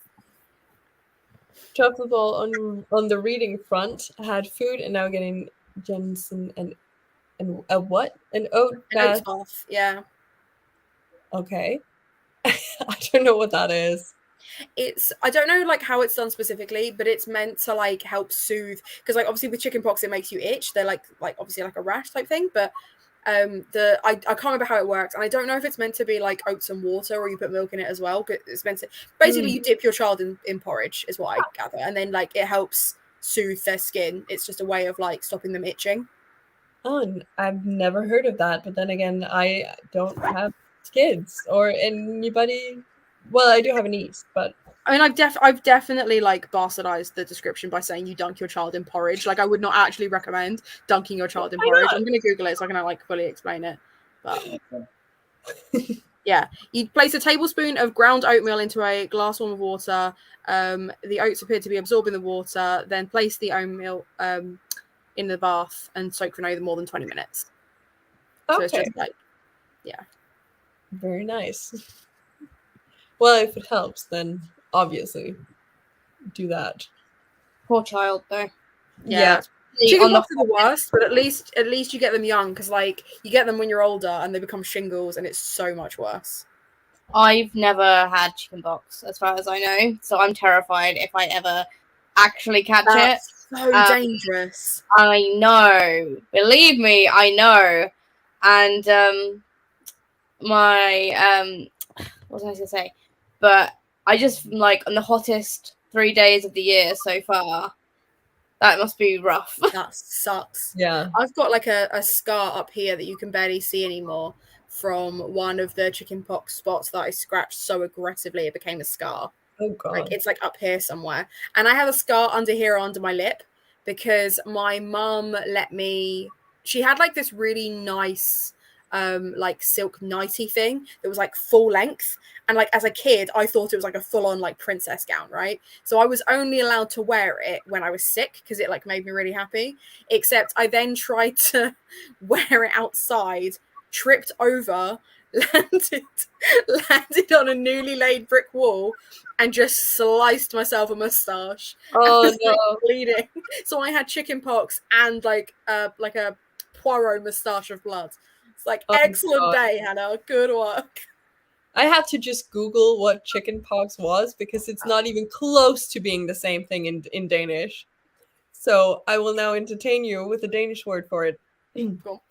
Chocolate Ball on the reading front had food and now getting Jensen and a what? An oat bath. Yeah. Okay. I don't know what that is. I don't know like how it's done specifically, but it's meant to like help soothe, because like obviously with chickenpox it makes you itch. They're like obviously like a rash type thing, but I can't remember how it works, and I don't know if it's meant to be like oats and water or you put milk in it as well. It's meant to basically you dip your child in porridge is what I gather, and then like it helps soothe their skin. It's just a way of like stopping them itching. Oh, I've never heard of that, but then again, I don't have kids or anybody. Well, I do have a niece, but I mean, I've definitely like bastardized the description by saying you dunk your child in porridge. Like, I would not actually recommend dunking your child in porridge. I'm going to Google it so I can like fully explain it. But yeah, you place a tablespoon of ground oatmeal into a glass warm of water. The oats appear to be absorbing the water. Then place the oatmeal in the bath and soak for no more than 20 minutes. Okay. So it's just like, yeah. Very nice. Well, if it helps, then obviously do that. Poor child, though. Yeah. Chickenpox are the worst, but at least you get them young, because like you get them when you're older and they become shingles, and it's so much worse. I've never had chickenpox, as far as I know, so I'm terrified if I ever actually catch it. So dangerous. I know. Believe me, I know. And my what was I going to say? But I just like on the hottest 3 days of the year so far, That must be rough. That sucks. Yeah. I've got like a scar up here that you can barely see anymore from one of the chickenpox spots that I scratched so aggressively it became a scar. Oh Like god. it's like up here somewhere. And I have a scar under here under my lip because my mum let me, she had like this really nice like silk nighty thing that was like full length, and like as a kid I thought it was like a full on like princess gown, right? So I was only allowed to wear it when I was sick because it like made me really happy, except I then tried to wear it outside, tripped over, landed landed on a newly laid brick wall and just sliced myself a mustache. I Oh was like no. bleeding. So I had chicken pox and like a Poirot mustache of blood. It's like, Oh excellent god. day, Hannah. Good work. I had to just Google what chickenpox was because it's not even close to being the same thing in Danish. So I will now entertain you with a Danish word for it. Cool.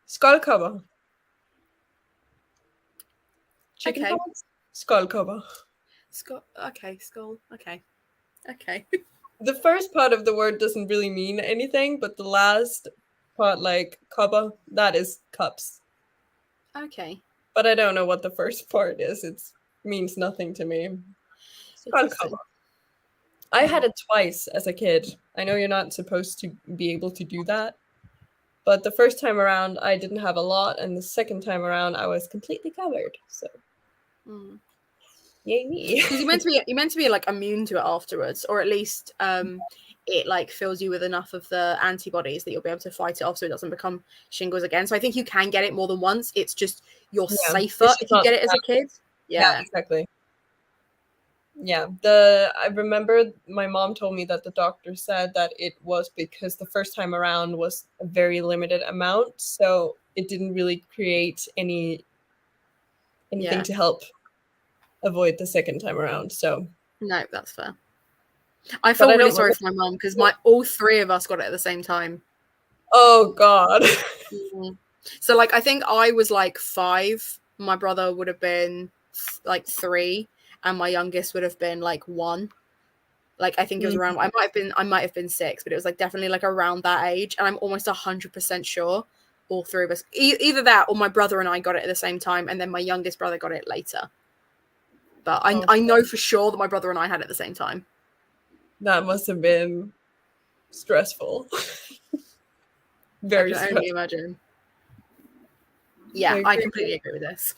Skuldcover. Okay. Chickenpox? Skuldcover. Skull. Okay. Skull. Okay. Okay. The first part of the word doesn't really mean anything, but the last part, like cover, that is cups. Okay. But I don't know what the first part is. It means nothing to me. Interesting. Skullcover. I had it twice as a kid. I know you're not supposed to be able to do that, but the first time around I didn't have a lot, and the second time around I was completely covered. So, yay me! Because you're meant to be like immune to it afterwards, or at least it like fills you with enough of the antibodies that you'll be able to fight it off, so it doesn't become shingles again. So I think you can get it more than once. It's just you're Yeah, safer it's just if you not get it as a kid. yeah, Yeah. exactly. Yeah, I remember my mom told me that the doctor said that it was because the first time around was a very limited amount, so it didn't really create anything Yeah. to help avoid the second time around. So, No, that's fair. I but feel I really don't. sorry for my mom because all three of us got it at the same time. Oh God. So like I think I was like 5. My brother would have been like 3, and my youngest would have been like 1. Like I think it was around. I might have been 6, but it was like definitely like around that age. And I'm almost 100% sure all three of us, either that or my brother and I got it at the same time, and then my youngest brother got it later. But I know for sure that my brother and I had it at the same time. That must have been stressful. Very I can stressful. only imagine. Yeah, I completely agree with this.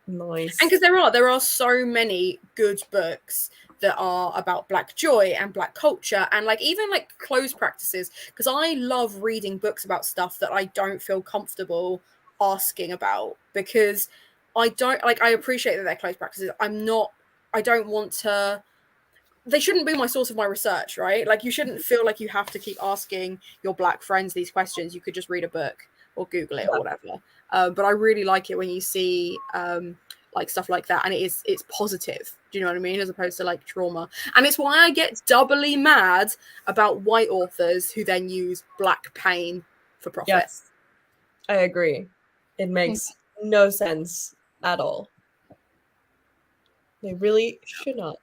Nice. And because there are so many good books that are about Black joy and Black culture and like even like clothes practices, because I love reading books about stuff that I don't feel comfortable asking about, because I don't like, I appreciate that they're clothes practices. I don't want to, they shouldn't be my source of my research, right? Like you shouldn't feel like you have to keep asking your Black friends these questions. You could just read a book or Google it or whatever. But I really like it when you see like stuff like that, and it's positive. Do you know what I mean? As opposed to like trauma. And it's why I get doubly mad about white authors who then use Black pain for profit. Yes, I agree. It makes no sense at all. They really should not.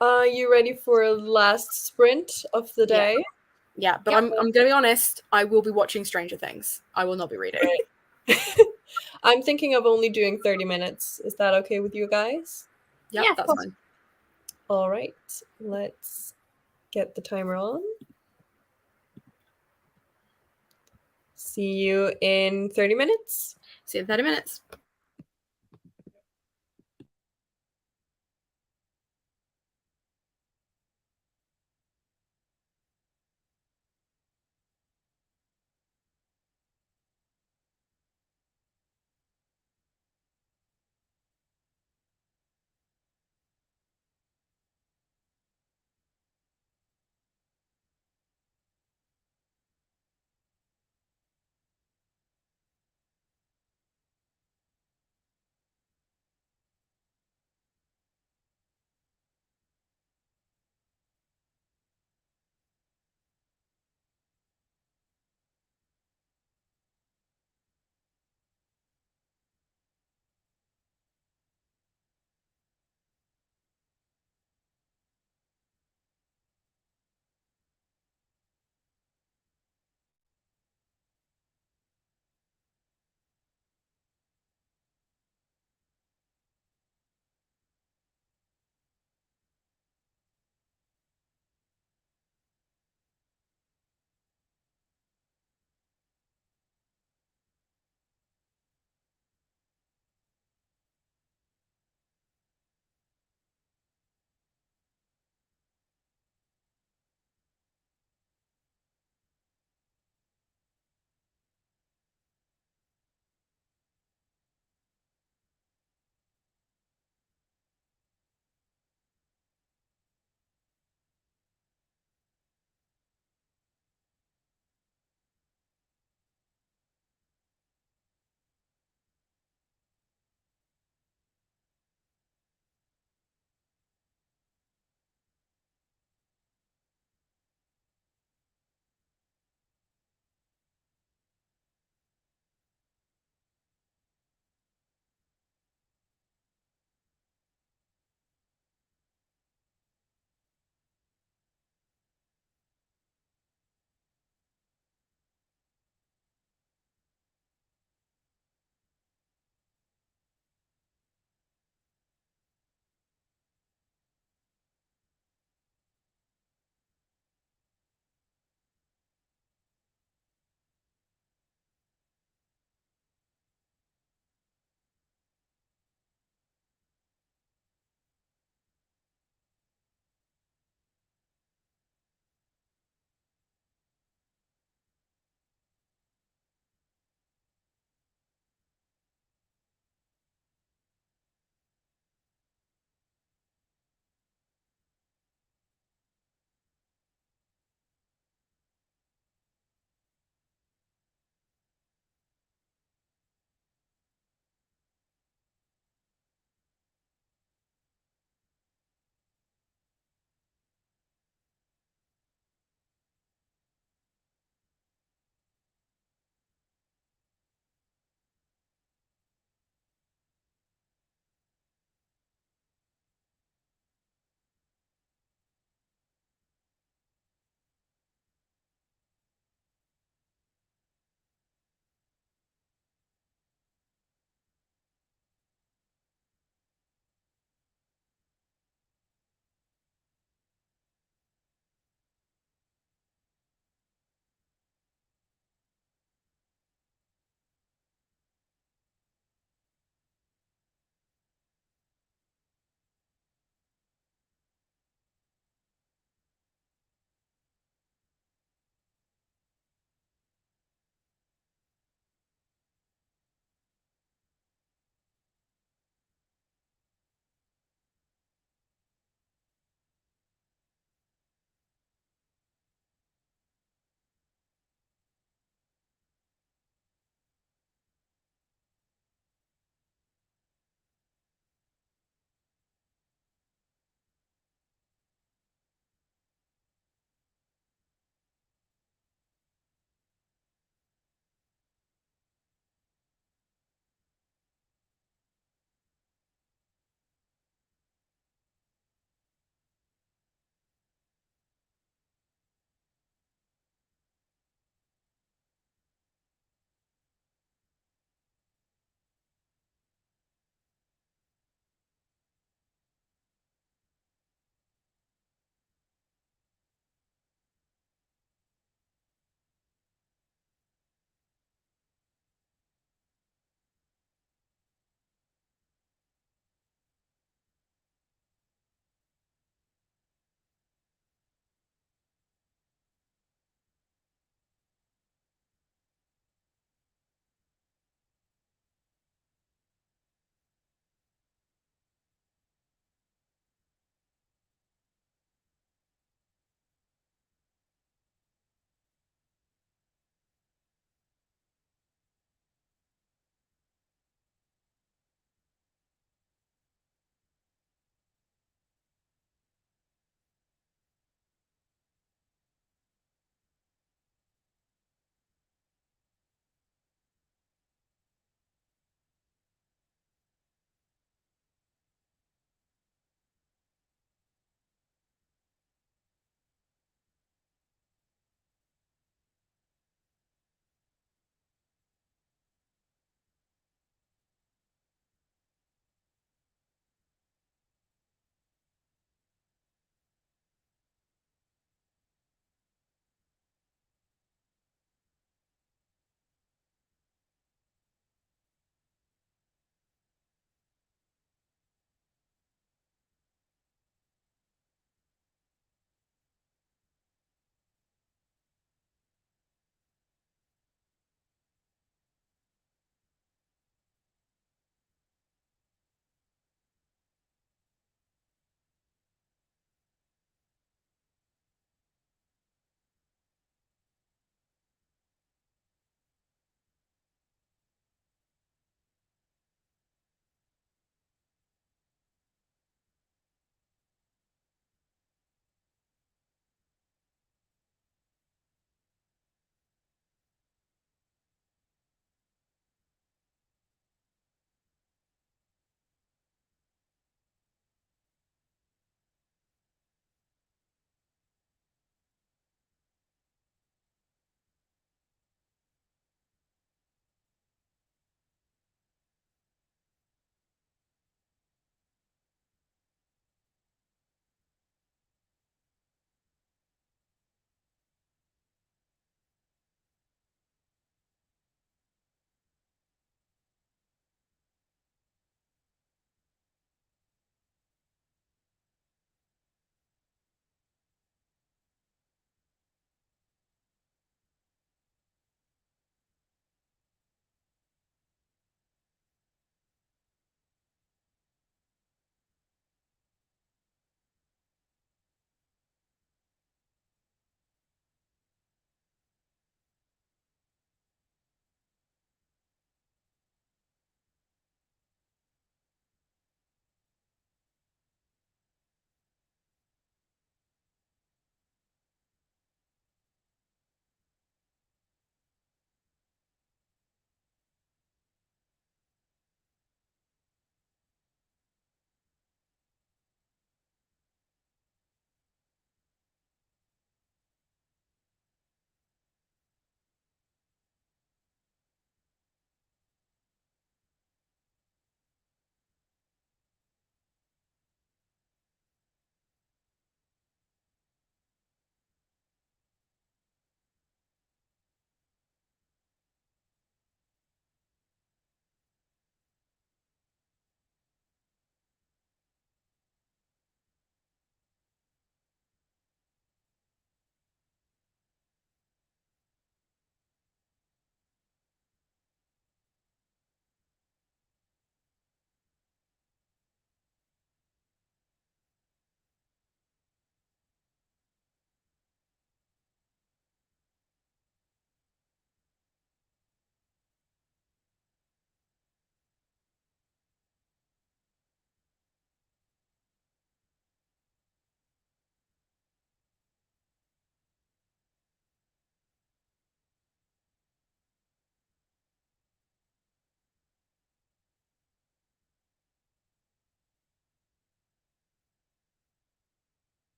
Are you ready for a last sprint of the day? Yeah, but I'm going to be honest. I will be watching Stranger Things. I will not be reading. I'm thinking of only doing 30 minutes. Is that okay with you guys? Yep, yeah, that's fine. All right, let's get the timer on. See you in 30 minutes. See you in 30 minutes.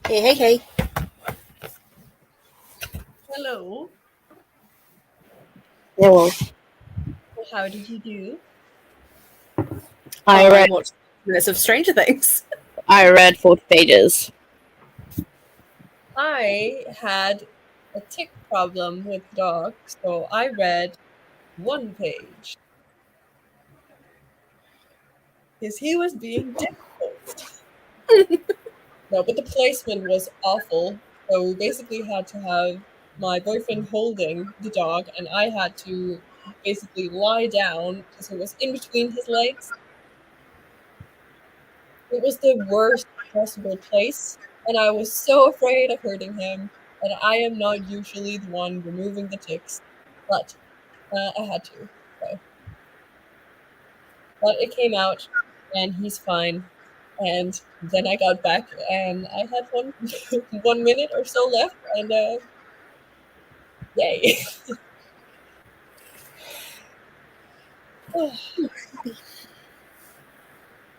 Hey. Hello. Well, How did you do? I Watched minutes of Stranger Things. read 40 pages. I had a tick problem with the dog, so I read 1 page. Because he was being difficult. No, but the placement was awful. So we basically had to have my boyfriend holding the dog, and I had to basically lie down because it was in between his legs. It was the worst possible place, and I was so afraid of hurting him. And I am not usually the one removing the ticks, but I had to. So. But it came out, and he's fine. And then I got back, and I had 1 minute or so left, and yay!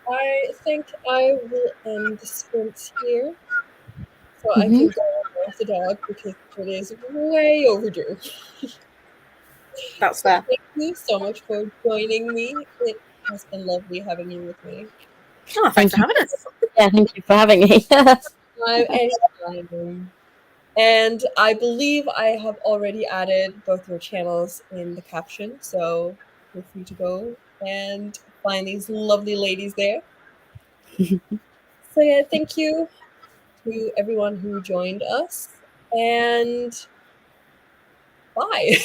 I think I will end the sprint here, so I can go and walk the dog because it is way overdue. That's So fair. thank you so much for joining me. It has been lovely having you with me. Oh, thanks for having us. Yeah, thank you for having me. Anytime. And I believe I have already added both your channels in the caption, so feel free to go and find these lovely ladies there. So yeah, thank you to everyone who joined us, and bye.